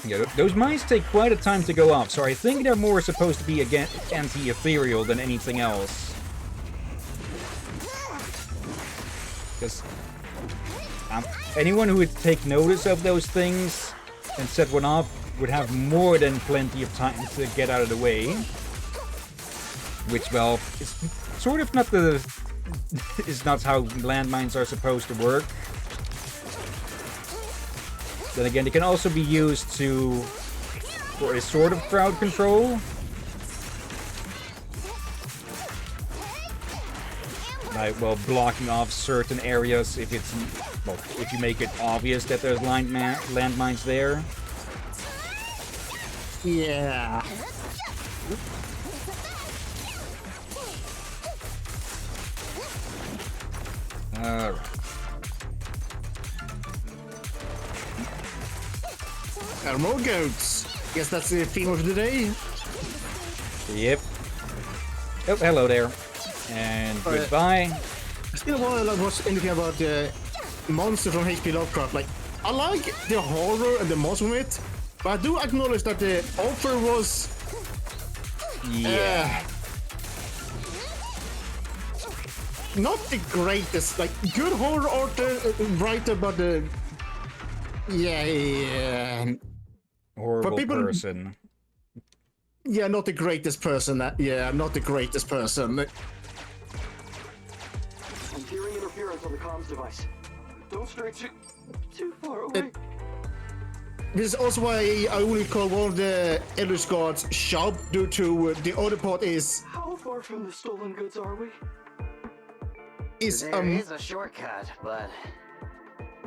Yeah, those mines take quite a time to go off, so I think they're more supposed to be anti-ethereal than anything else. Because anyone who would take notice of those things and set one off would have more than plenty of time to get out of the way. Which, well, is sort of not is not how landmines are supposed to work. Then again, they can also be used for a sort of crowd control. Like, well, blocking off certain areas if you make it obvious that there's landmines there. Yeah. Alright. More goats. Guess that's the theme of the day. Yep. Oh, hello there. And goodbye. I still want to watch anything about the monster from H.P. Lovecraft. Like, I like the horror and the monster from it, but I do acknowledge that the author was... Yeah. Not the greatest, like, good horror writer, but the... Yeah. Horrible person. Yeah, not the greatest person. Yeah, not the greatest person. I'm hearing interference on the comms device. Don't stray too far away. This is also why I only call one of the Elder Guards shop, due to the other part is... How far from the stolen goods are we? There is a shortcut, but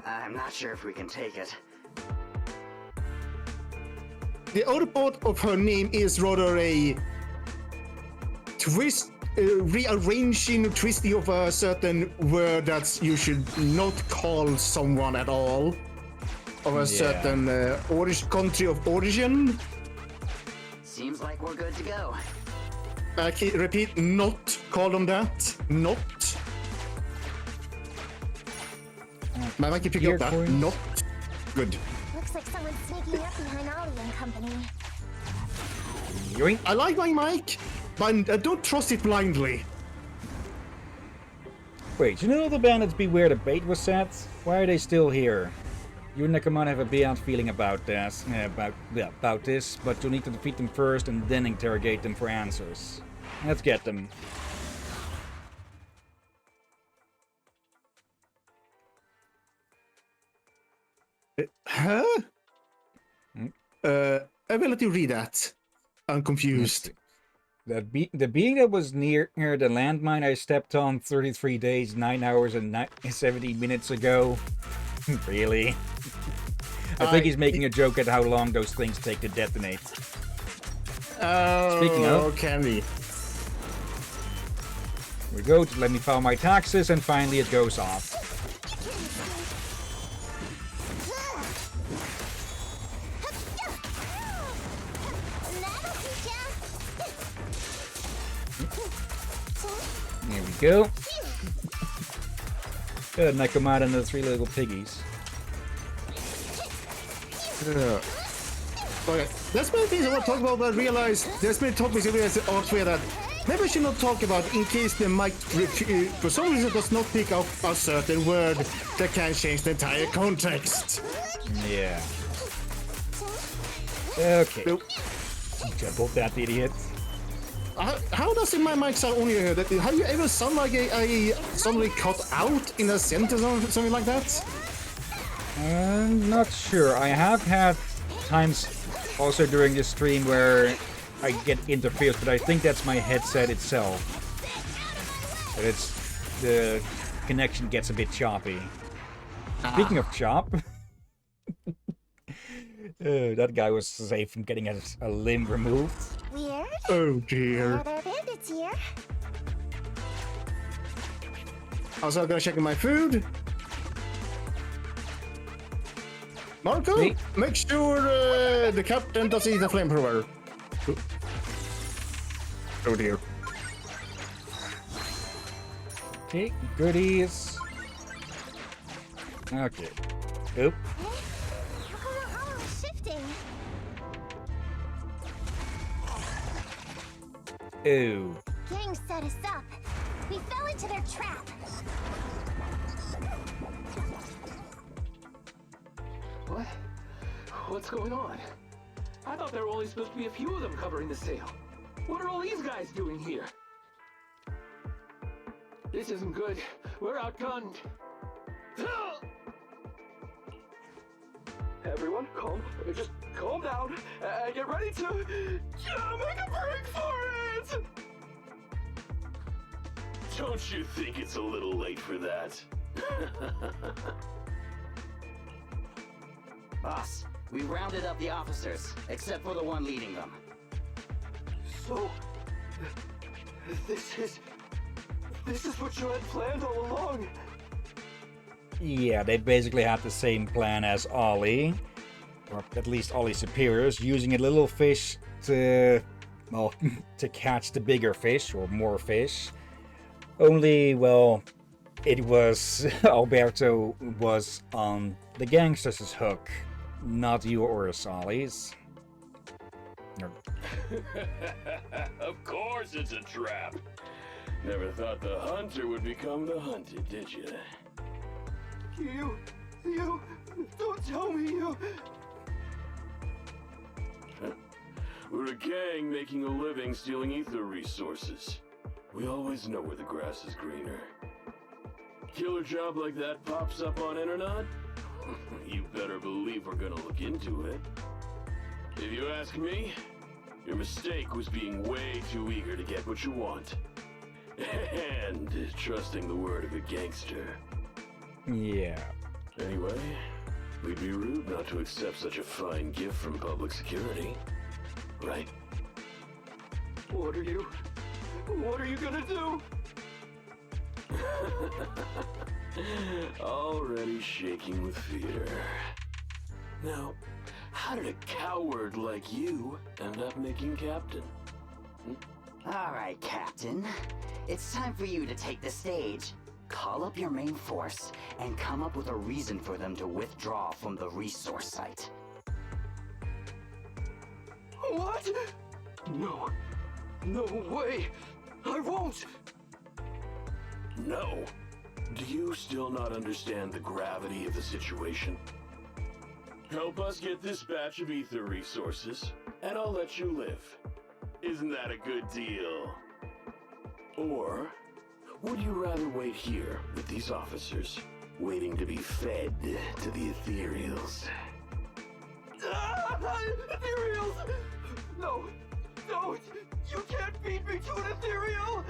I'm not sure if we can take it. The other part of her name is rather a twist, rearranging, twisting of a certain word that you should not call someone at all, of a certain country of origin. Seems like we're good to go. I can repeat, not call them that. Not. My mic can pick up that. Not. Good. Looks like someone's sneaking up behind Ollie and company. I like my mic, but I don't trust it blindly. Wait, you know the bandits beware the bait was set? Why are they still here? You and Nekomata have a bad feeling about this, but you'll need to defeat them first and then interrogate them for answers. Let's get them. Huh? I will let you read that. I'm confused. The being that was near the landmine I stepped on 33 days, 9 hours, and 70 minutes ago. Really? I think he's making a joke at how long those things take to detonate. Speaking of, can we? We go to let me file my taxes, and finally it goes off. There we go. Good, Nakamata and the 3 little piggies. Okay, that's many things I want to talk about, but I realized there's many topics I realized elsewhere that maybe I should not talk about in case the mic for some reason does not pick up a certain word that can change the entire context. Yeah. Okay. Nope. Jumbled that idiot. How does my mic sound on your head? Have you ever sound like a suddenly cut out in a sentence or something like that? I'm not sure. I have had times also during this stream where I get interferes, but I think that's my headset itself. But the connection gets a bit choppy. Speaking of chop, that guy was safe from getting a limb removed. Weird. Oh dear. Are there bandits here? Also, I'm gonna check my food. Marco, make sure the captain doesn't eat a flamethrower. Oh dear. Okay, goodies. Okay. Oop. Oh, shifting. Ew. Gang set us up. We fell into their trap. What? What's going on? I thought there were only supposed to be a few of them covering the sale. What are all these guys doing here? This isn't good. We're outgunned. Everyone, just calm down and get ready to make a break for it! Don't you think it's a little late for that? Boss, we rounded up the officers, except for the one leading them. So, this is what you had planned all along? Yeah, they basically had the same plan as Ollie, or at least Ollie's superiors, using a little fish to, well, to catch the bigger fish, or more fish. Only, well, it was, Alberto was on the gangsters' hook, not yours, Ollie's. Of course it's a trap. Never thought the hunter would become the hunted, did you? You, don't tell me you... We're a gang making a living stealing ether resources. We always know where the grass is greener. Killer job like that pops up on internet? You better believe we're gonna look into it. If you ask me, your mistake was being way too eager to get what you want. And trusting the word of a gangster. Yeah. Anyway, we'd be rude not to accept such a fine gift from public security. Right? What are you gonna do? Already shaking with fear. Now, how did a coward like you end up making captain? All right, Captain. It's time for you to take the stage. Call up your main force and come up with a reason for them to withdraw from the resource site. What? No way! I won't! No. Do you still not understand the gravity of the situation? Help us get this batch of ether resources, and I'll let you live. Isn't that a good deal? Or would you rather wait here with these officers waiting to be fed to the ethereals. Ethereals! No, don't! You can't feed me to an ethereal!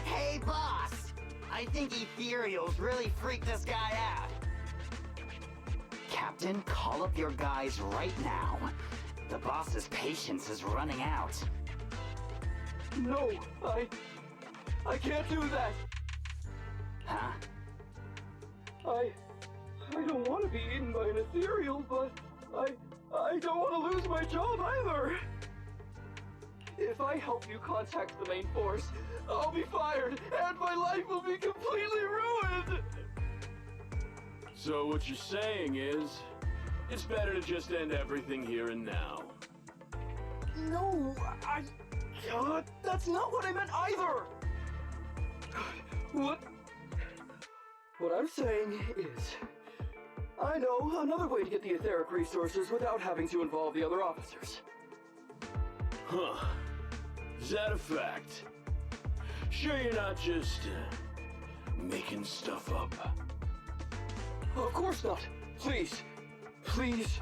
Hey, boss! I think ethereals really freaked this guy out. Captain, call up your guys right now. The boss's patience is running out. No, I can't do that. Huh? I don't want to be eaten by an ethereal, but I don't want to lose my job either. If I help you contact the main force, I'll be fired, and my life will be completely ruined! So what you're saying is, it's better to just end everything here and now. No, that's not what I meant either! What I'm saying is, I know another way to get the etheric resources without having to involve the other officers. Huh. Is that a fact? Sure you're not just, making stuff up? Of course not. Please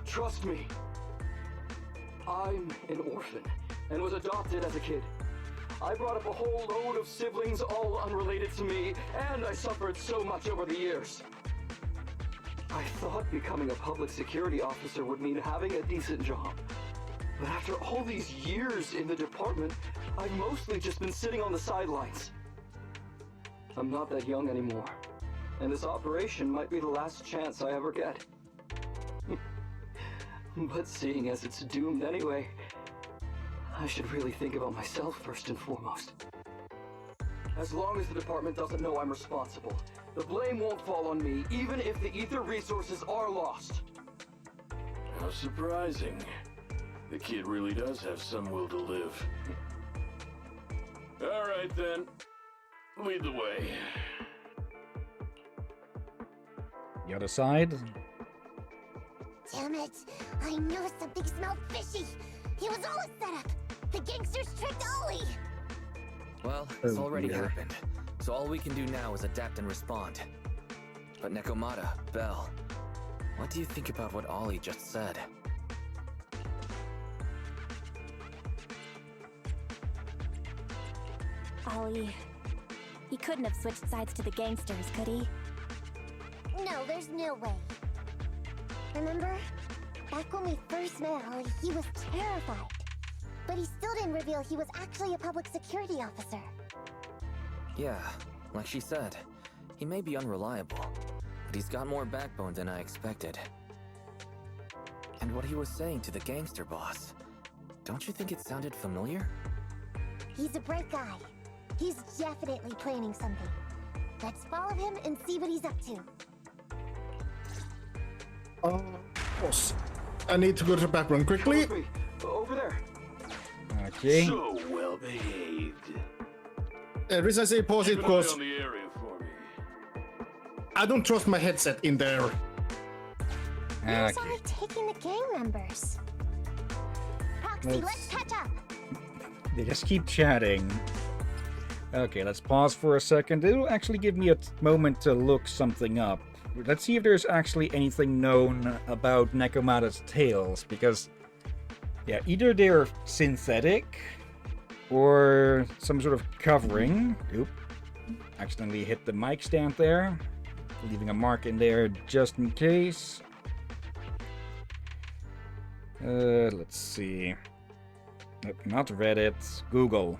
trust me. I'm an orphan and was adopted as a kid. I brought up a whole load of siblings, all unrelated to me, and I suffered so much over the years. I thought becoming a public security officer would mean having a decent job. But after all these years in the department, I've mostly just been sitting on the sidelines. I'm not that young anymore, and this operation might be the last chance I ever get. But seeing as it's doomed anyway, I should really think about myself first and foremost. As long as the department doesn't know I'm responsible, the blame won't fall on me, even if the ether resources are lost. How surprising. The kid really does have some will to live. All right then, lead the way. The other side? Damn it! I knew something smelled fishy! It was all a setup! The gangsters tricked Ollie! Well, it's already happened, so all we can do now is adapt and respond. But Nekomata, Belle, what do you think about what Ollie just said? Ollie, he couldn't have switched sides to the gangsters, could he? No, there's no way. Remember? Back when we first met Ollie, he was terrified. But he still didn't reveal he was actually a public security officer. Yeah, like she said, he may be unreliable, but he's got more backbone than I expected. And what he was saying to the gangster boss, don't you think it sounded familiar? He's a bright guy. He's definitely planning something. Let's follow him and see what he's up to. Boss. I need to go to the back room quickly. Over there. Okay. So well behaved. The reason I say pause it Keep an eye because on the area for me. I don't trust my headset in there. Who's Ollie taking the gang members? Proxy, let's catch up! They just keep chatting. Okay, let's pause for a second. It'll actually give me a moment to look something up. Let's see if there's actually anything known about Nekomata's tails, because, yeah, either they're synthetic, or some sort of covering. Oop. Accidentally hit the mic stand there, leaving a mark in there just in case. Let's see. Nope, not Reddit, Google.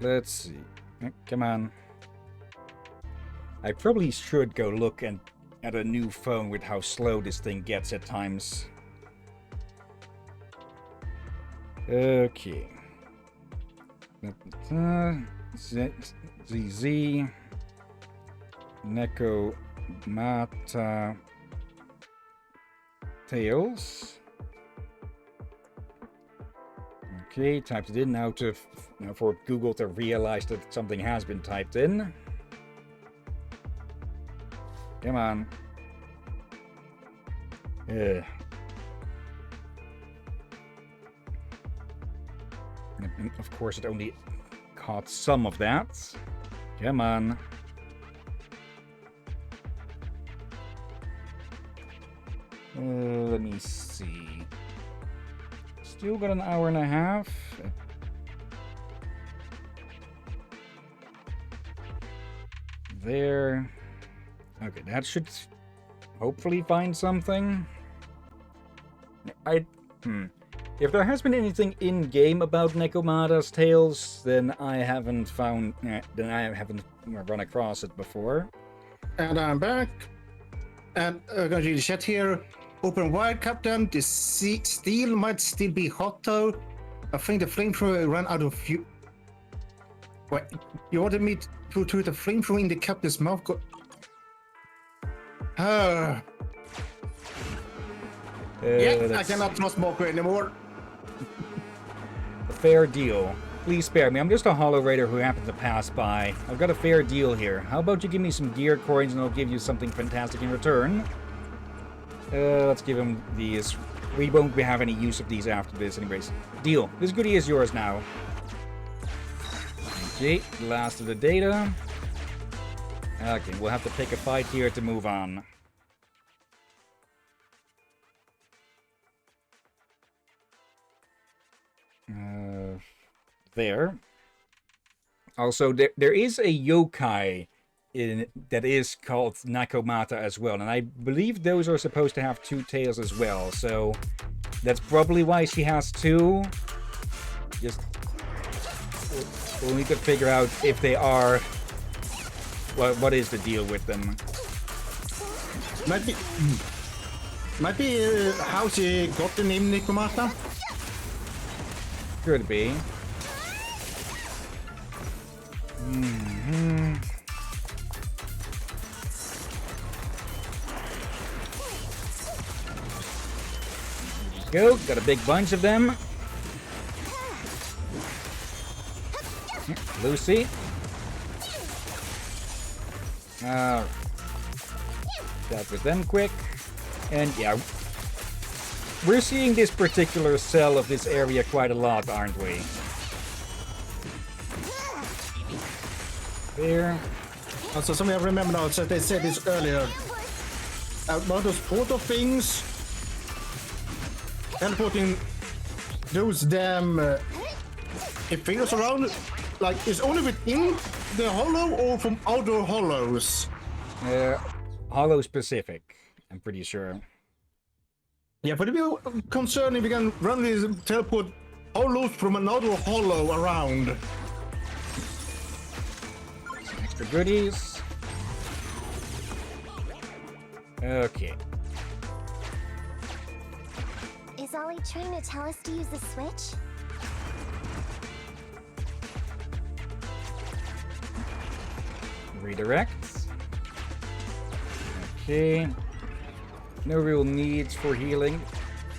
Let's see. Come on. I probably should go look at a new phone with how slow this thing gets at times. Okay. ZZ. Nekomata Tails. Okay, typed it in now for Google to realize that something has been typed in. Come on. And of course, it only caught some of that. Come on. Let me see. Still got an hour and a half. There. Okay, that should hopefully find something. If there has been anything in-game about Nekomata's tales, then I haven't run across it before. And I'm back. And I'm going to read the chat here. Open wide, Captain. The steel might still be hot, though. I think the flamethrower ran out of fuel. What? You wanted me to the flamethrower in the captain's mouth? Yeah, I cannot trust Moko anymore. A fair deal. Please spare me. I'm just a Hollow Raider who happened to pass by. I've got a fair deal here. How about you give me some gear coins and I'll give you something fantastic in return? Let's give him these. We won't have any use of these after this anyways. Deal. This goodie is yours now. Okay, last of the data. Okay, we'll have to pick a fight here to move on. There. Also, there is a yokai that is called Nekomata as well, and I believe those are supposed to have two tails as well, so that's probably why she has two. Just we'll need to figure out if they are. What is the deal with them? Might be how she got the name Nekomata. Could be. Go, got a big bunch of them. Lucy. Dealt with them quick. And yeah, we're seeing this particular cell of this area quite a lot, aren't we? There. Also, something I remember now, so they said this earlier. About those portal things. Teleporting those damn figures around, like, is only within the hollow or from outer hollows? Hollow specific, I'm pretty sure. Yeah, but it'd be concerning if we can randomly teleport hollows from another hollow around. Extra goodies. Okay. Is Ollie trying to tell us to use the switch? Redirect. Okay. No real needs for healing,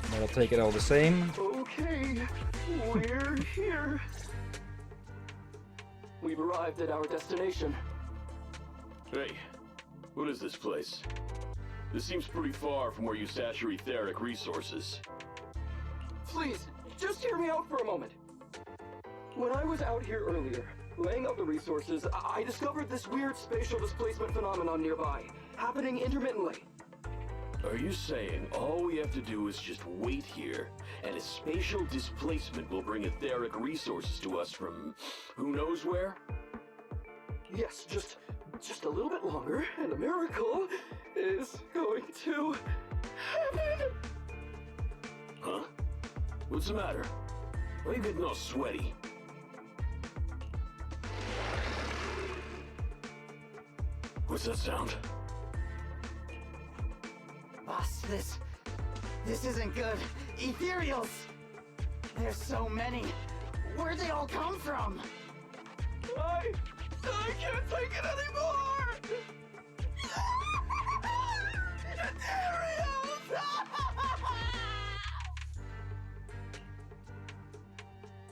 but I'll take it all the same. Okay, we're here. We've arrived at our destination. Hey, what is this place? This seems pretty far from where you stash your etheric resources. Please, just hear me out for a moment. When I was out here earlier, laying out the resources, I discovered this weird spatial displacement phenomenon nearby, happening intermittently. Are you saying all we have to do is just wait here, and a spatial displacement will bring etheric resources to us from who knows where? Yes, just a little bit longer, and a miracle is going to happen. Huh? What's the matter? Why are you getting all sweaty? What's that sound? Boss, this isn't good. Ethereals! There's so many. Where'd they all come from? I can't take it anymore!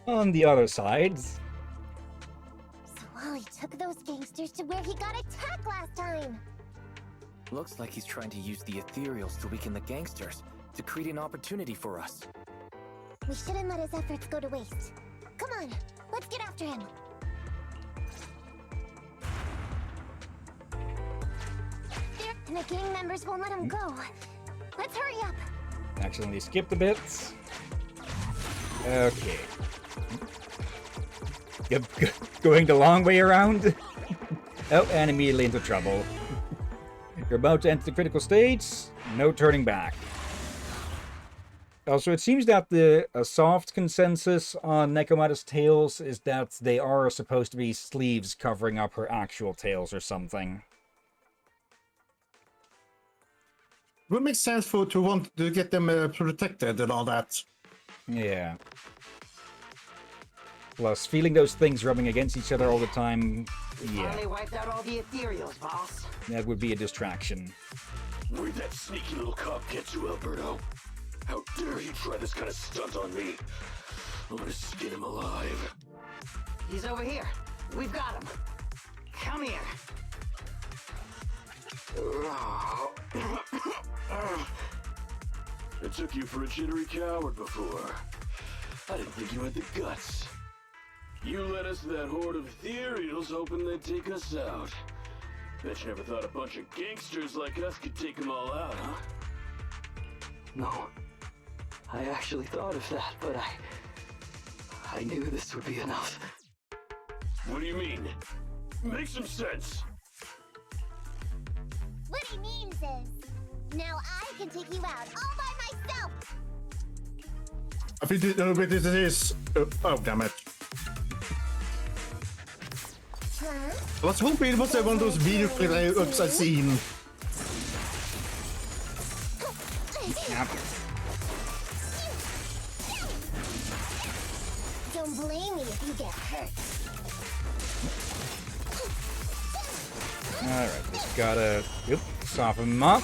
On the other side. So Ollie took those gangsters to where he got attacked last time. Looks like he's trying to use the ethereals to weaken the gangsters, to create an opportunity for us. We shouldn't let his efforts go to waste. Come on, let's get after him. The gang members won't let him go. Let's hurry up. Accidentally skipped a bit. Okay. Going the long way around? Oh, and immediately into trouble. You're about to enter the critical stage. No turning back. Also, it seems that the soft consensus on Nekomata's tails is that they are supposed to be sleeves covering up her actual tails or something. Would make sense to want to get them protected and all that. Yeah. Plus, feeling those things rubbing against each other all the time, yeah. Finally wiped out all the ethereals, boss. That would be a distraction. Where'd that sneaky little cop get you, Alberto? How dare you try this kind of stunt on me? I'm gonna skin him alive. He's over here. We've got him. Come here. I took you for a jittery coward before. I didn't think you had the guts. You led us to that horde of ethereals hoping they'd take us out. Bet you never thought a bunch of gangsters like us could take them all out, huh? No. I actually thought of that, but I knew this would be enough. What do you mean? Make some sense. What he means is, now I can take you out all by myself. I think this is... oh, damn it. I was hoping it was one of those video clips I've seen. Don't blame me if you get hurt. Alright, just gotta soften them up.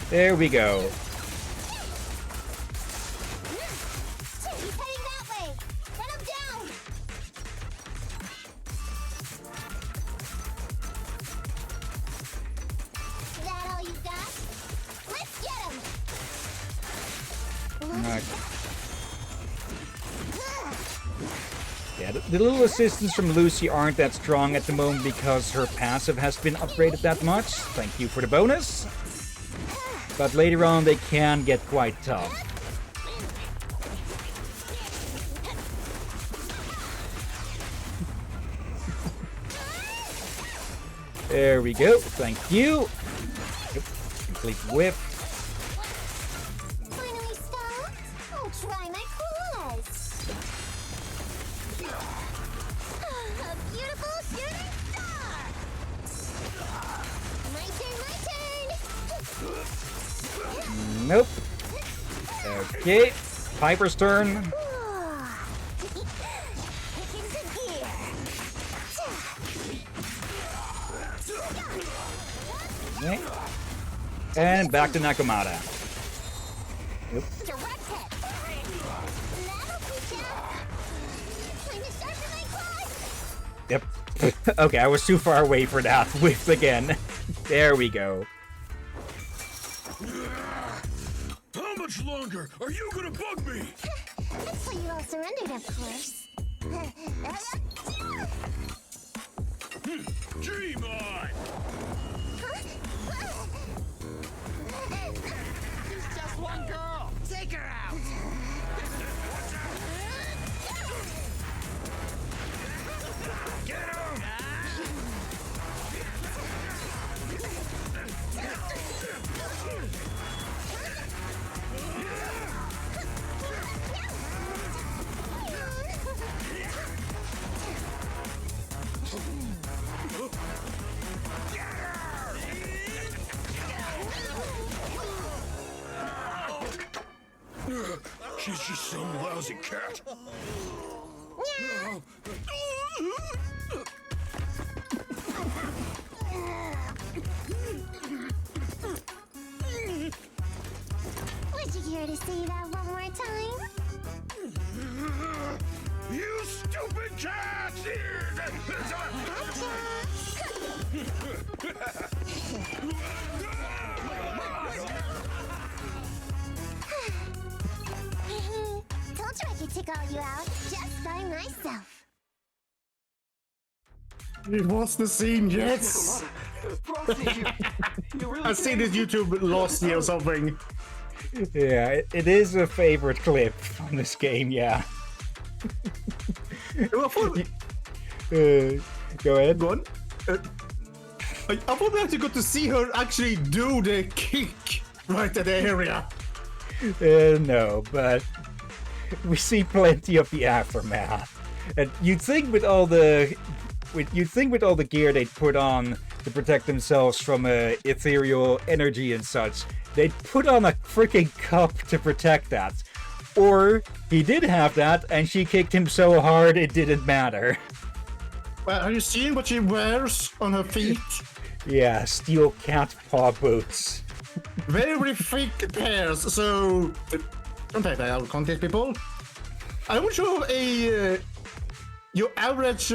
There we go. He's heading that way. Run him down. Is that all you got? Let's get him. Alright. Yeah, the little assistants from Lucy aren't that strong at the moment because her passive has been upgraded that much. Thank you for the bonus. But later on, they can get quite tough. There we go. Thank you. Yep. Complete whip. Finally stopped. I'll try my claws. A beautiful shooting star. My turn. Nope. Okay. Piper's turn. Okay. And back to Nekomata. Yep. Yep. Okay, I was too far away for that whiff again. There we go. How much longer are you gonna bug me? Until you all surrendered, of course. Dream on! She's just one girl. Take her out. Get him! She's just some lousy cat. Would you care to say that one more time? You stupid cat! Told you I could take all you out just by myself. It was the scene, yes! I've seen this YouTube lost year or something. Yeah, it is a favorite clip from this game, yeah. Go ahead. Go on. I thought we actually got to see her actually do the kick right at the area. No, but we see plenty of the aftermath. And you'd think with all the gear they'd put on to protect themselves from ethereal energy and such, they'd put on a freaking cup to protect that. Or he did have that, and she kicked him so hard it didn't matter. Well, are you seeing what she wears on her feet? Yeah, steel cat paw boots. Very thick pairs, so don't take that out of context, people. I'm not sure your average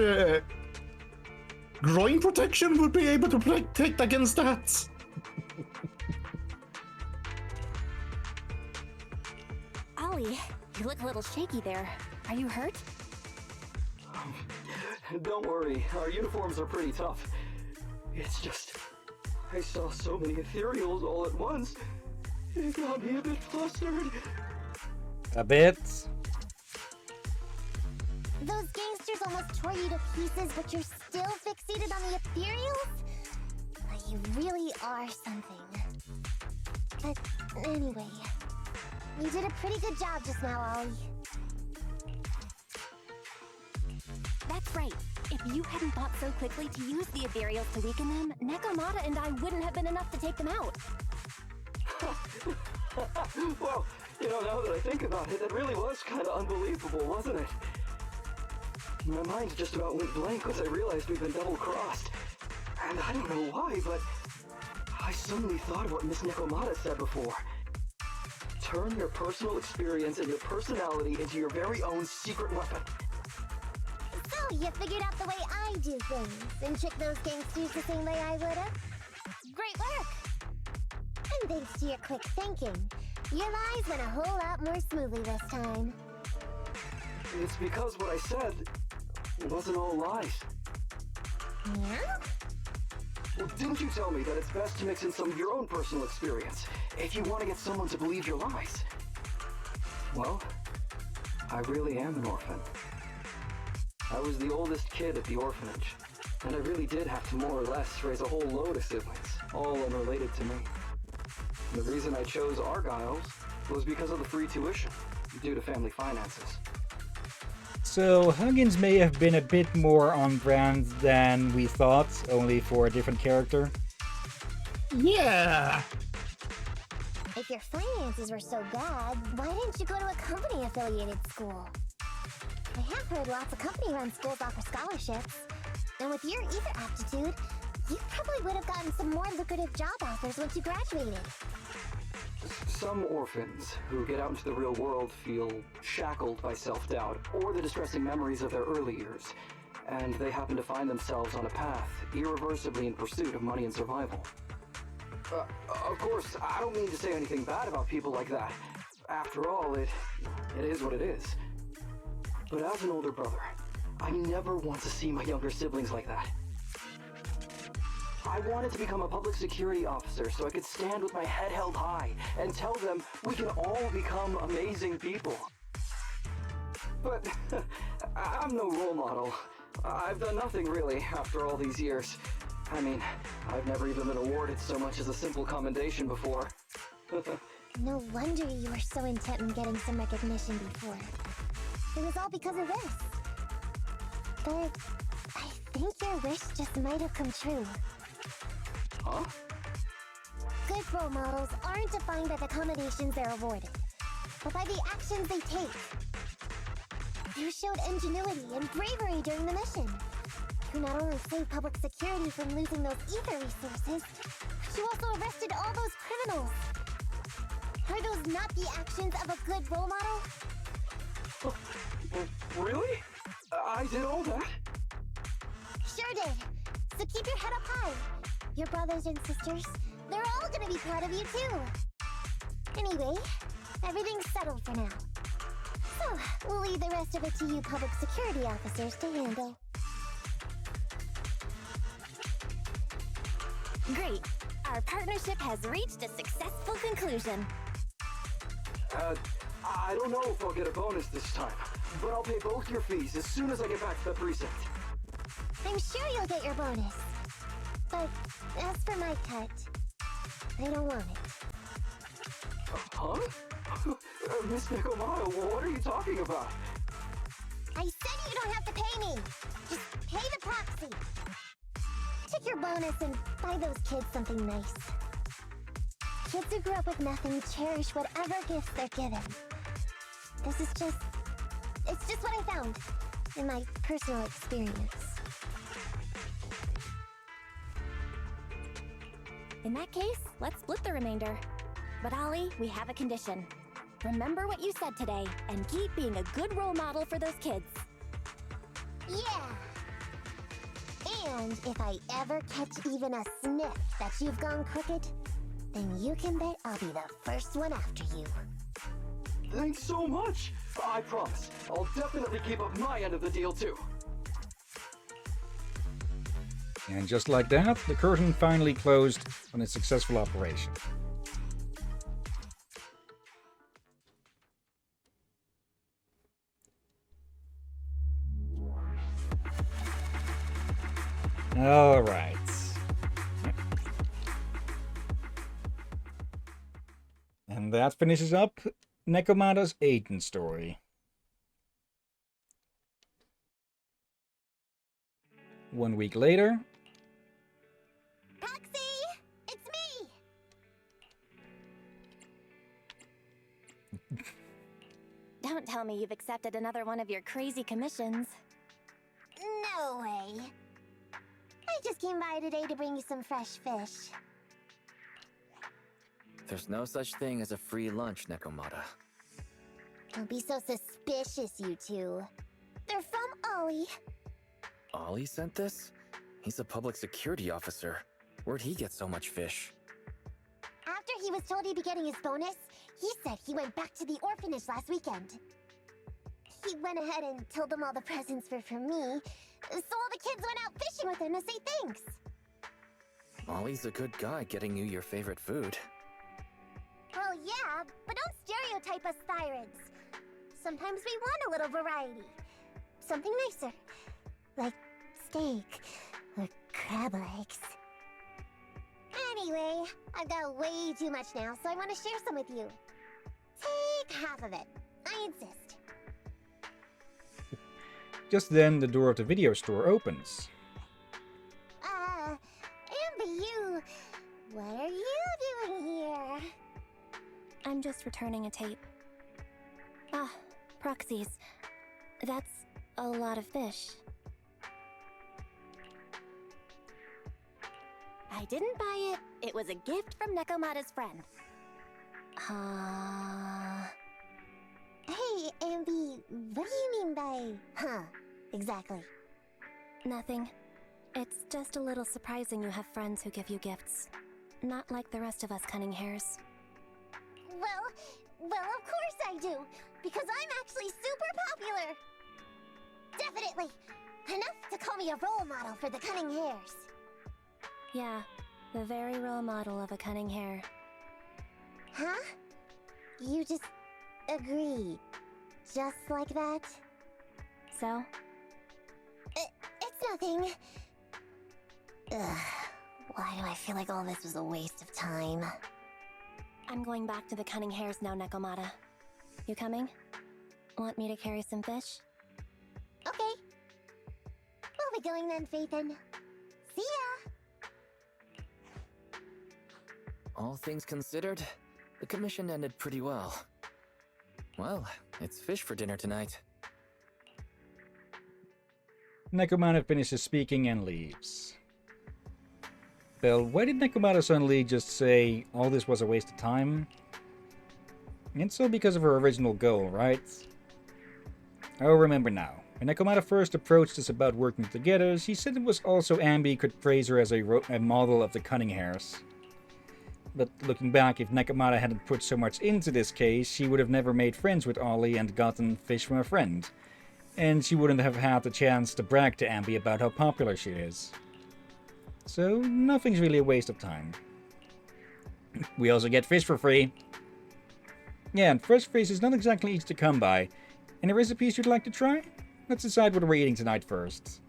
groin protection would be able to protect against that. Ollie, you look a little shaky there. Are you hurt? Don't worry, our uniforms are pretty tough. It's just, I saw so many ethereals all at once. It got me a bit flustered. A bit? Those gangsters almost tore you to pieces, but you're still fixated on the ethereals? You really are something. But anyway, you did a pretty good job just now, Ollie. That's right. If you hadn't thought so quickly to use the ethereals to weaken them, Nekomata and I wouldn't have been enough to take them out. Well, now that I think about it, it really was kind of unbelievable, wasn't it? My mind just about went blank once I realized we'd been double-crossed. And I don't know why, but I suddenly thought of what Miss Nekomata said before. Turn your personal experience and your personality into your very own secret weapon. So, you figured out the way I do things and tricked those gangsters the same way I would've? Great work! And thanks to your quick thinking, your lies went a whole lot more smoothly this time. It's because what I said wasn't all lies. Yeah? Well, didn't you tell me that it's best to mix in some of your own personal experience if you want to get someone to believe your lies? Well, I really am an orphan. I was the oldest kid at the orphanage, and I really did have to more or less raise a whole load of siblings, all unrelated to me. The reason I chose Argyle's was because of the free tuition, due to family finances. So Huggins may have been a bit more on brand than we thought, only for a different character. Yeah! If your finances were so bad, why didn't you go to a company-affiliated school? I have heard lots of company-run schools offer scholarships. And with your ether aptitude, you probably would have gotten some more lucrative job offers once you graduated. Some orphans who get out into the real world feel shackled by self-doubt or the distressing memories of their early years, and they happen to find themselves on a path irreversibly in pursuit of money and survival. Of course, I don't mean to say anything bad about people like that. After all, it is what it is. But as an older brother, I never want to see my younger siblings like that. I wanted to become a public security officer so I could stand with my head held high and tell them we can all become amazing people. But I'm no role model. I've done nothing really after all these years. I mean, I've never even been awarded so much as a simple commendation before. No wonder you were so intent on getting some recognition before. It was all because of this. But I think your wish just might have come true. Huh? Good role models aren't defined by the accommodations they're awarded, but by the actions they take. You showed ingenuity and bravery during the mission. You not only saved public security from losing those ether resources, but you also arrested all those criminals. Are those not the actions of a good role model? Really? I did all that? Sure did. So keep your head up high. Your brothers and sisters, they're all gonna be proud of you too. Anyway, everything's settled for now. So, we'll leave the rest of it to you public security officers to handle. Great. Our partnership has reached a successful conclusion. I don't know if I'll get a bonus this time, but I'll pay both your fees as soon as I get back to the precinct. I'm sure you'll get your bonus. But as for my cut, I don't want it. Huh? Miss Nekomata, what are you talking about? I said you don't have to pay me. Just pay the proxy. Take your bonus and buy those kids something nice. Kids who grew up with nothing cherish whatever gifts they're given. It's just what I found in my personal experience. In that case, let's split the remainder. But Ollie, we have a condition. Remember what you said today, and keep being a good role model for those kids. Yeah! And if I ever catch even a sniff that you've gone crooked, then you can bet I'll be the first one after you. Thanks so much! I promise, I'll definitely keep up my end of the deal too. And just like that, the curtain finally closed on its successful operation. All right. And that finishes up Nekomata's Aiden story. One week later. Proxy! It's me! Don't tell me you've accepted another one of your crazy commissions. No way. I just came by today to bring you some fresh fish. There's no such thing as a free lunch, Nekomata. Don't be so suspicious, you two. They're from Ollie. Ollie sent this? He's a public security officer. Where'd he get so much fish? After he was told he'd be getting his bonus, he said he went back to the orphanage last weekend. He went ahead and told them all the presents were from me, so all the kids went out fishing with him to say thanks. Ollie's a good guy getting you your favorite food. Well, yeah, but don't stereotype us Thyrids. Sometimes we want a little variety. Something nicer. Like steak or crab legs. Anyway, I've got way too much now, so I want to share some with you. Take half of it. I insist. Just then, the door of the video store opens. Amber, what are you doing here? I'm just returning a tape. Ah, proxies. That's a lot of fish. I didn't buy it. It was a gift from Nekomata's friend. Hey, Amby, what do you mean by, exactly? Nothing. It's just a little surprising you have friends who give you gifts. Not like the rest of us cunning hares. Well, of course I do, because I'm actually super popular. Definitely. Enough to call me a role model for the cunning hares. Yeah, the very role model of a cunning hare. Huh? You just agree. Just like that? So? It's nothing. Ugh, why do I feel like all this was a waste of time? I'm going back to the cunning hares now, Nekomata. You coming? Want me to carry some fish? Okay. We'll be going then, Phaethon. See ya! All things considered, the commission ended pretty well. Well, it's fish for dinner tonight. Nekomata finishes speaking and leaves. Well, why did Nekomata suddenly just say all this was a waste of time? It's all because of her original goal, right? Oh, remember now. When Nekomata first approached us about working together, she said it was also Ambi could praise her as a model of the cunning hares. But looking back, if Nekomata hadn't put so much into this case, she would have never made friends with Ollie and gotten fish from a friend. And she wouldn't have had the chance to brag to Ambi about how popular she is. So nothing's really a waste of time. We also get fish for free. Yeah, and fresh fish is not exactly easy to come by. Any recipes you'd like to try? Let's decide what we're eating tonight first.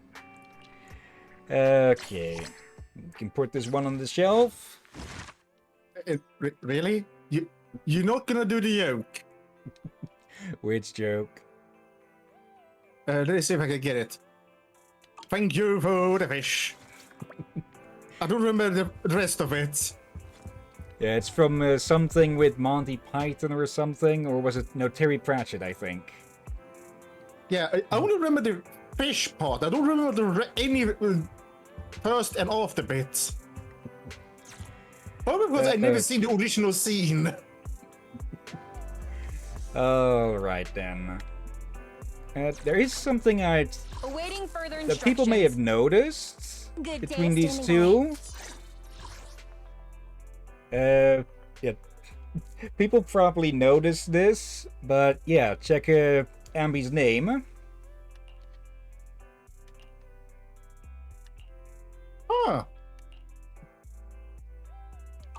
Okay. We can put this one on the shelf. Really? You're not gonna do the joke? Which joke? Let's see if I can get it. Thank you for the fish. I don't remember the rest of it. Yeah, it's from something with Monty Python or something, or was it? No, Terry Pratchett, I think. Yeah, I only remember the fish part. I don't remember any first and after bits. Probably because I've never seen the original scene. Alright then. There is something Awaiting further that people may have noticed Good between day, these standing two. Yeah. People probably noticed this, but yeah, check Ambi's name. Huh.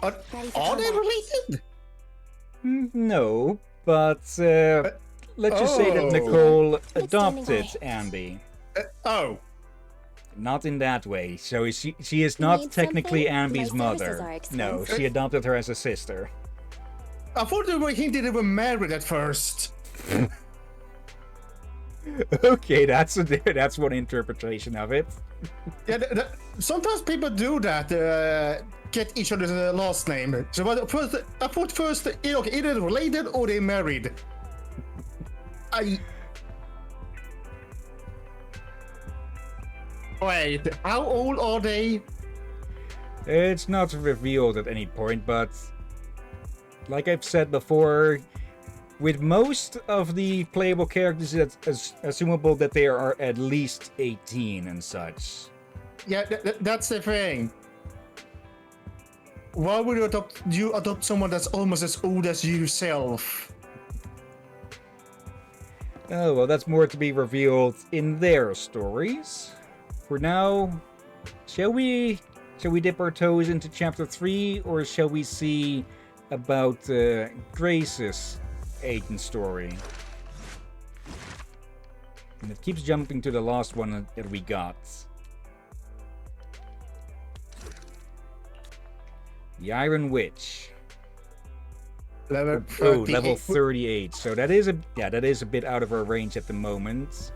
Are they related? No, but let's just say that Oh. Nicole adopted Ambi. Oh. Not in that way. So she is not need technically something? Ambi's My services mother. are No, expensive. she adopted her as a sister. I thought they were hinted they were married at first. Okay, that's one interpretation of it. Yeah, sometimes people do that. Get each other's last name. So I thought first, okay, either related or they married. Wait, how old are they? It's not revealed at any point, but like I've said before, with most of the playable characters, it's assumable that they are at least 18 and such. Yeah, that's the thing. Why would you adopt someone that's almost as old as yourself? Oh, well, that's more to be revealed in their stories. For now, shall we dip our toes into chapter 3, or shall we see about Grace's Aiden story? And it keeps jumping to the last one that we got. The Iron Witch. Level 38. Level 38. So that is a bit out of our range at the moment.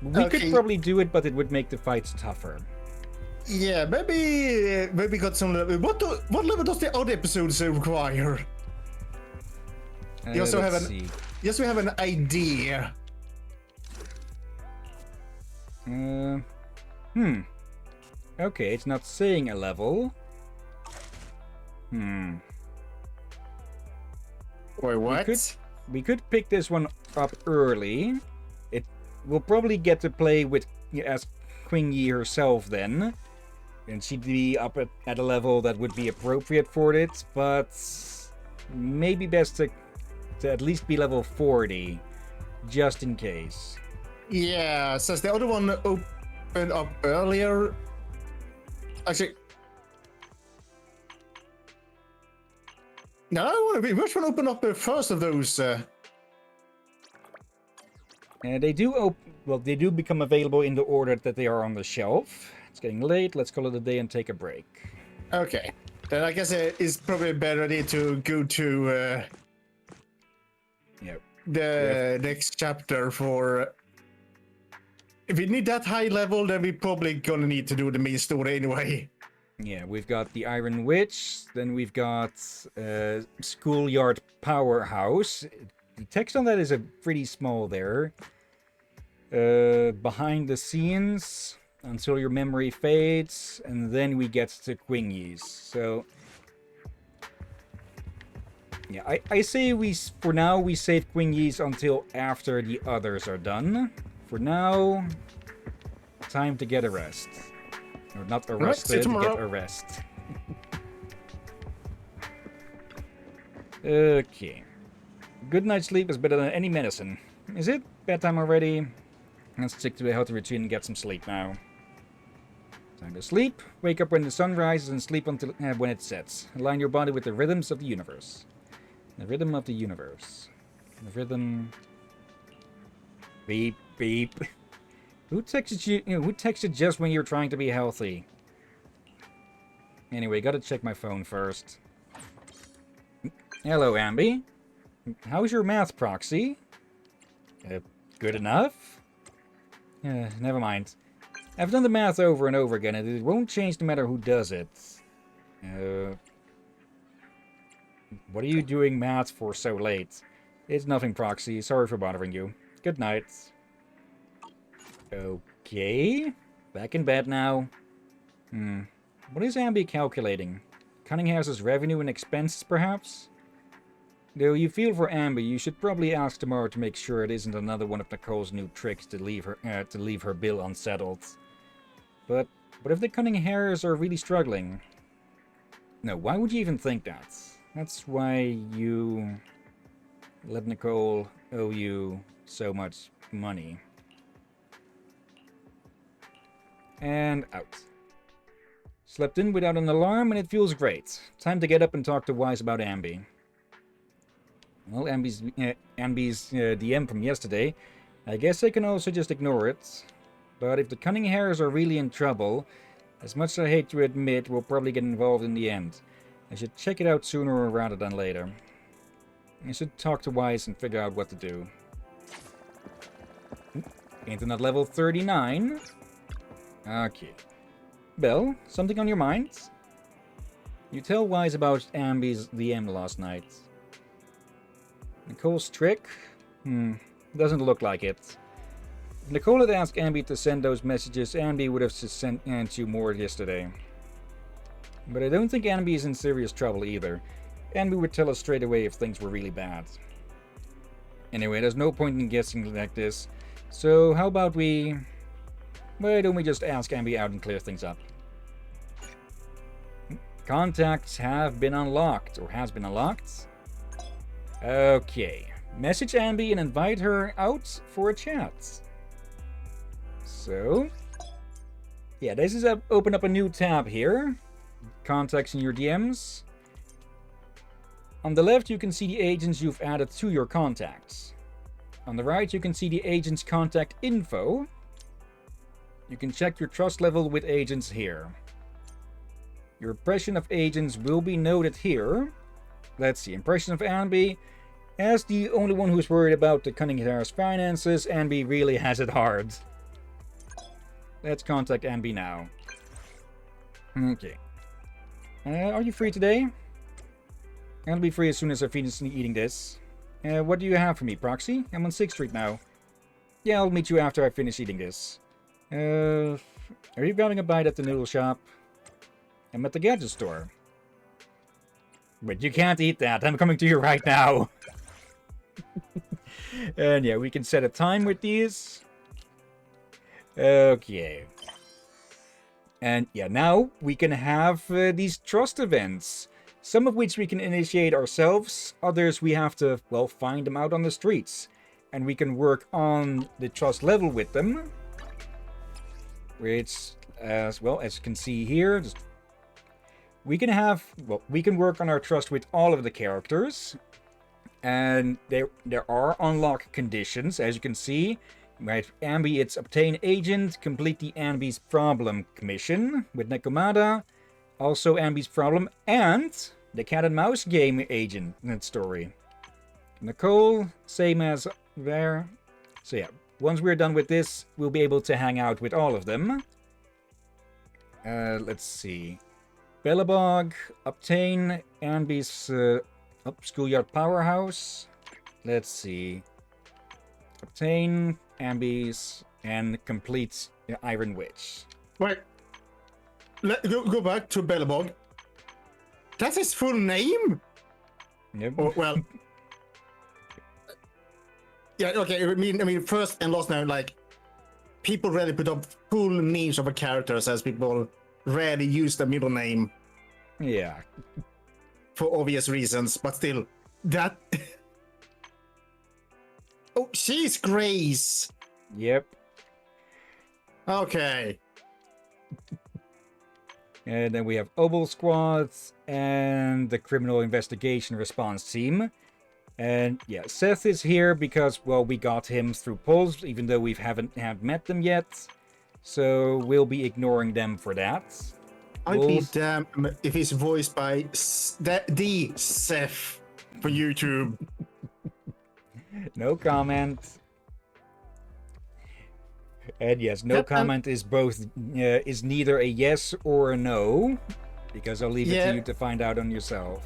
We could probably do it, but it would make the fights tougher. Yeah, maybe got some level. What level does the other episodes require? You also have Yes, we have an idea. Okay, it's not saying a level. Wait, what? We could pick this one up early. We'll probably get to play with as Queen Yi herself then. And she'd be up at a level that would be appropriate for it, but maybe best to at least be level 40, just in case. Yeah, since the other one opened up earlier. Actually, no, I want to be. Which one opened up the first of those? They do become available in the order that they are on the shelf. It's getting late. Let's call it a day and take a break. Okay, then I guess it's probably better to go to the next chapter for. If we need that high level, then we're probably gonna need to do the main story anyway. Yeah, we've got the Iron Witch, then we've got Schoolyard Powerhouse. The text on that is pretty small there. Behind the Scenes, Until Your Memory Fades, and then we get to Quingy's. So, yeah, I say for now we save Quingy's until after the others are done. For now, time to get a rest. Or not arrested, get a rest. Okay. Good night's sleep is better than any medicine. Is it bedtime already? Let's stick to a healthy routine and get some sleep now. Time to sleep. Wake up when the sun rises and sleep until when it sets. Align your body with the rhythms of the universe. The rhythm of the universe. The rhythm... Beep, beep. Who texted you? Who texted just when you're trying to be healthy? Anyway, gotta check my phone first. Hello, Ambi. How's your math proxy? Good enough? Never mind. I've done the math over and over again, and it won't change no matter who does it. What are you doing math for so late? It's nothing, Proxy. Sorry for bothering you. Good night. Okay. Back in bed now. What is Ambi calculating? Cunninghouse's revenue and expenses, perhaps? Though you feel for Ambi, you should probably ask tomorrow to make sure it isn't another one of Nicole's new tricks to leave her bill unsettled. But what if the Cunninghouses are really struggling? No, why would you even think that? That's why you let Nicole owe you so much money. And out. Slept in without an alarm and it feels great. Time to get up and talk to Wise about Ambi. Well, Ambi's DM from yesterday. I guess I can also just ignore it. But if the Cunninghouses are really in trouble, as much as I hate to admit, we'll probably get involved in the end. I should check it out sooner rather than later. I should talk to Wise and figure out what to do. Internet level 39. Okay. Belle, something on your mind? You tell Wise about Ambi's DM last night. Nicole's trick? Doesn't look like it. If Nicole had asked Ambi to send those messages, Ambi would have sent you more yesterday. But I don't think Ambi is in serious trouble either. Ambi would tell us straight away if things were really bad. Anyway, there's no point in guessing like this. So how about why don't we just ask Ambi out and clear things up? Contacts have been unlocked, or has been unlocked. Okay. Message Ambi and invite her out for a chat. So, yeah, this is open up a new tab here. Contacts in your DMs. On the left, you can see the agents you've added to your contacts. On the right, you can see the agent's contact info. You can check your trust level with agents here. Your impression of agents will be noted here. Let's see, impression of Ambi. As the only one who's worried about the Cunningham's finances, Ambi really has it hard. Let's contact Ambi now. Okay. Are you free today? I'll be free as soon as I finish eating this. What do you have for me, Proxy? I'm on 6th Street now. Yeah, I'll meet you after I finish eating this. Are you grabbing a bite at the noodle shop? I'm at the gadget store. But you can't eat that. I'm coming to you right now. And yeah, we can set a time with these. Okay. And yeah, now we can have these trust events. Some of which we can initiate ourselves. Others we have to, well, find them out on the streets. And we can work on the trust level with them. Which, as well, as you can see here, we can work on our trust with all of the characters. And there are unlock conditions, as you can see. Right, Ambi, it's obtain agent, complete the Ambi's problem commission with Nekomata, also Ambi's problem, and the cat and mouse game agent story. Nicole, same as there. So yeah, once we're done with this, we'll be able to hang out with all of them. Let's see. Bellabog, obtain Ambi's schoolyard powerhouse. Let's see. Obtain Ambi's and complete the Iron Witch. Wait. Go back to Bellabog. That's his full name? Yep. Oh, well. Yeah, okay. I mean, first and last name, like, people rarely put up full names of a characters as people rarely use the middle name. Yeah. For obvious reasons, but still, that... Oh, she's Grace! Yep. Okay. And then we have Obel Squad and the Criminal Investigation Response Team. And yeah, Seth is here because, well, we got him through polls, even though we haven't met them yet. So we'll be ignoring them for that. I'd be damned if he's voiced by the Seth for YouTube. No comment. And yes, no comment is both is neither a yes or a no, because I'll leave it to you to find out on yourself.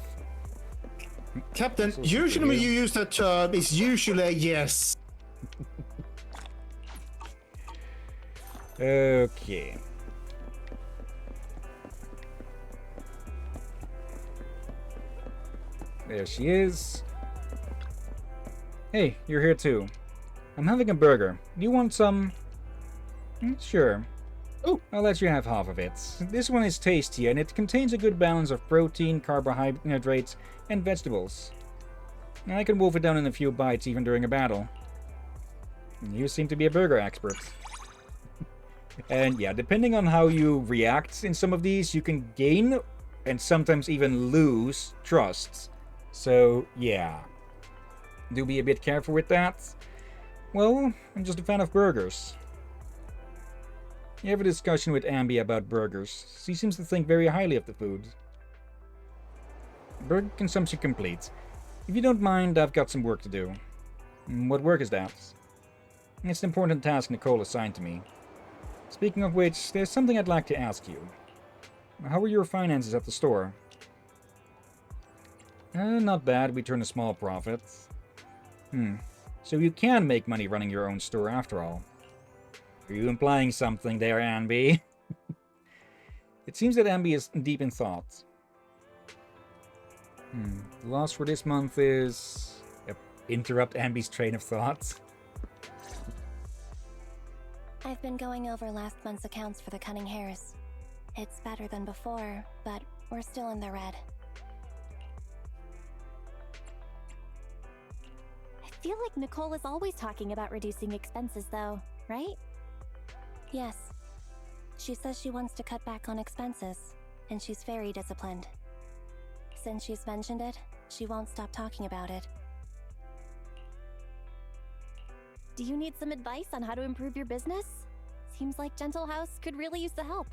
Captain, usually when you use that term, it's usually a yes. Okay. There she is. Hey, you're here too. I'm having a burger. Do you want some? Sure. Oh, I'll let you have half of it. This one is tasty, and it contains a good balance of protein, carbohydrates, and vegetables. I can wolf it down in a few bites even during a battle. You seem to be a burger expert. And yeah, depending on how you react in some of these, you can gain and sometimes even lose trust. So yeah, do be a bit careful with that. Well, I'm just a fan of burgers. You have a discussion with Ambi about burgers. She seems to think very highly of the food. Burger consumption complete. If you don't mind, I've got some work to do. What work is that? It's an important task Nicole assigned to me. Speaking of which, there's something I'd like to ask you. How are your finances at the store? Not bad, we turn a small profit. So you can make money running your own store after all. Are you implying something there, Ambi? It seems that Ambi is deep in thought. The loss for this month is... interrupt Ambi's train of thought. I've been going over last month's accounts for the Cunning Hares. It's better than before, but we're still in the red. I feel like Nicole is always talking about reducing expenses though, right? Yes. She says she wants to cut back on expenses, and she's very disciplined. Since she's mentioned it, she won't stop talking about it. Do you need some advice on how to improve your business? Seems like Gentle House could really use the help.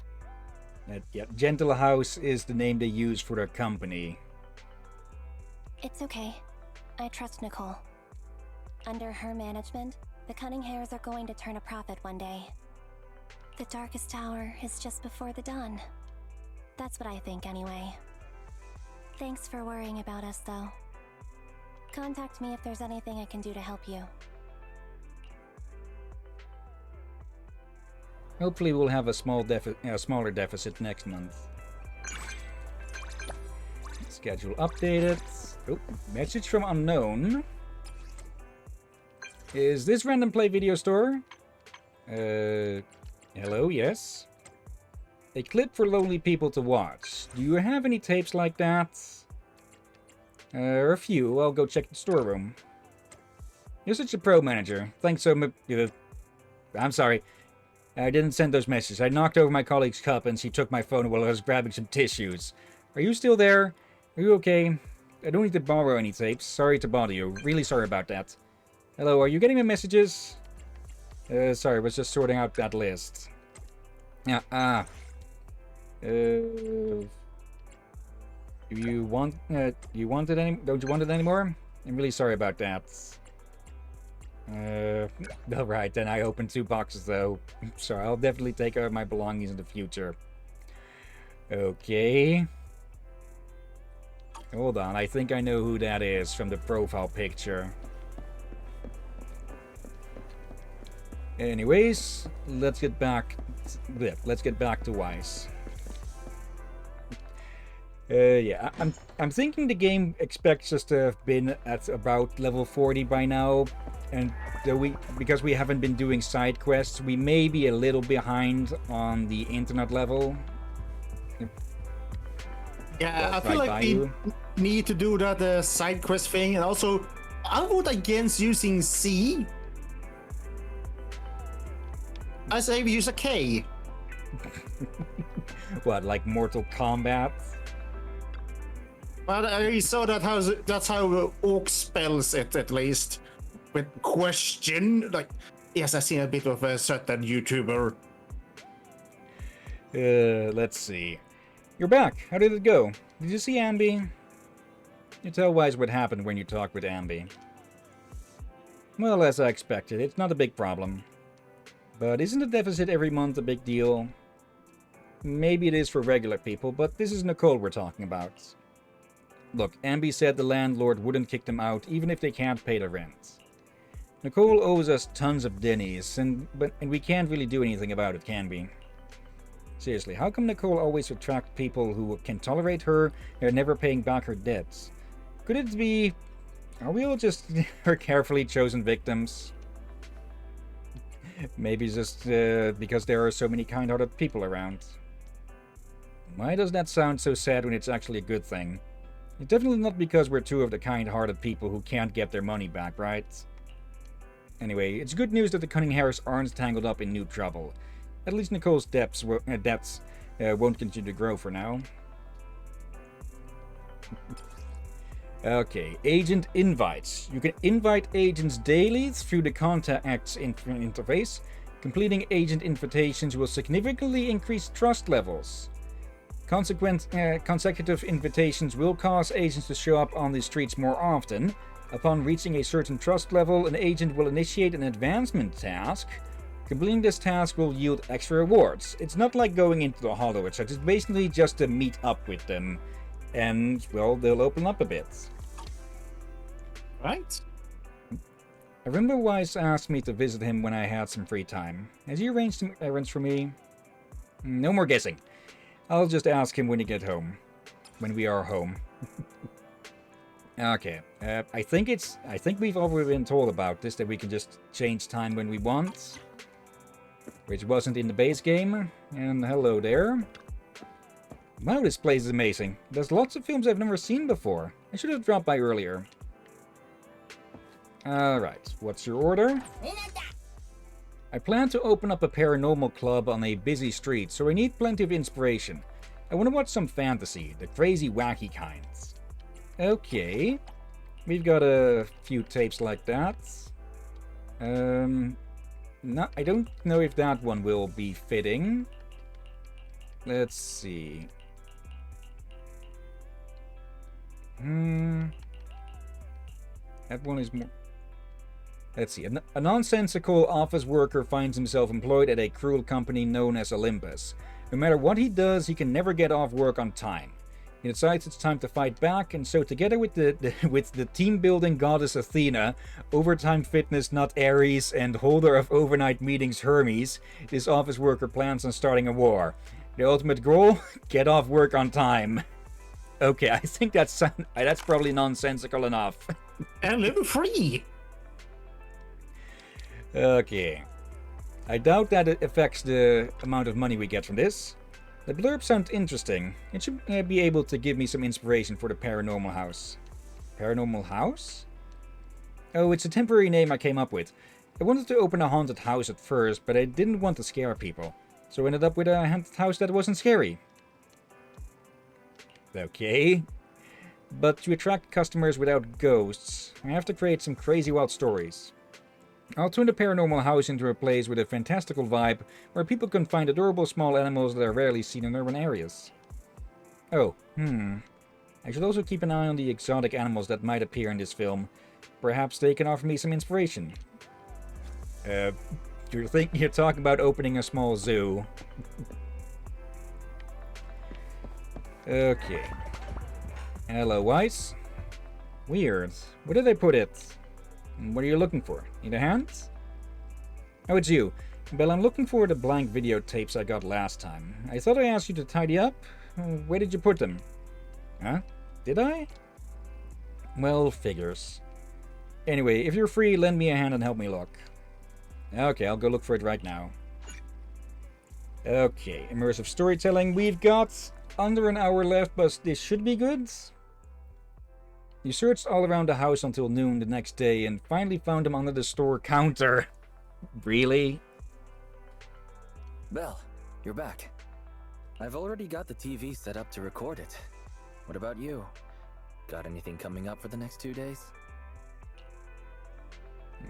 Yeah, Gentle House is the name they use for their company. It's okay. I trust Nicole. Under her management, the Cunning Hares are going to turn a profit one day. The darkest hour is just before the dawn. That's what I think anyway. Thanks for worrying about us, though. Contact me if there's anything I can do to help you. Hopefully we'll have a smaller deficit next month. Schedule updated. Oh, message from unknown. Is this Random Play Video Store? Hello, yes? A clip for lonely people to watch. Do you have any tapes like that? A few. I'll go check the storeroom. You're such a pro manager. Thanks so much. I'm sorry. I didn't send those messages. I knocked over my colleague's cup and she took my phone while I was grabbing some tissues. Are you still there? Are you okay? I don't need to borrow any tapes. Sorry to bother you. Really sorry about that. Hello, are you getting my messages? Sorry, I was just sorting out that list. Yeah, do you want it don't you want it anymore? I'm really sorry about that. Alright, then I opened 2 boxes though. So I'll definitely take care of my belongings in the future. Okay. Hold on, I think I know who that is from the profile picture. Anyways, let's get back to Weiss. Yeah, I'm thinking the game expects us to have been at about level 40 by now, and because we haven't been doing side quests, we may be a little behind on the internet level. Yeah, I feel like we need to do that side quest thing, and also I vote against using C. I say we use a K. What, like Mortal Kombat? But I saw that's how Orc spells it, at least. With question. Like, yes, I see a bit of a certain YouTuber. Let's see. You're back. How did it go? Did you see Ambi? You tell Wise what happened when you talked with Ambi. Well, as I expected, it's not a big problem. But isn't the deficit every month a big deal? Maybe it is for regular people, but this is Nicole we're talking about. Look, Ambi said the landlord wouldn't kick them out even if they can't pay the rent. Nicole owes us tons of dennies, and we can't really do anything about it, can we? Seriously, how come Nicole always attracts people who can tolerate her and are never paying back her debts? Could it be... Are we all just her carefully chosen victims? Maybe just because there are so many kind-hearted people around. Why does that sound so sad when it's actually a good thing? It's definitely not because we're two of the kind-hearted people who can't get their money back, right? Anyway, it's good news that the Cunninghams aren't tangled up in new trouble. At least Nicole's debts won't continue to grow for now. Okay, agent invites. You can invite agents daily through the contacts interface. Completing agent invitations will significantly increase trust levels. Consecutive invitations will cause agents to show up on the streets more often. Upon reaching a certain trust level, an agent will initiate an advancement task. Completing this task will yield extra rewards. It's not like going into the Hollow, it's basically just to meet up with them. And, well, they'll open up a bit. Right. I remember Wise asked me to visit him when I had some free time. Has he arranged some errands for me? No more guessing. I'll just ask him when he gets home. When we are home. Okay. I think we've already been told about this, that we can just change time when we want. Which wasn't in the base game. And hello there. Wow, this place is amazing. There's lots of films I've never seen before. I should have dropped by earlier. Alright, what's your order? I plan to open up a paranormal club on a busy street, so I need plenty of inspiration. I want to watch some fantasy, the crazy, wacky kinds. Okay. We've got a few tapes like that. No, I don't know if that one will be fitting. Let's see. That one is more... Let's see. A nonsensical office worker finds himself employed at a cruel company known as Olympus. No matter what he does, he can never get off work on time. He decides it's time to fight back, and so together with the team-building goddess Athena, overtime fitness nut Ares, and holder of overnight meetings Hermes, this office worker plans on starting a war. The ultimate goal? Get off work on time. Okay, I think that's probably nonsensical enough. And level 3! Okay. I doubt that it affects the amount of money we get from this. The blurb sounds interesting. It should be able to give me some inspiration for the paranormal house. Paranormal house? Oh, it's a temporary name I came up with. I wanted to open a haunted house at first, but I didn't want to scare people. So I ended up with a haunted house that wasn't scary. Okay. But to attract customers without ghosts, I have to create some crazy wild stories. I'll turn the paranormal house into a place with a fantastical vibe where people can find adorable small animals that are rarely seen in urban areas. Oh, I should also keep an eye on the exotic animals that might appear in this film. Perhaps they can offer me some inspiration. You're talking about opening a small zoo. Okay. Hello, Weiss. Weird. Where did I put it? What are you looking for? Need a hand? Oh, it's you. Well, I'm looking for the blank videotapes I got last time. I thought I asked you to tidy up. Where did you put them? Huh? Did I? Well, figures. Anyway, if you're free, lend me a hand and help me look. Okay, I'll go look for it right now. Okay, immersive storytelling. We've got under an hour left, but this should be good. You searched all around the house until noon the next day and finally found them under the store counter. Really? Belle, you're back. I've already got the TV set up to record it. What about you? Got anything coming up for the next 2 days?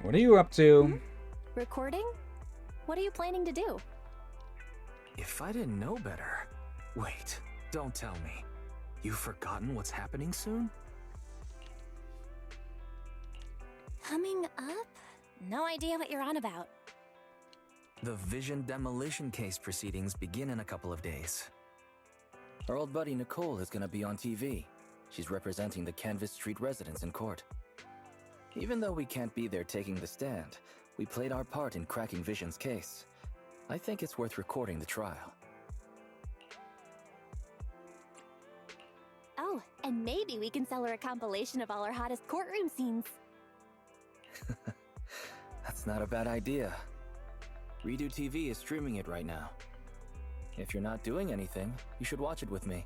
What are you up to? Recording? What are you planning to do? If I didn't know better... Wait, don't tell me. You've forgotten what's happening soon? Coming up? No idea what you're on about. The Vision demolition case proceedings begin in a couple of days. Our old buddy Nicole is gonna be on TV. She's representing the Canvas Street residents in court. Even though we can't be there taking the stand, we played our part in cracking Vision's case. I think it's worth recording the trial. Oh, and maybe we can sell her a compilation of all our hottest courtroom scenes. That's not a bad idea. Redo TV is streaming it right now. If you're not doing anything, you should watch it with me.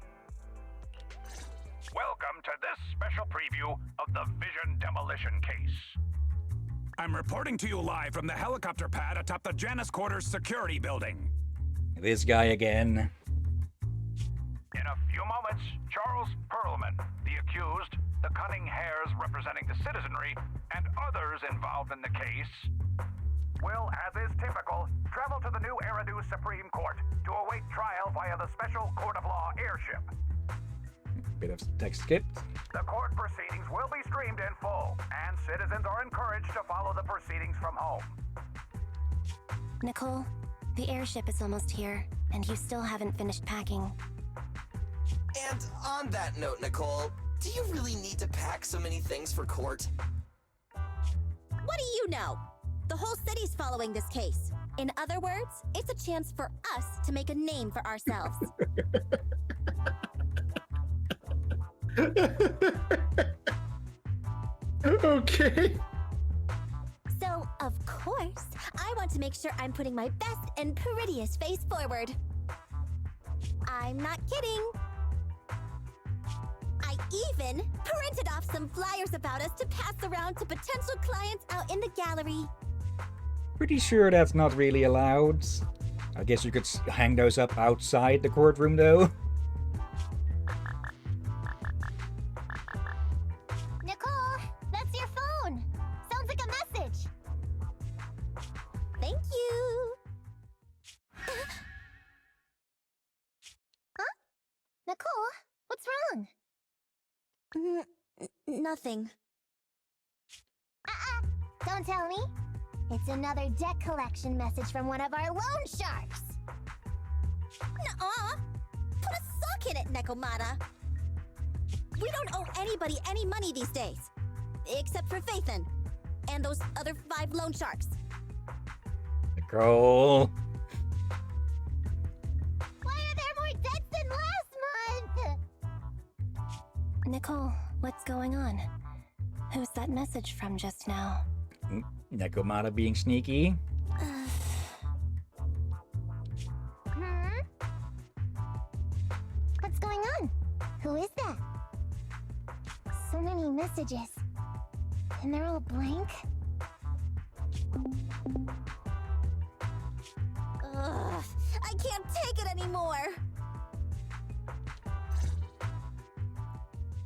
Welcome to this special preview of the Vision demolition case. I'm reporting to you live from the helicopter pad atop the Janus Quarters security building. This guy again. In a few moments, Charles Perlman, the accused, the cunning hares representing the citizenry, and others involved in the case, will, as is typical, travel to the new Eridu Supreme Court to await trial via the Special Court of Law airship. Bit of text skip. The court proceedings will be streamed in full, and citizens are encouraged to follow the proceedings from home. Nicole, the airship is almost here, and you still haven't finished packing. And on that note, Nicole, do you really need to pack so many things for court? What do you know? The whole city's following this case. In other words, it's a chance for us to make a name for ourselves. Okay. So, of course, I want to make sure I'm putting my best and prettiest face forward. I'm not kidding. I even printed off some flyers about us to pass around to potential clients out in the gallery. Pretty sure that's not really allowed. I guess you could hang those up outside the courtroom, though. Nicole, that's your phone. Sounds like a message. Thank you. Huh? Nicole, what's wrong? Nothing. Don't tell me. It's another debt collection message from one of our loan sharks. Nuh-uh. Put a sock in it, Nekomata. We don't owe anybody any money these days. Except for Faithin. And those other 5 loan sharks. Nicole. Why are there more debts than last month? Nicole, what's going on? Who's that message from just now? Nekomata being sneaky. What's going on? Who is that? So many messages. And they're all blank. Ugh, I can't take it anymore.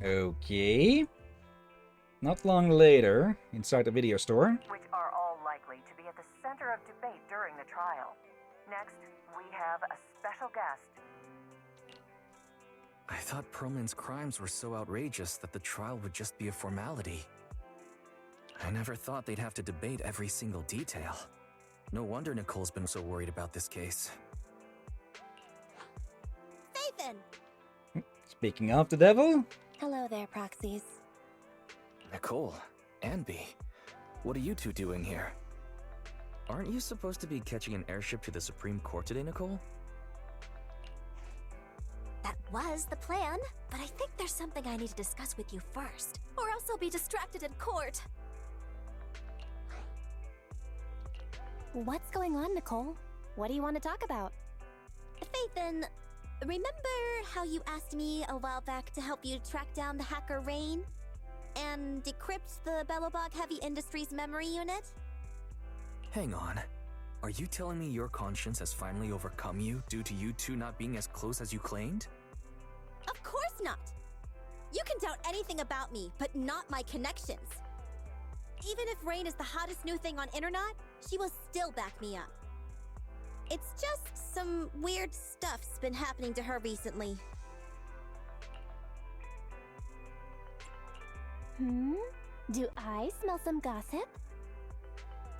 Okay. Not long later, inside the video store. Which are all likely to be at the center of debate during the trial. Next, we have a special guest. I thought Perlman's crimes were so outrageous that the trial would just be a formality. I never thought they'd have to debate every single detail. No wonder Nicole's been so worried about this case. Faithin! Speaking of the devil. Hello there, proxies. Nicole, Anby, what are you two doing here? Aren't you supposed to be catching an airship to the Supreme Court today, Nicole? That was the plan, but I think there's something I need to discuss with you first, or else I'll be distracted in court. What's going on, Nicole? What do you want to talk about? Faithin, remember how you asked me a while back to help you track down the hacker Rain? And decrypt the Bellobog Heavy Industries memory unit? Hang on. Are you telling me your conscience has finally overcome you due to you two not being as close as you claimed? Of course not! You can doubt anything about me, but not my connections. Even if Rain is the hottest new thing on Internet, she will still back me up. It's just some weird stuff's been happening to her recently. Do I smell some gossip?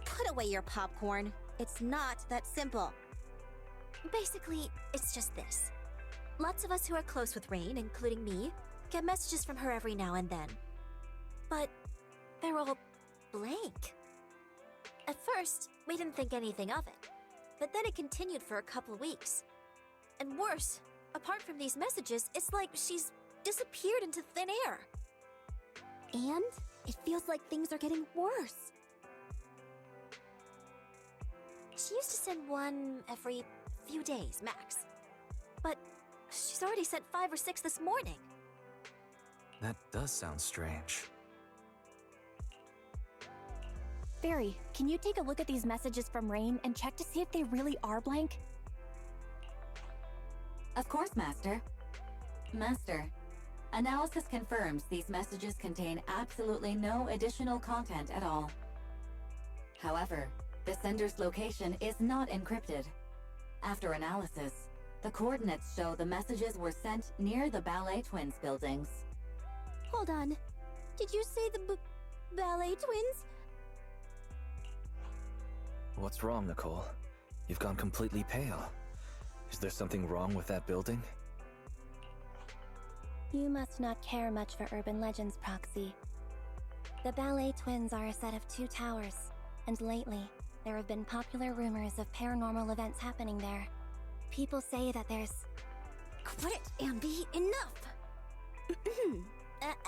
Put away your popcorn. It's not that simple. Basically, it's just this. Lots of us who are close with Rain, including me, get messages from her every now and then. But they're all blank. At first, we didn't think anything of it. But then it continued for a couple of weeks. And worse, apart from these messages, it's like she's disappeared into thin air. And it feels like things are getting worse. She used to send one every few days, max. But she's already sent 5 or 6 this morning. That does sound strange. Fairy, can you take a look at these messages from Rain and check to see if they really are blank? Of course, Master. Master, analysis confirms these messages contain absolutely no additional content at all. However, the sender's location is not encrypted. After analysis, the coordinates show the messages were sent near the Ballet Twins buildings. Hold on. Did you say the Ballet Twins? What's wrong, Nicole? You've gone completely pale. Is there something wrong with that building? You must not care much for urban legends, Proxy. The Ballet Twins are a set of 2 towers, and lately, there have been popular rumors of paranormal events happening there. People say that there's... Quit it, Ambi! Enough!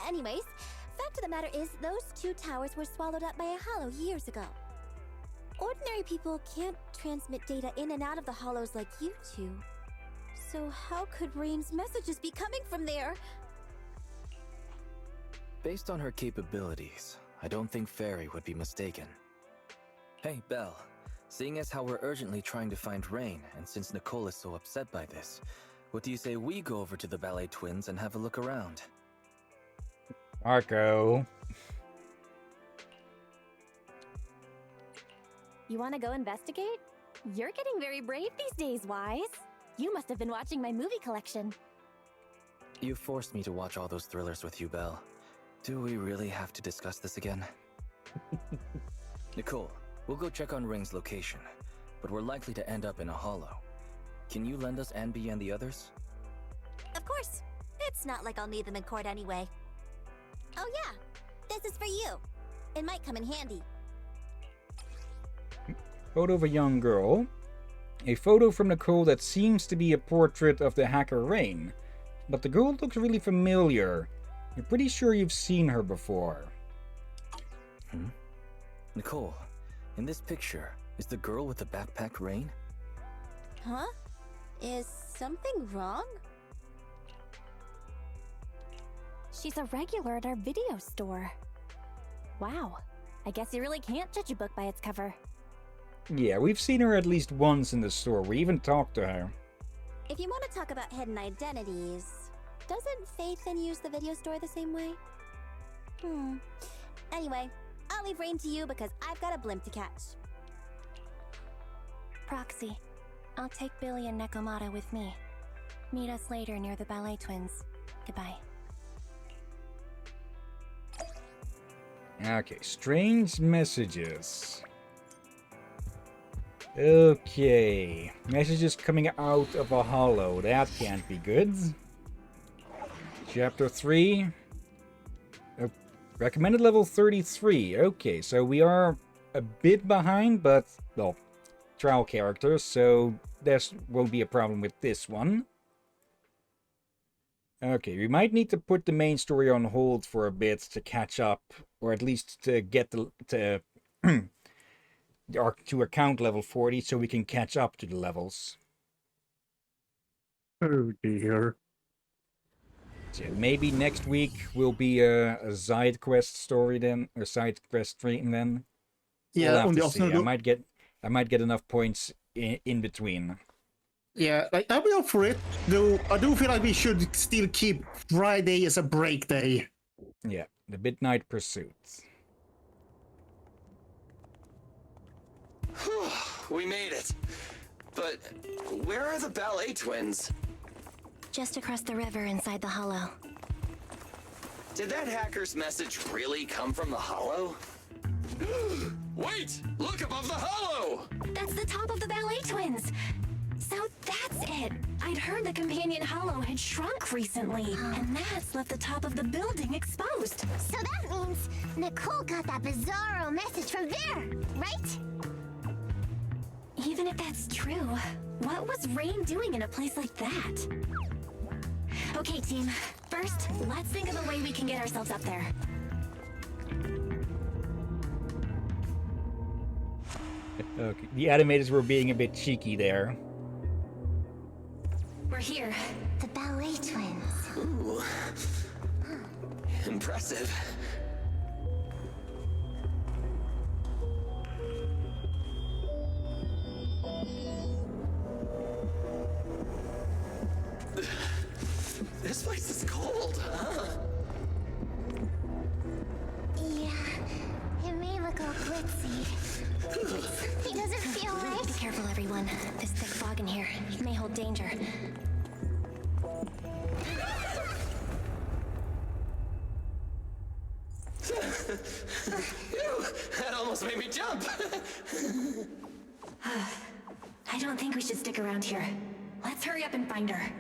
Anyways, fact of the matter is, those 2 towers were swallowed up by a hollow years ago. Ordinary people can't transmit data in and out of the hollows like you two. So how could Rain's messages be coming from there? Based on her capabilities, I don't think Fairy would be mistaken. Hey, Belle. Seeing as how we're urgently trying to find Rain, and since Nicole is so upset by this, what do you say we go over to the Ballet Twins and have a look around? Marco. You want to go investigate? You're getting very brave these days, Wise. You must have been watching my movie collection. You forced me to watch all those thrillers with you, Belle. Do we really have to discuss this again? Nicole, we'll go check on Rain's location, but we're likely to end up in a hollow. Can you lend us Anby and the others? Of course. It's not like I'll need them in court anyway. Oh yeah, this is for you. It might come in handy. Photo of a young girl. A photo from Nicole that seems to be a portrait of the hacker Rain. But the girl looks really familiar. You're pretty sure you've seen her before. Nicole, in this picture, is the girl with the backpack Rain? Huh? Is something wrong? She's a regular at our video store. Wow, I guess you really can't judge a book by its cover. Yeah, we've seen her at least once in the store. We even talked to her. If you want to talk about hidden identities, doesn't Faithin use the video store the same way? Anyway, I'll leave Rain to you because I've got a blimp to catch. Proxy, I'll take Billy and Nekomata with me. Meet us later near the Ballet Twins. Goodbye. Okay, strange messages. Okay, messages coming out of a hollow. That can't be good. Chapter 3. Recommended level 33. Okay, so we are a bit behind, but, well, trial characters, so there won't be a problem with this one. Okay, we might need to put the main story on hold for a bit to catch up, or at least to get to account level 40 so we can catch up to the levels. Oh dear. So maybe next week will be a side quest story then, or side quest stream then. Yeah, we'll have on to the see. I might get I might get enough points in between. Yeah, like, I'll be up for it, though I do feel like we should still keep Friday as a break day. Yeah, the Midnight Pursuit. We made it. But where are the ballet twins? Just across the river inside the hollow. Did that hacker's message really come from the hollow? Wait! Look above the hollow! That's the top of the ballet twins. So that's it. I'd heard the companion hollow had shrunk recently, and that's left the top of the building exposed. So that means Nicole got that bizarro message from there, right? Even if that's true, what was Rain doing in a place like that? Okay, team. First, let's think of a way we can get ourselves up there. Okay, the animators were being a bit cheeky there. We're here. The ballet twins. Ooh. Impressive. This place is cold, huh? Yeah, it may look all glitzy. It doesn't feel right. Be careful, everyone. This thick fog in here may hold danger. Ew, that almost made me jump. I don't think we should stick around here. Let's hurry up and find her.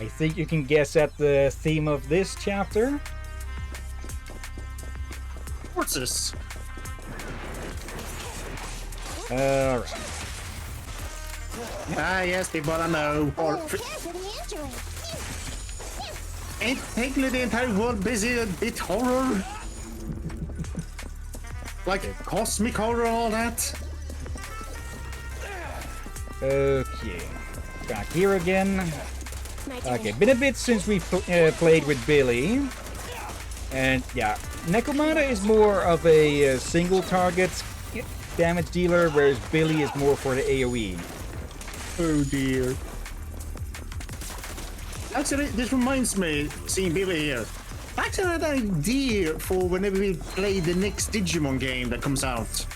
I think you can guess at the theme of this chapter. What's this? Alright. Ah, yes, people I know. Or ain't technically the entire world busy a bit horror? Like cosmic horror and all that? Okay. Back here again. Okay, been a bit since we played with Billy. And yeah, Necromata is more of a single target damage dealer, whereas Billy is more for the AoE. Oh dear. Actually, this reminds me, seeing Billy here. Actually, I had an idea for whenever we play the next Digimon game that comes out.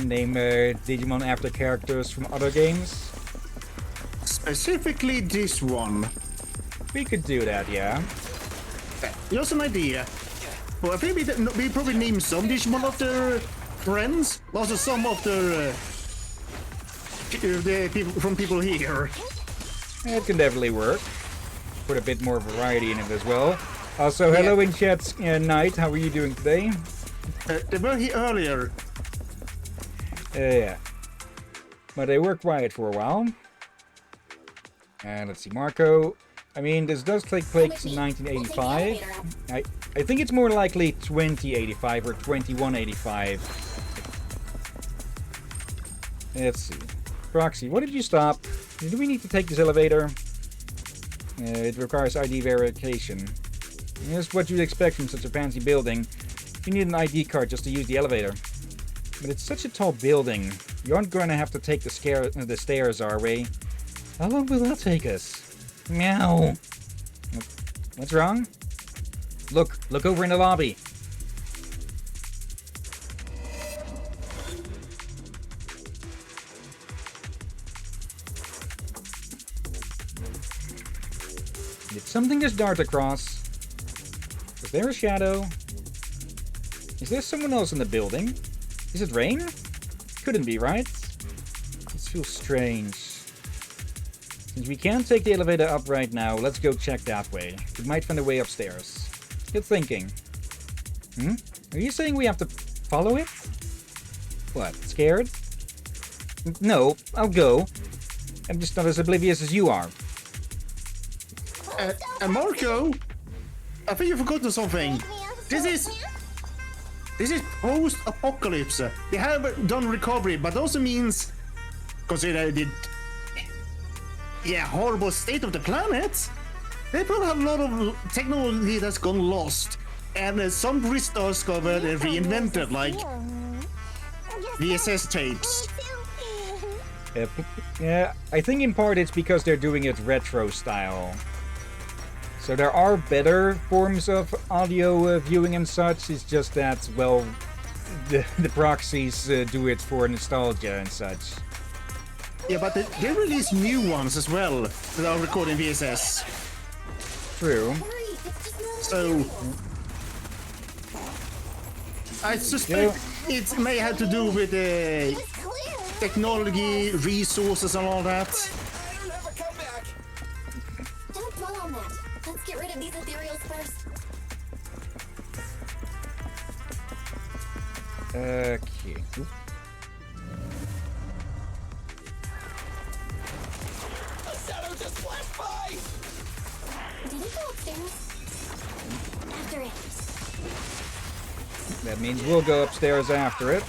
Name Digimon after characters from other games. Specifically this one. We could do that, yeah. Just an idea. Well, I think we probably name some Digimon after friends. Also some of the people from people here. It can definitely work. Put a bit more variety in it as well. Also, hello in chat, Knight. How are you doing today? They were here earlier. Yeah. But they were quiet for a while. And let's see, Marco. I mean, this does take place in 1985. I think it's more likely 2085 or 2185. Let's see. Proxy, what did you stop? Do we need to take this elevator? It requires ID verification. Here's what you'd expect from such a fancy building. You need an ID card just to use the elevator. But it's such a tall building. You aren't going to have to take the stairs, are we? How long will that take us? Meow. What's wrong? Look over in the lobby. Did something just dart across? Is there a shadow? Is there someone else in the building? Is it rain? Couldn't be, right? This feels strange. Since we can't take the elevator up right now, let's go check that way. We might find a way upstairs. Good thinking. Are you saying we have to follow it? What, scared? No, I'll go. I'm just not as oblivious as you are. Marco, I think you forgot something. This is post-apocalypse. They have done recovery, but also means, consider the horrible state of the planet, They probably have a lot of technology that's gone lost, and some rediscovered and reinvented, like VSS tapes. Yeah, I think in part it's because they're doing it retro style. So there are better forms of audio viewing and such, it's just that, well, the proxies do it for nostalgia and such. Yeah, but they release new ones as well that are recording VSS. True. So I suspect it may have to do with technology, resources, and all that. Don't dwell on that. Let's get rid of these ethereals first. Okay. Oop. A shadow just flashed by! Did it go upstairs? After it. That means we'll go upstairs after it.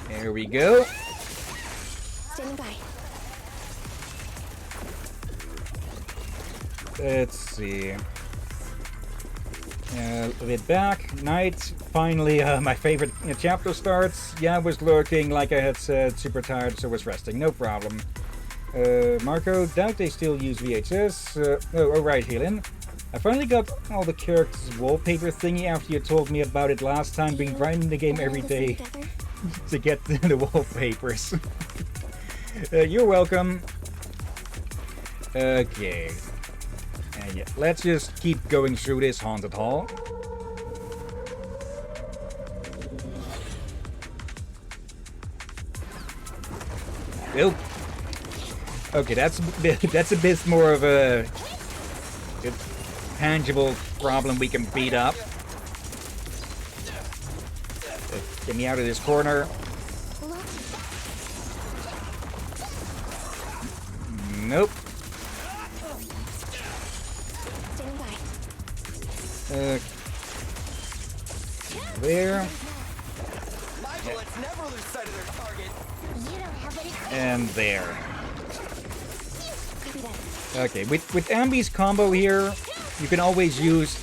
There we go. Standing by. Let's see. A bit back. Night. Finally, my favorite chapter starts. Yeah, I was lurking, like I had said. Super tired, so was resting. No problem. Marco, doubt they still use VHS. Oh, right, Hillyan. I finally got all the characters' wallpaper thingy after you told me about it last time. Been grinding the game every day to get the wallpapers. You're welcome. Okay. And yeah, let's just keep going through this haunted hall. Oh. Okay, that's a bit more of a tangible problem we can beat up. Get me out of this corner. Nope. There. My bullets never lose sight of their target. You don't have any. And there. Okay, with Ambi's combo here, you can always use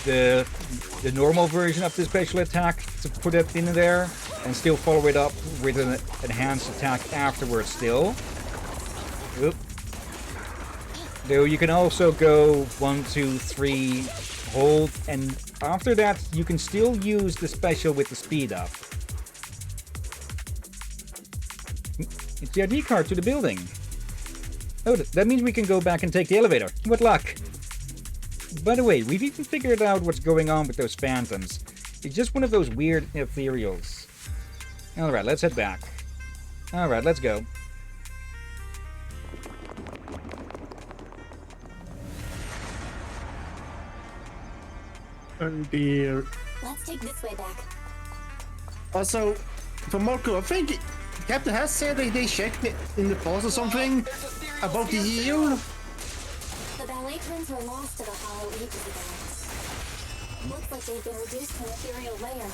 the normal version of the special attack to put it in there and still follow it up with an enhanced attack afterwards still. Oop. Though you can also go 1, 2, 3, hold, and after that you can still use the special with the speed up. It's the ID card to the building. Oh, that means we can go back and take the elevator. What luck! By the way, we've even figured out what's going on with those phantoms. It's just one of those weird ethereals. Alright, let's head back. Alright, let's go. Oh dear. Let's take this way back. Also, for Marco, I think Captain has said that they checked it in the past or something about the yield. The ballet twins were lost to the hollow ages ago. Looks like they've been reduced to an ethereal layer.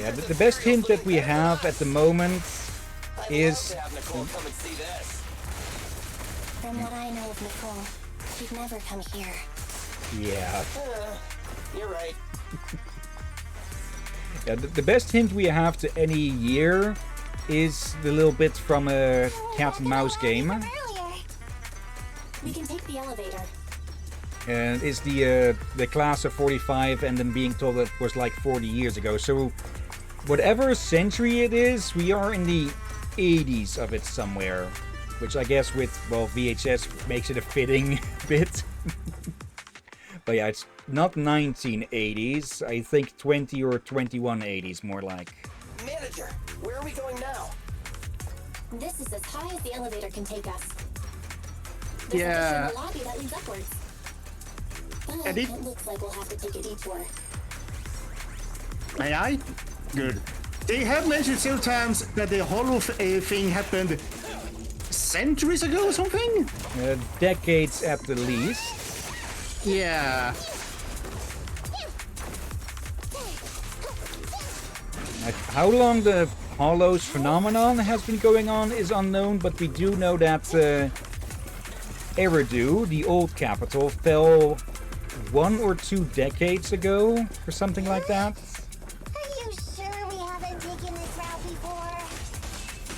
Yeah, the best hint that we have at the moment is... From what I know of Nicole, she'd never come here. Yeah. You're right. Yeah, the best hint we have to any year is the little bit from a cat and mouse game. We can take the elevator. And it's the class of 45 and then being told that it was like 40 years ago. So whatever century it is, we are in the 80s of it somewhere. Which I guess with, well, VHS makes it a fitting bit. But yeah, it's not 1980s. I think 20 or 2180s more like. Manager, where are we going now? This is as high as the elevator can take us. There's Yeah. a lobby that leads upwards. But And it looks like we'll have to take a detour. May I? Good. They have mentioned several times that the hollow thing happened centuries ago or something? Decades at the least. Yeah. How long the Hollows phenomenon has been going on is unknown, but we do know that Eridu, the old capital, fell 1 or 2 decades ago, or something like that. Are you sure we haven't taken this route before?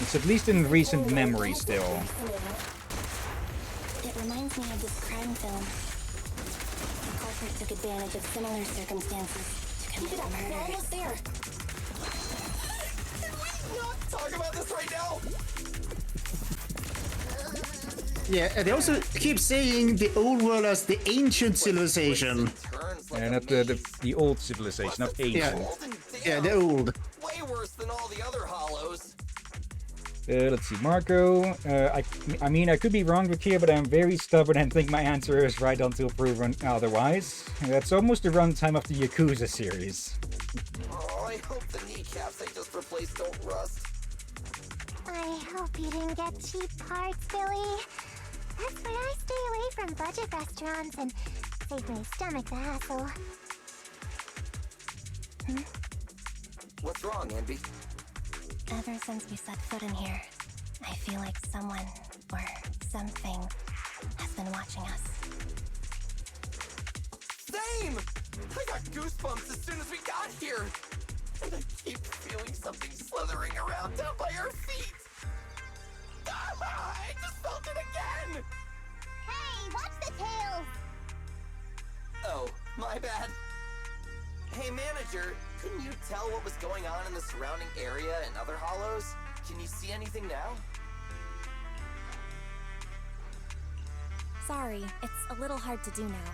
It's at least in recent memory still. It reminds me of this crime film. The culprit took advantage of similar circumstances to commit a murder. We're almost there. Can we not talk about this right now? Yeah, and they also keep saying the old world as the ancient civilization. And not the old civilization, not ancient. Yeah, the old. Way worse than all the other hollows. Let's see, Marco. I mean, I could be wrong with here, but I'm very stubborn and think my answer is right until proven otherwise. That's almost the runtime of the Yakuza series. Oh, I hope the kneecaps I just replaced don't rust. I hope you didn't get cheap parts, Billy. That's why I stay away from budget restaurants and save my stomach the hassle. What's wrong, Envy? Ever since we set foot in here, I feel like someone or something has been watching us. Same! I got goosebumps as soon as we got here. And I keep feeling something slithering around down by our feet. I just felt it again! Hey, watch the tails! Oh, my bad. Hey, manager, couldn't you tell what was going on in the surrounding area and other hollows? Can you see anything now? Sorry, it's a little hard to do now.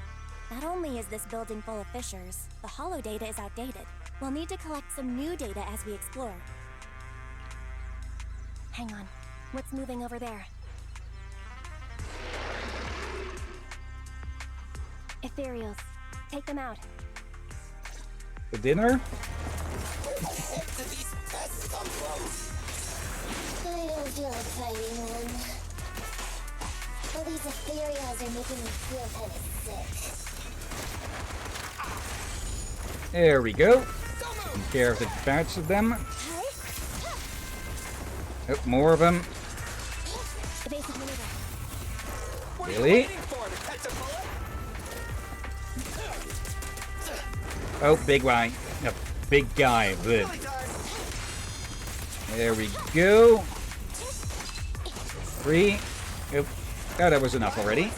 Not only is this building full of fissures, the hollow data is outdated. We'll need to collect some new data as we explore. Hang on. What's moving over there? Ethereals. Take them out. The dinner? Where the heck did these pests come from? I don't feel like fighting one. Well, these ethereals are making me feel kind of sick. There we go. Take care of the batch of them. Oh, more of them. Really? Oh, big guy. A big guy. Good. There we go. 3. Oh, that was enough already.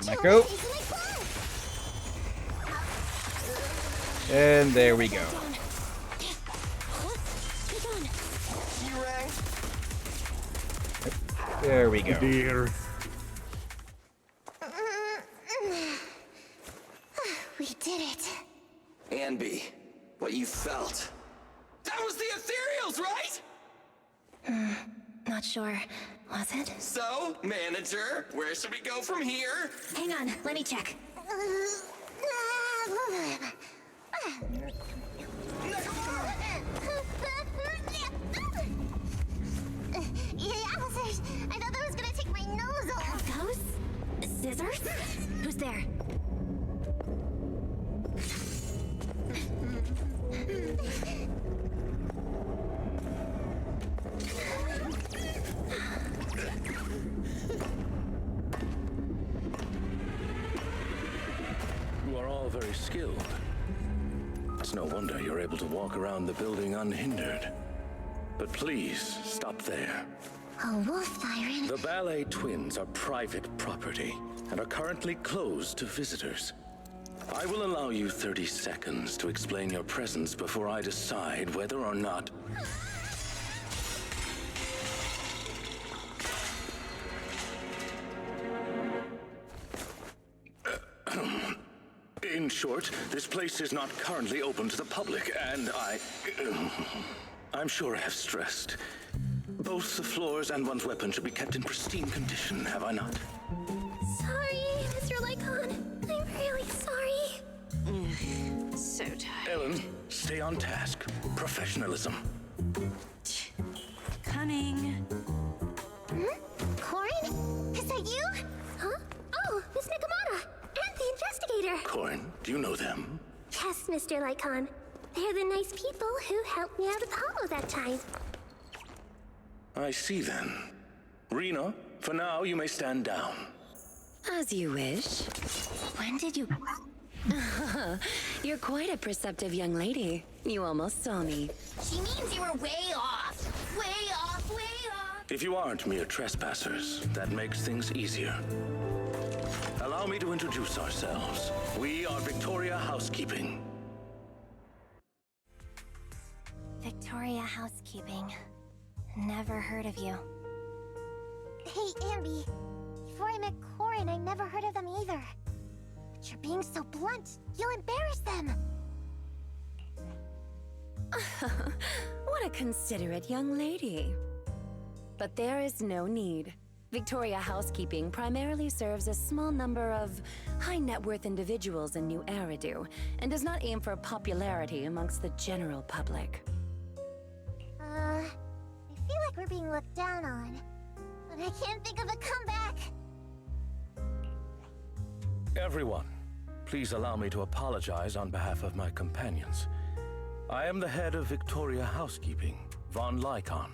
Let go. And there we go. There we go. Dear. We did it. Anby, what you felt. That was the ethereals, right? Not sure. Was it? So, manager, where should we go from here? Hang on, let me check. Yeah, officers! I thought that was gonna take my nose off! Those? Scissors? Who's there? You are all very skilled. It's no wonder you're able to walk around the building unhindered. But please, stop there. A wolf siren? The ballet twins are private property and are currently closed to visitors. I will allow you 30 seconds to explain your presence before I decide whether or not... In short, this place is not currently open to the public, and I'm sure I have stressed. Both the floors and one's weapon should be kept in pristine condition, have I not? Sorry, Mr. Lycon. I'm really sorry. So tired. Ellen, stay on task. Professionalism. Coming. Corin? Is that you? Huh? Oh, Miss Nakamata! And the investigator! Corin, do you know them? Yes, Mr. Lycon. They're the nice people who helped me out of the hollow that time. I see then. Rena, For now, you may stand down. As you wish. When did you... You're quite a perceptive young lady. You almost saw me. She means you were way off. Way off, way off. If you aren't mere trespassers, that makes things easier. Allow me to introduce ourselves. We are Victoria Housekeeping. Victoria Housekeeping. Never heard of you. Hey, Ambi. Before I met Corin, I never heard of them either. But you're being so blunt. You'll embarrass them. What a considerate young lady. But there is no need. Victoria Housekeeping primarily serves a small number of high net worth individuals in New Eridu, and does not aim for popularity amongst the general public. I feel like we're being looked down on. But I can't think of a comeback. Everyone, please allow me to apologize on behalf of my companions. I am the head of Victoria Housekeeping, Von Lycon.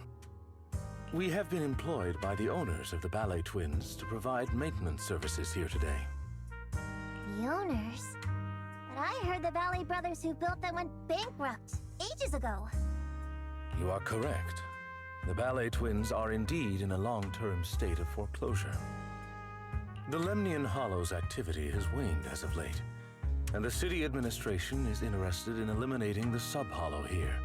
We have been employed by the owners of the Ballet Twins to provide maintenance services here today. The owners? But I heard the Ballet brothers who built them went bankrupt ages ago. You are correct. The Ballet Twins are indeed in a long-term state of foreclosure. The Lemnian Hollows activity has waned as of late, and the city administration is interested in eliminating the sub-hollow here.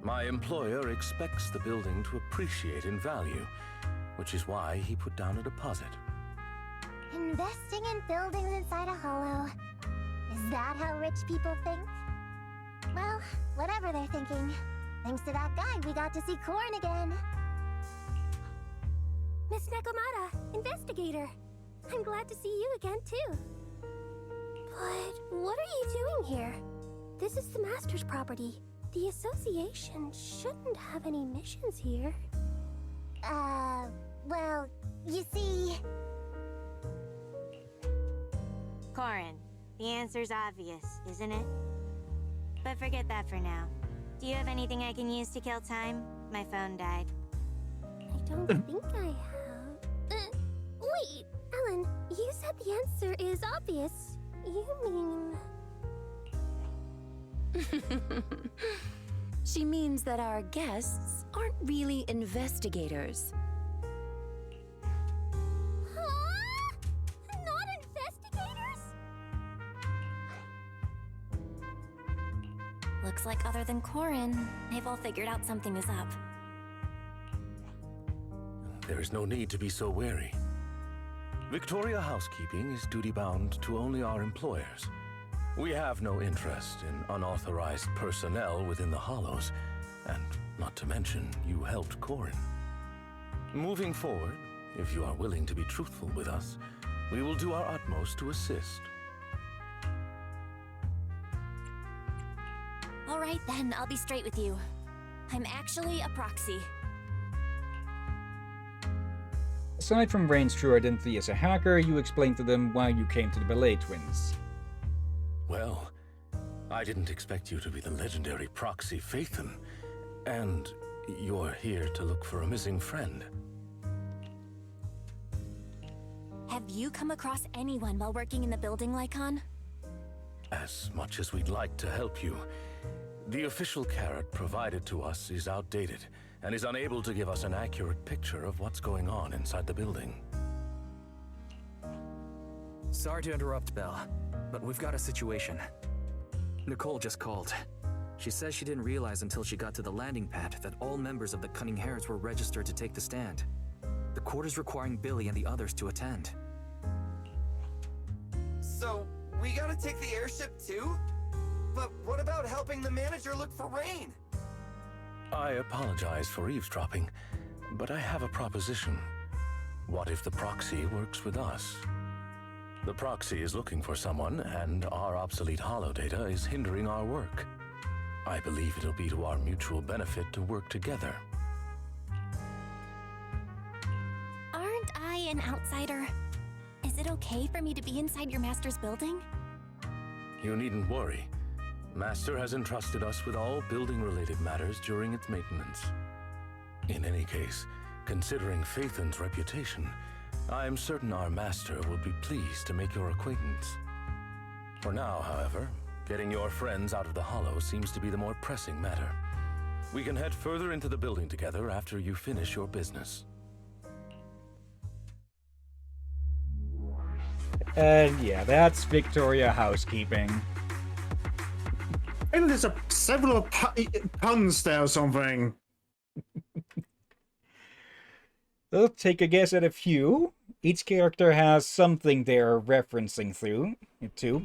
My employer expects the building to appreciate in value, which is why he put down a deposit. Investing in buildings inside a hollow. Is that how rich people think? Well, whatever they're thinking. Thanks to that guy, we got to see Corin again. Miss Nekomata, investigator. I'm glad to see you again, too. But what are you doing here? This is the Master's property. The association shouldn't have any missions here. Well, you see... Corin, the answer's obvious, isn't it? But forget that for now. Do you have anything I can use to kill time? My phone died. I don't think I have. Wait, Ellen, you said the answer is obvious. You mean... She means that our guests aren't really investigators. Huh? Not investigators? Looks like other than Corin, they've all figured out something is up. There is no need to be so wary. Victoria Housekeeping is duty-bound to only our employers. We have no interest in unauthorized personnel within the Hollows, and not to mention, you helped Corin. Moving forward, if you are willing to be truthful with us, we will do our utmost to assist. All right then, I'll be straight with you. I'm actually a proxy. Aside from Rain's true identity as a hacker, you explained to them why you came to the Ballet Twins. Well, I didn't expect you to be the legendary proxy Phaethon, and you're here to look for a missing friend. Have you come across anyone while working in the building, Lycon? As much as we'd like to help you, the official carrot provided to us is outdated and is unable to give us an accurate picture of what's going on inside the building. Sorry to interrupt, Belle, but we've got a situation. Nicole just called. She says she didn't realize until she got to the landing pad that all members of the Cunning Hares were registered to take the stand. The court is requiring Billy and the others to attend. So, we gotta take the airship too? But what about helping the manager look for Rain? I apologize for eavesdropping, but I have a proposition. What if the proxy works with us? The proxy is looking for someone, and our obsolete holodata is hindering our work. I believe it'll be to our mutual benefit to work together. Aren't I an outsider? Is it okay for me to be inside your master's building? You needn't worry. Master has entrusted us with all building-related matters during its maintenance. In any case, Considering Phaethon's reputation, I'm certain our master will be pleased to make your acquaintance. For now, however, getting your friends out of the Hollow seems to be the more pressing matter. We can head further into the building together after you finish your business. And yeah, that's Victoria housekeeping. And there's several puns there or something. We'll take a guess at a few. Each character has something they're referencing to.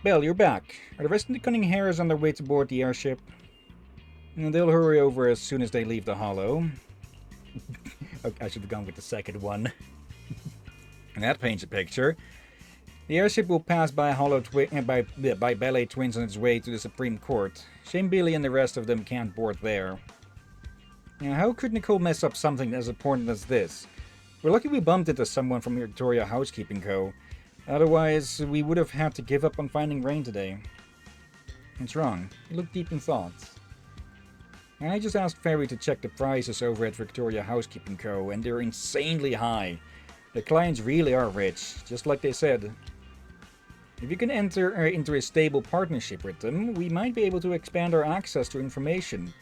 Belle, you're back. Are the rest of the Cunning Hares on their way to board the airship? They'll hurry over as soon as they leave the Hollow. I should have gone with the second one. And that paints a picture. The airship will pass by by Ballet Twins on its way to the Supreme Court. Shame Billy and the rest of them can't board there. Now, how could Nicole mess up something as important as this? We're lucky we bumped into someone from Victoria Housekeeping Co. Otherwise, we would have had to give up on finding Rain today. What's wrong? You look deep in thought. I just asked Ferry to check the prices over at Victoria Housekeeping Co. and they're insanely high. The clients really are rich, just like they said. If you can enter into a stable partnership with them, we might be able to expand our access to information.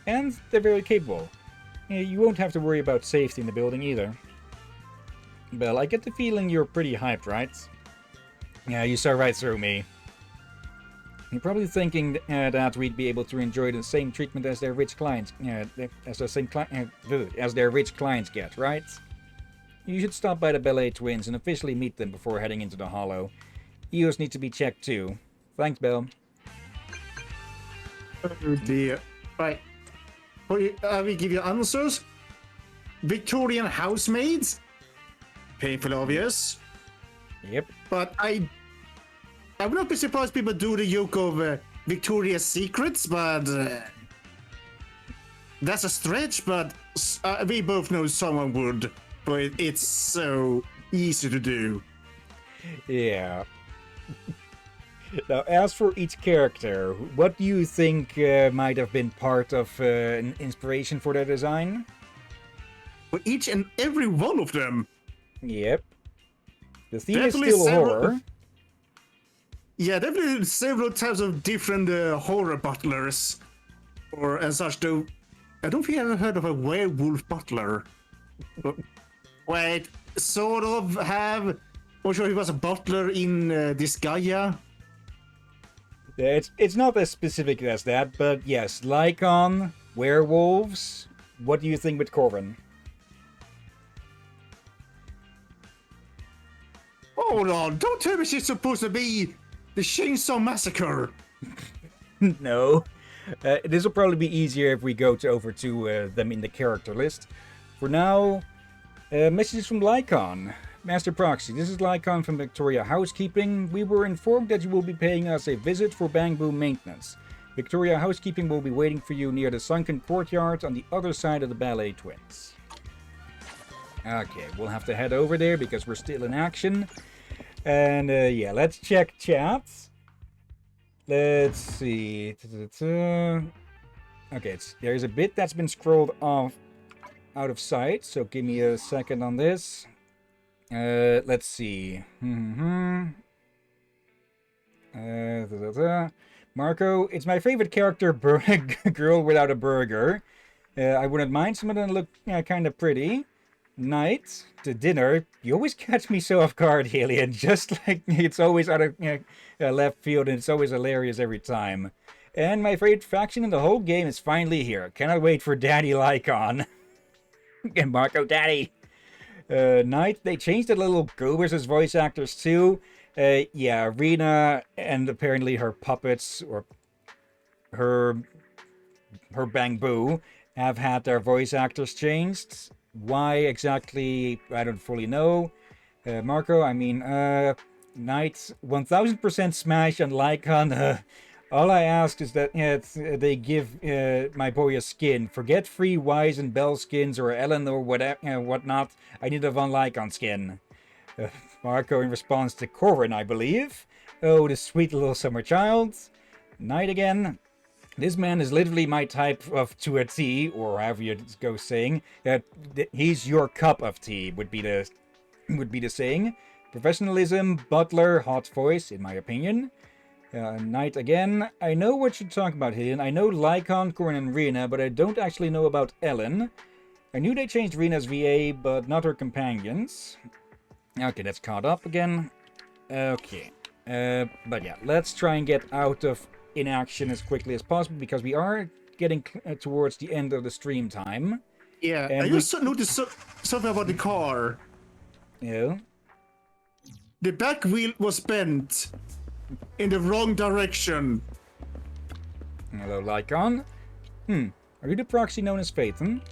And they're very capable. You won't have to worry about safety in the building either. Well, I get the feeling you're pretty hyped, right? Yeah, you saw right through me. You're probably thinking that we'd be able to enjoy the same treatment as their rich clients, as their rich clients get, right? You should stop by the Ballet Twins and officially meet them before heading into the Hollow. EOS need to be checked too. Thanks, Belle. Oh dear. Right. We give you answers. Victorian housemaids. Painful obvious. Yep. But I would not be surprised people do the joke of Victoria's Secrets, but that's a stretch, but we both know someone would. But it's so easy to do. Yeah. Now, as for each character, what do you think might have been part of an inspiration for their design? For each and every one of them. Yep. The theme Definitely is still several, horror. Yeah, definitely several types of different horror butlers. Or and such, though. I don't think I've ever heard of a werewolf butler. But, wait, sort of have. I'm sure he was a butler in Disgaea. Yeah, it's not as specific as that, but yes, Lycon, werewolves. What do you think with Corvin? Hold on, don't tell me she's supposed to be the Chainsaw Massacre. No. This will probably be easier if we go over to them in the character list. For now, messages from Lycon. Master Proxy, this is Lycon from Victoria Housekeeping. We were informed that you will be paying us a visit for Bang Boom maintenance. Victoria Housekeeping will be waiting for you near the sunken courtyard on the other side of the Ballet Twins. Okay, we'll have to head over there because we're still in action. And yeah, let's check chats. Let's see. Okay, there's a bit that's been scrolled off out of sight, so give me a second on this. Let's see. Marco, it's my favorite character, girl without a burger. I wouldn't mind some of them look kind of pretty. Night to dinner. You always catch me so off guard, Hillyan. Just like it's always out of left field, and it's always hilarious every time. And my favorite faction in the whole game is finally here. Cannot wait for Daddy Lycon. And Marco Daddy. Night, they changed the little goobers as voice actors too. Yeah, Rena and apparently her puppets or her Bang Boo have had their voice actors changed. Why exactly, I don't fully know. Marco, I mean, Night, 1000% Smash and Lycon. All I ask is that they give my boy a skin. Forget free Wise and Bell skins or Ellen or whatnot. I need a Von Lycon skin. Marco in response to Corvin, I believe. Oh, the sweet little summer child. Night again. This man is literally my type of to a T, or however you go saying. He's your cup of tea would be the saying. Professionalism, butler, hot voice, in my opinion. Knight again. I know what you talk about, Hillyan. I know Lycon, Corn, and Rena, but I don't actually know about Ellen. I knew they changed Rena's VA, but not her companions. Okay, that's caught up again. Okay. But yeah, let's try and get out of inaction as quickly as possible, because we are getting towards the end of the stream time. Yeah, and I just noticed something about the car. Yeah? The back wheel was bent in the wrong direction. Hello, Lycon. Are you the proxy known as Phaeton?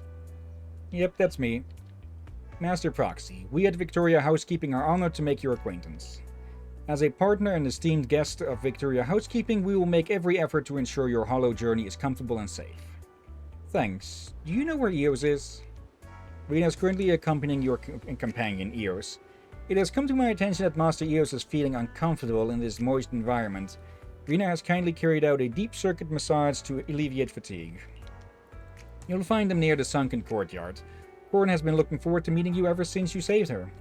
Yep, that's me. Master Proxy, we at Victoria Housekeeping are honored to make your acquaintance. As a partner and esteemed guest of Victoria Housekeeping, we will make every effort to ensure your hollow journey is comfortable and safe. Thanks. Do you know where Eos is? Rena is currently accompanying your companion, Eos. It has come to my attention that Master Eos is feeling uncomfortable in this moist environment. Rena has kindly carried out a deep circuit massage to alleviate fatigue. You'll find them near the sunken courtyard. Corn has been looking forward to meeting you ever since you saved her.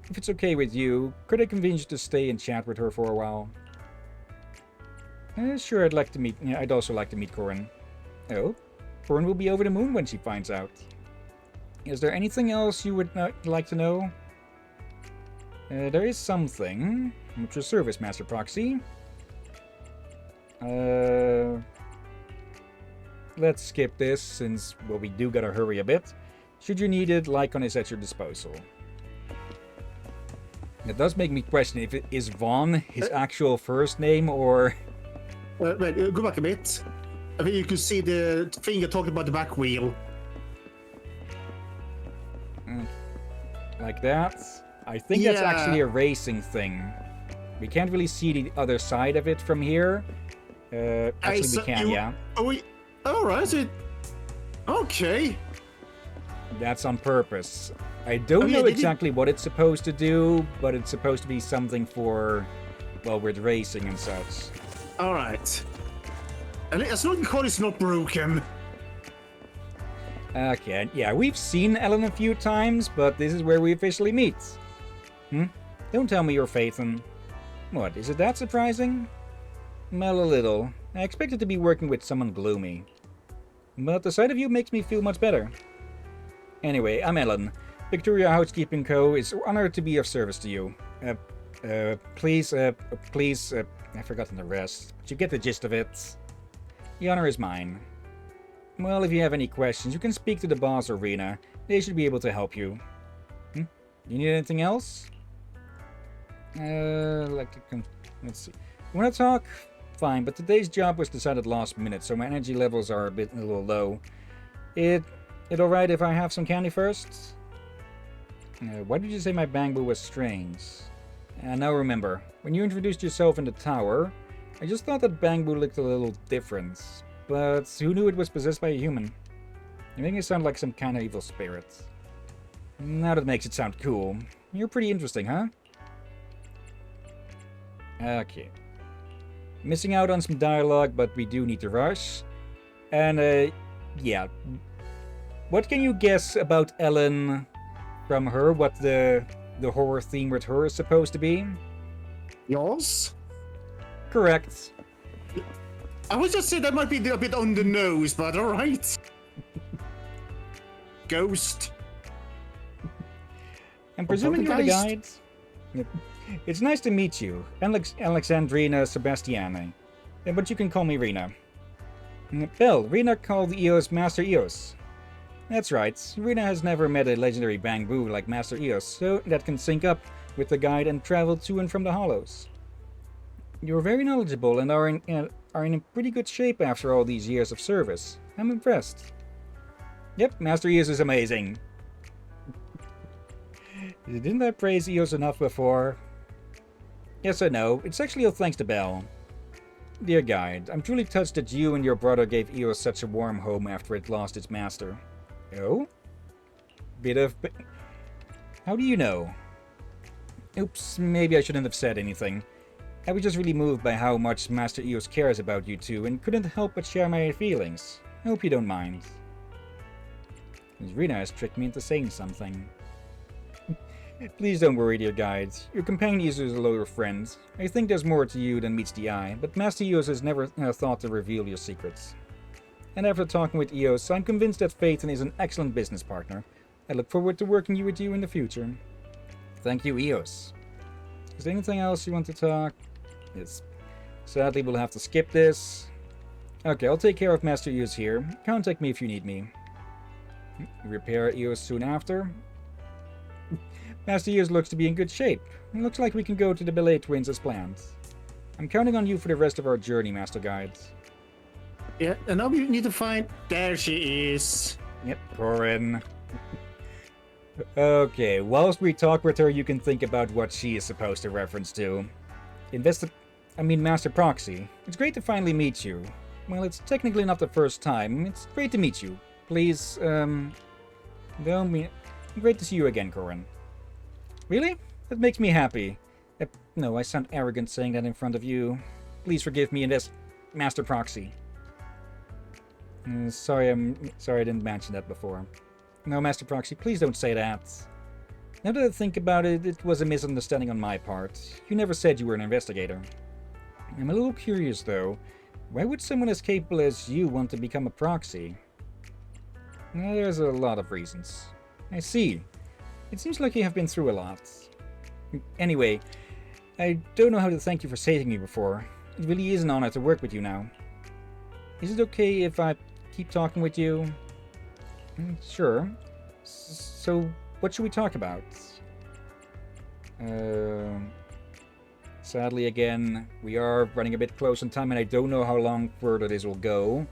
If it's okay with you, could I convince you to stay and chat with her for a while? Sure, I'd also like to meet Corn. Oh? Corn will be over the moon when she finds out. Is there anything else you would like to know? There is something. What's your service, Master Proxy? Let's skip this, since, well, we do gotta hurry a bit. Should you need it, Lycon is at your disposal. It does make me question if it is Vaughn his actual first name, or... Wait, go back a bit. I think you can see the finger talking about the back wheel. Like that? I think that's actually a racing thing. We can't really see the other side of it from here. Actually, we can, yeah. Alright, okay. That's on purpose. I don't know exactly what it's supposed to do, but it's supposed to be something for, well, with racing and such. Alright. As long as the car is not broken. Okay, yeah, we've seen Ellen a few times, but this is where we officially meet. Don't tell me you're Phaeton. What, is it that surprising? Well, a little. I expected to be working with someone gloomy. But the sight of you makes me feel much better. Anyway, I'm Ellen. Victoria Housekeeping Co. is honored to be of service to you. Please, I've forgotten the rest, but you get the gist of it. The honor is mine. Well, if you have any questions, you can speak to the boss or Rena. They should be able to help you. You need anything else? Let's see. You want to talk? Fine, but today's job was decided last minute, so my energy levels are a little low. It alright if I have some candy first? Why did you say my bamboo was strange? Now remember, when you introduced yourself in the tower, I just thought that bamboo looked a little different. But who knew it was possessed by a human? You make it sound like some kind of evil spirit. Now that makes it sound cool. You're pretty interesting, huh? Okay. Missing out on some dialogue, but we do need to rush. And, yeah. What can you guess about Ellen from her? What the horror theme with her is supposed to be? Yours? Correct. I would just say that might be a bit on the nose, but alright. Ghost. I'm presuming you're the guide. It's nice to meet you, Alexandrina Sebastiani. But you can call me Rena. Belle, Rena called Eos Master Eos. That's right, Rena has never met a legendary bamboo like Master Eos, so that can sync up with the guide and travel to and from the Hollows. You're very knowledgeable and are in pretty good shape after all these years of service. I'm impressed. Yep, Master Eos is amazing. Didn't I praise Eos enough before? Yes, I know. It's actually all thanks to Belle. Dear guide, I'm truly touched that you and your brother gave Eos such a warm home after it lost its master. Oh? How do you know? Oops, maybe I shouldn't have said anything. I was just really moved by how much Master Eos cares about you two and couldn't help but share my feelings. I hope you don't mind. Rena has tricked me into saying something. Please don't worry, dear guides. Your companion is a loyal friend. I think there's more to you than meets the eye, but Master Eos has never thought to reveal your secrets. And after talking with Eos, I'm convinced that Phaeton is an excellent business partner. I look forward to working with you in the future. Thank you, Eos. Is there anything else you want to talk? Yes. Sadly, we'll have to skip this. Okay, I'll take care of Master Eos here. Contact me if you need me. Repair Eos soon after. Master Eos looks to be in good shape. It looks like we can go to the Ballet Twins as planned. I'm counting on you for the rest of our journey, Master Guides. Yeah, and now we need to find... There she is. Yep, Corin. Okay, whilst we talk with her, you can think about what she is supposed to reference to. Master Proxy. It's great to finally meet you. Well, it's technically not the first time. It's great to meet you. Please, great to see you again, Corin. Really? That makes me happy. No, I sound arrogant saying that in front of you. Please forgive me, and this Master Proxy. Sorry I didn't mention that before. No, Master Proxy, please don't say that. Now that I think about it, it was a misunderstanding on my part. You never said you were an investigator. I'm a little curious, though. Why would someone as capable as you want to become a proxy? Well, there's a lot of reasons. I see. It seems like you have been through a lot. Anyway, I don't know how to thank you for saving me before. It really is an honor to work with you now. Is it okay if I keep talking with you? Sure. So, what should we talk about? Sadly, again, we are running a bit close on time, and I don't know how long further this will go.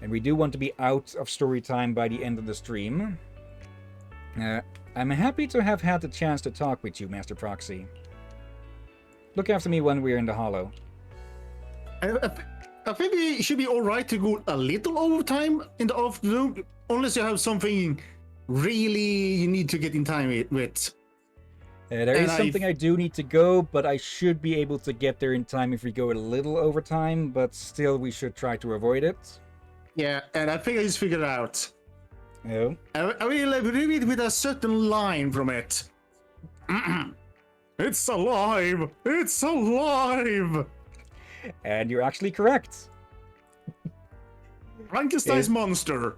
And we do want to be out of story time by the end of the stream. I'm happy to have had the chance to talk with you, Master Proxy. Look after me when we're in the Hollow. I think we should be alright to go a little overtime in the afternoon, unless you have something really you need to get in time with. There is something I do need to go, but I should be able to get there in time if we go a little overtime, but still we should try to avoid it. Yeah, and I think I just figured it out. Oh? I will read it with a certain line from it. It's alive! It's alive! And you're actually correct. Frankenstein's monster.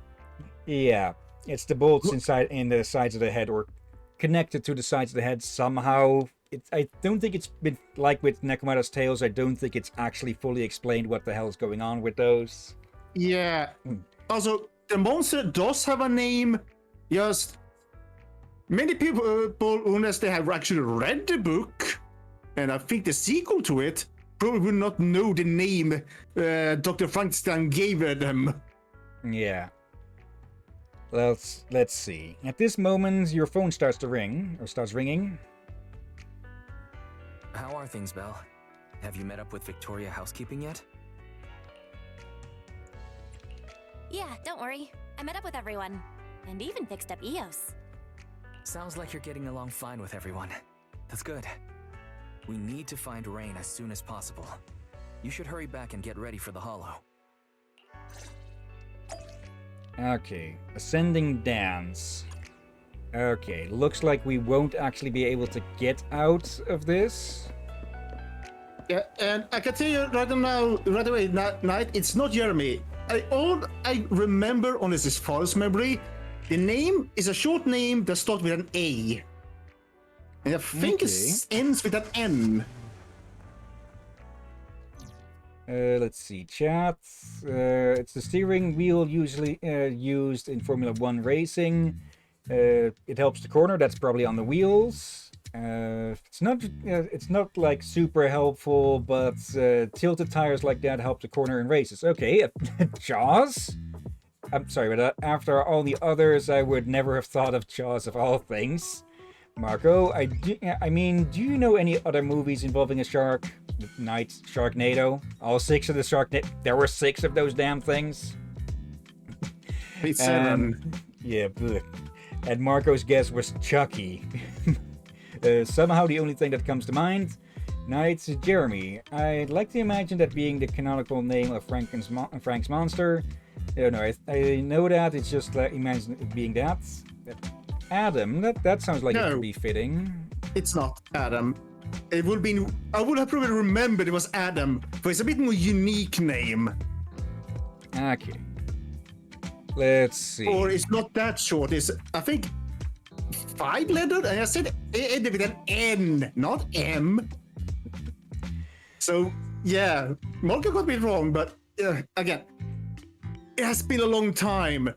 Yeah, it's the bolts in the sides of the head, or connected to the sides of the head somehow. I don't think it's been like with Nekomaru's tales. I don't think it's actually fully explained what the hell is going on with those. Yeah. Also, the monster does have a name. Just many people, unless they have actually read the book, and I think the sequel to it, probably will not know the name Dr. Frankenstein gave them. Yeah. Let's see. At this moment, your phone starts ringing. How are things, Belle? Have you met up with Victoria Housekeeping yet? Yeah, don't worry. I met up with everyone. And even fixed up Eos. Sounds like you're getting along fine with everyone. That's good. We need to find Rain as soon as possible. You should hurry back and get ready for the Hollow. Okay, ascending dance. Okay, looks like we won't actually be able to get out of this. Yeah, and I can tell you right away, Knight, it's not Jeremy. I remember, unless it's false memory, the name is a short name that starts with an A. And I think it ends with an N. Let's see, chat. It's the steering wheel usually used in Formula 1 racing. It helps the corner, that's probably on the wheels. It's not like super helpful, but tilted tires like that help the corner in races. Okay, Jaws? I'm sorry, but after all the others, I would never have thought of Jaws of all things. Marco, do you know any other movies involving a shark? Night, Sharknado? All 6 of the Sharknado? There were 6 of those damn things? It's 7. Yeah, and Marco's guess was Chucky. Somehow the only thing that comes to mind, Knights Jeremy. I'd like to imagine that being the canonical name of Frank's monster. I don't know, I know that, it's just like, imagine it being that. Adam, that sounds like it could be fitting. It's not Adam. It would be. I would have probably remembered it was Adam, but it's a bit more unique name. Okay. Let's see. Or it's not that short. It's, I think, 5-lettered, and I said ended with an N, not M. So, yeah, Molka got me wrong, but again, it has been a long time,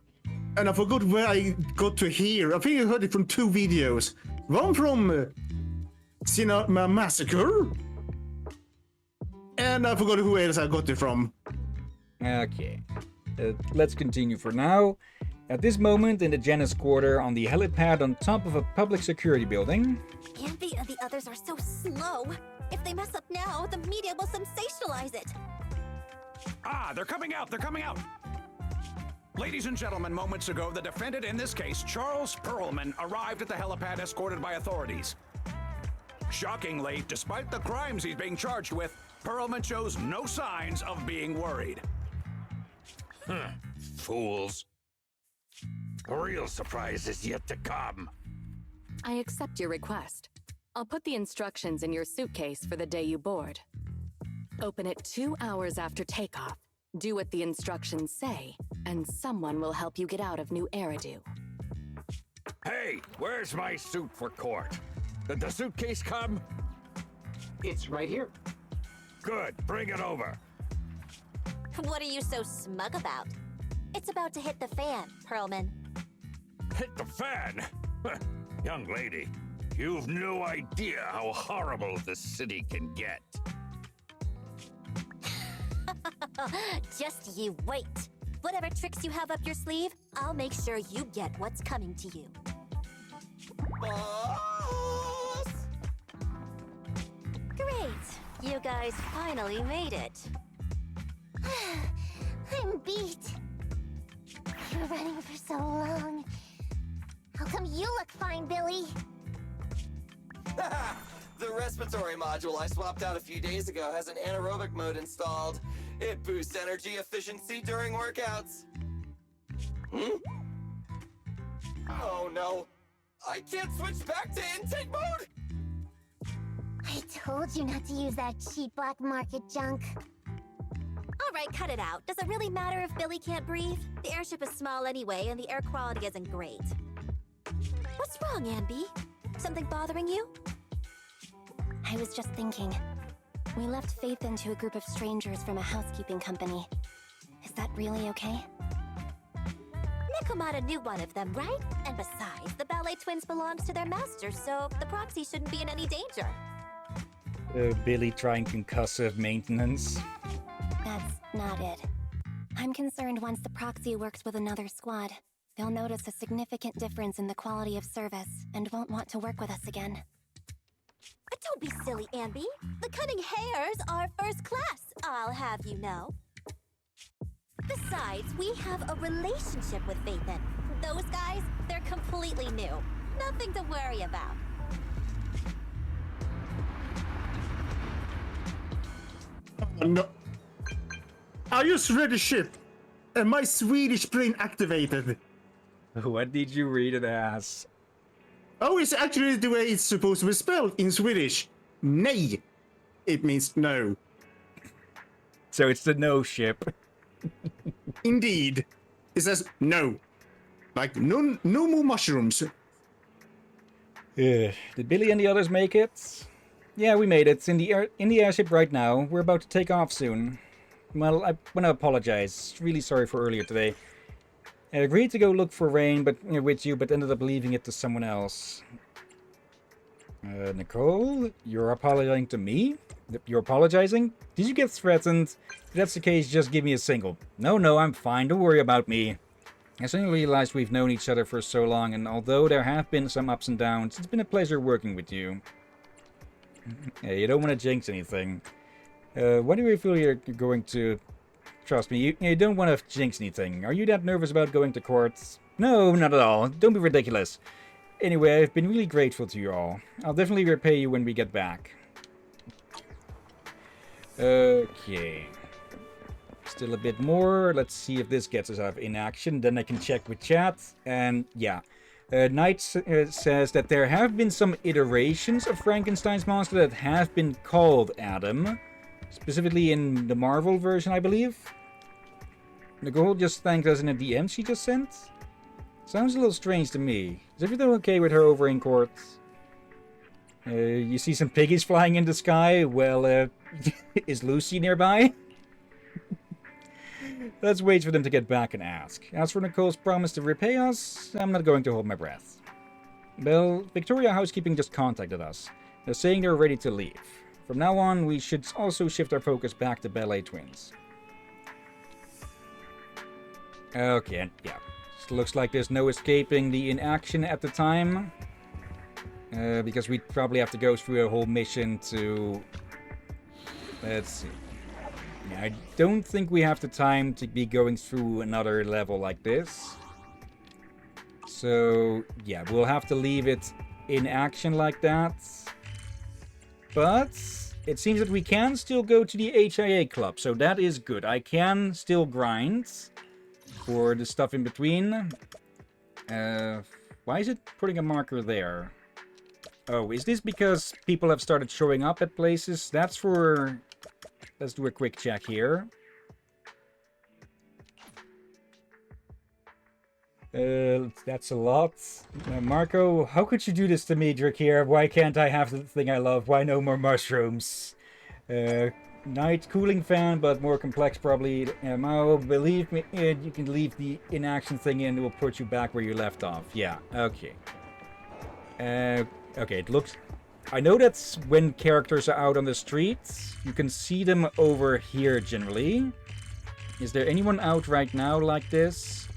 and I forgot where I got to hear. I think I heard it from 2 videos. One from Cinema Massacre, and I forgot who else I got it from. Okay, let's continue for now. At this moment in the Janus Quarter on the helipad on top of a public security building. Andy and the others are so slow. If they mess up now, the media will sensationalize it. Ah, they're coming out! They're coming out! Ladies and gentlemen, moments ago, the defendant in this case, Charles Perlman, arrived at the helipad escorted by authorities. Shockingly, despite the crimes he's being charged with, Perlman shows no signs of being worried. Fools. A real surprise is yet to come. I accept your request. I'll put the instructions in your suitcase for the day you board. Open it 2 hours after takeoff. Do what the instructions say, and someone will help you get out of New Eridu. Hey, where's my suit for court? Did the suitcase come? It's right here. Good, bring it over. What are you so smug about? It's about to hit the fan, Perlman. Hit the fan? Young lady, you've no idea how horrible this city can get. Just you wait. Whatever tricks you have up your sleeve, I'll make sure you get what's coming to you. Boss! Great. You guys finally made it. I'm beat. You were running for so long. How come you look fine, Billy? The respiratory module I swapped out a few days ago has an anaerobic mode installed. It boosts energy efficiency during workouts. Oh no. I can't switch back to intake mode! I told you not to use that cheap black market junk. All right, cut it out. Does it really matter if Billy can't breathe? The airship is small anyway, and the air quality isn't great. What's wrong, Anby? Something bothering you? I was just thinking. We left Faith into a group of strangers from a housekeeping company. Is that really okay? Nekomata knew one of them, right? And besides, the ballet twins belongs to their master, so the proxy shouldn't be in any danger. Billy trying concussive maintenance. That's not it. I'm concerned once the proxy works with another squad, they'll notice a significant difference in the quality of service and won't want to work with us again. Don't be silly, Anby. The Cunning Hares are first class, I'll have you know. Besides, we have a relationship with Faithin. Those guys, they're completely new. Nothing to worry about. No. I just read the ship, and my Swedish brain activated. What did you read it as? Oh, it's actually the way it's supposed to be spelled in Swedish. Nej. It means no. So it's the no ship. Indeed. It says no. Like, no more mushrooms. Did Billy and the others make it? Yeah, we made it. In the airship right now. We're about to take off soon. Well, I want to apologize. Really sorry for earlier today. I agreed to go look for Rain with you, but ended up leaving it to someone else. Nicole, you're apologizing to me? You're apologizing? Did you get threatened? If that's the case, just give me a single. No, I'm fine. Don't worry about me. I suddenly realized we've known each other for so long, and although there have been some ups and downs, it's been a pleasure working with you. Yeah, you don't want to jinx anything. Why do you feel you're going to... Trust me, you don't want to jinx anything. Are you that nervous about going to court? No, not at all. Don't be ridiculous. Anyway, I've been really grateful to you all. I'll definitely repay you when we get back. Okay. Still a bit more. Let's see if this gets us out of inaction. Then I can check with chat. And yeah. Knight says that there have been some iterations of Frankenstein's monster that have been called Adam. Specifically in the Marvel version, I believe. Nicole just thanked us in a DM she just sent. Sounds a little strange to me. Is everything okay with her over in court? You see some piggies flying in the sky? Well, is Lucy nearby? Let's wait for them to get back and ask. As for Nicole's promise to repay us, I'm not going to hold my breath. Well, Victoria Housekeeping just contacted us. They're saying they're ready to leave. From now on, we should also shift our focus back to Ballet Twins. Okay, yeah. Looks like there's no escaping the inaction at the time. Because we'd probably have to go through a whole mission to... Let's see. Yeah, I don't think we have the time to be going through another level like this. So, yeah, we'll have to leave it in action like that. But it seems that we can still go to the HIA club, so that is good. I can still grind for the stuff in between. Why is it putting a marker there? Oh, is this because people have started showing up at places? That's for... Let's do a quick check here. That's a lot. Marco, how could you do this to me, Drakir? Why can't I have the thing I love? Why no more mushrooms? Night cooling fan, but more complex probably. Mao, believe me, you can leave the inaction thing in. It will put you back where you left off. Yeah, okay. Okay, it looks... I know that's when characters are out on the streets. You can see them over here generally. Is there anyone out right now like this?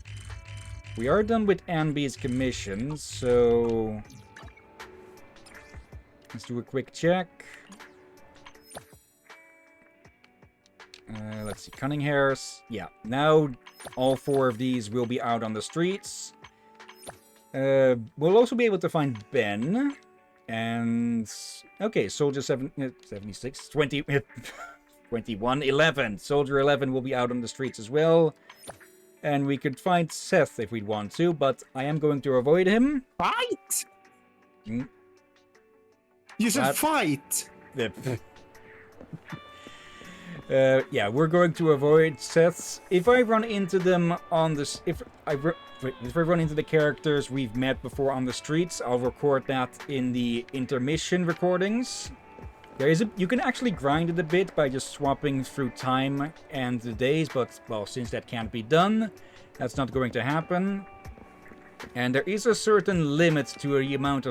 We are done with Anby's commission, so... Let's do a quick check. Let's see, Cunning Hairs. Yeah, now all 4 of these will be out on the streets. We'll also be able to find Ben. And... Okay, Soldier 76, 20... 21, 11. Soldier 11 will be out on the streets as well. And we could find Seth if we'd want to, but I am going to avoid him. Fight? Hmm? You said fight! Yeah, we're going to avoid Seths. If I run into them on this... If I run into the characters we've met before on the streets, I'll record that in the intermission recordings. You can actually grind it a bit by just swapping through time and the days, but, well, since that can't be done, that's not going to happen. And there is a certain limit to the amount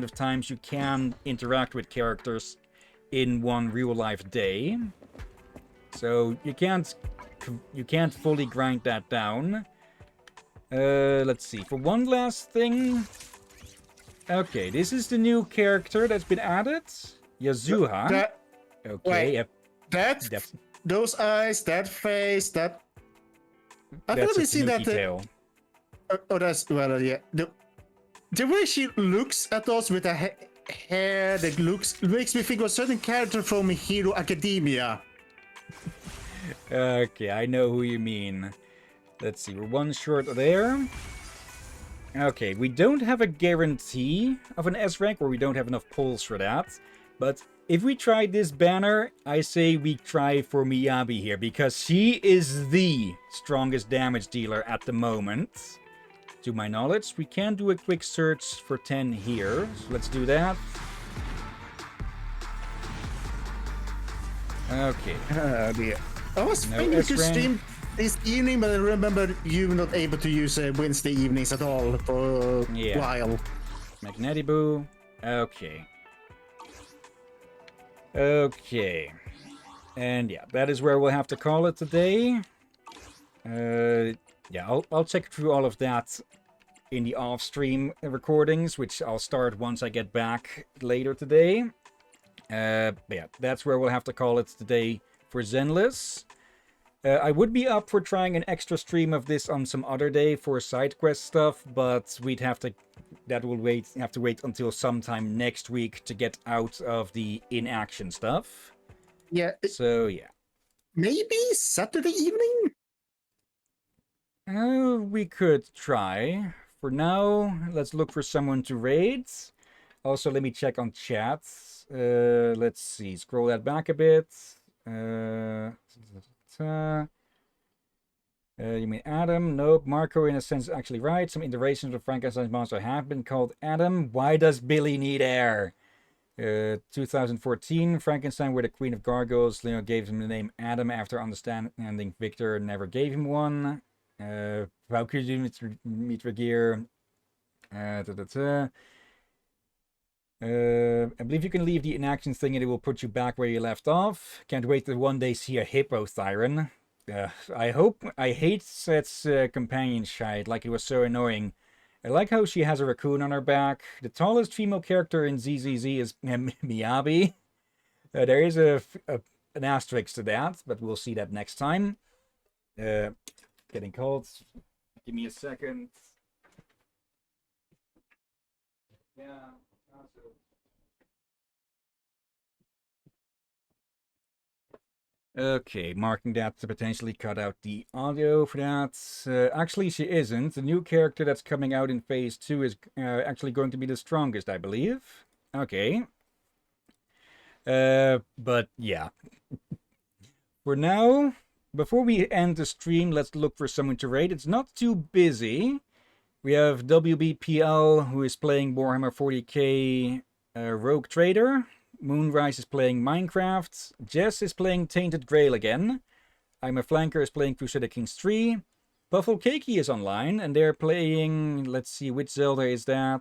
of times you can interact with characters in one real-life day. So you can't fully grind that down. Let's see. For one last thing... Okay, this is the new character that's been added. Yazuha. Okay, wait, those eyes, that face, that... I've never seen that... Tail. Oh, that's... Well, yeah. The way she looks at us with her hair that makes me think of a certain character from Hero Academia. Okay, I know who you mean. Let's see, we're one short there. Okay, we don't have a guarantee of an S rank, or we don't have enough pulls for that. But if we try this banner, I say we try for Miyabi here, because she is the strongest damage dealer at the moment. To my knowledge, we can do a quick search for 10 here. So let's do that. Okay. Dear. I was thinking to stream this evening, but I remember you not able to use Wednesday evenings at all for a while. Magnetiboo. Okay. Okay. And yeah, that is where we'll have to call it today. Yeah, I'll check through all of that in the off-stream recordings, which I'll start once I get back later today. But yeah, that's where we'll have to call it today for Zenless. I would be up for trying an extra stream of this on some other day for side quest stuff, but we'd have to wait until sometime next week to get out of the in-action stuff. Yeah. So, yeah. Maybe Saturday evening? We could try. For now, let's look for someone to raid. Also, let me check on chat. Let's see. Scroll that back a bit. You mean Adam? Nope. Marco, in a sense, is actually right. Some iterations of Frankenstein's monster have been called Adam. Why does Billy need air? 2014, Frankenstein were the Queen of Gargoyles. Leo gave him the name Adam after understanding Victor never gave him one. How could you meet Regier? I believe you can leave the inaction thing and it will put you back where you left off. Can't wait to one day see a hippo Thyron. I hate Set's companion shite, like it was so annoying. I like how she has a raccoon on her back. The tallest female character in ZZZ is Miyabi. There is an asterisk to that, but we'll see that next time. Getting cold. Give me a second. Yeah. Okay, marking that to potentially cut out the audio for that. Actually, she isn't. The new character that's coming out in Phase 2 is actually going to be the strongest, I believe. Okay. But yeah. For now, before we end the stream, let's look for someone to raid. It's not too busy. We have WBPL, who is playing Warhammer 40k Rogue Trader. Moonrise is playing Minecraft. Jess is playing Tainted Grail again. I'm a Flanker is playing Crusader Kings 3. Buffalo Cakey is online, and they're playing... Let's see, which Zelda is that?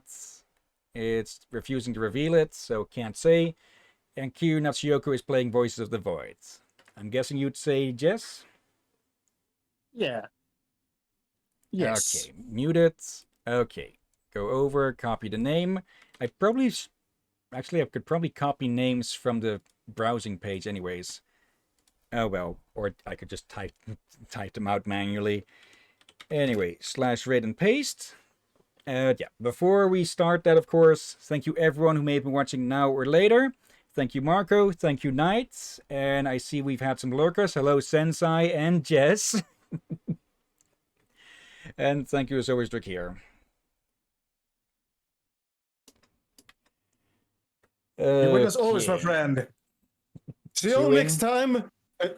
It's refusing to reveal it, so can't say. And Kiryu Natsuyoku is playing Voices of the Void. I'm guessing you'd say Jess? Yeah. Yes. Okay, mute it. Okay, go over, copy the name. I probably... Actually, I could probably copy names from the browsing page anyways. Oh well, or I could just type them out manually. Anyway, /raid and paste. Yeah, before we start that, of course, thank you everyone who may have been watching now or later. Thank you, Marco. Thank you, Knight. And I see we've had some lurkers. Hello, Sensei and Jess. And thank you as always, Rick here. You're with us always, my friend. See you all next time.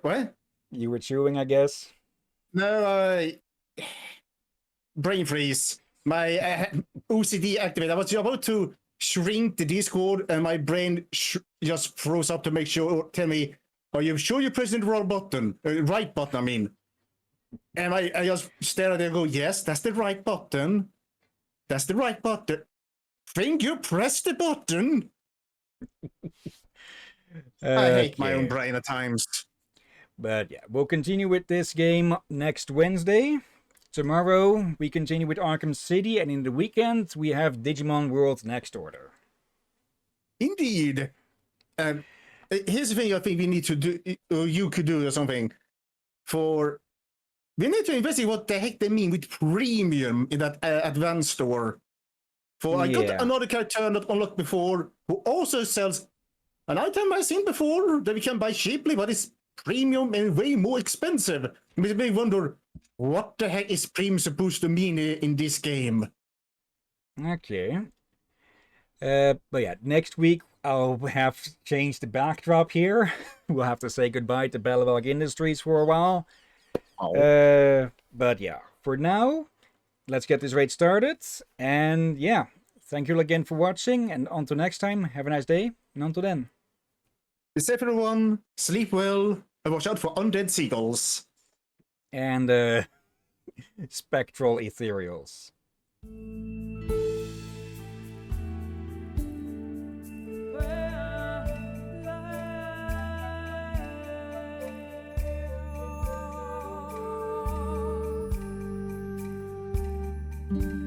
What? You were chewing, I guess? No, brain freeze. My OCD activated. I was about to shrink the Discord, and my brain just froze up to make sure. Tell me, are you sure you're pressing the wrong button? Right button, I mean. And I just stare at it and go, yes, that's the right button. That's the right button. Think you pressed the button? I hate my own brain at times. But yeah, we'll continue with this game next Wednesday. Tomorrow, we continue with Arkham City, and in the weekend, we have Digimon World Next Order. Indeed. Here's the thing I think we need to do, or you could do or something. We need to investigate what the heck they mean with premium in that advanced store. I got another character not unlocked before who also sells an item I've seen before that we can buy cheaply, but it's premium and way more expensive. It makes me wonder, what the heck is premium supposed to mean in this game? Okay. But yeah, next week I'll have changed the backdrop here. We'll have to say goodbye to Bellavog Industries for a while. But yeah, for now, let's get this raid started. And yeah, thank you again for watching. And until next time, have a nice day. And until then. Be safe, everyone. Sleep well. And watch out for undead seagulls. And spectral ethereals. Mm-hmm.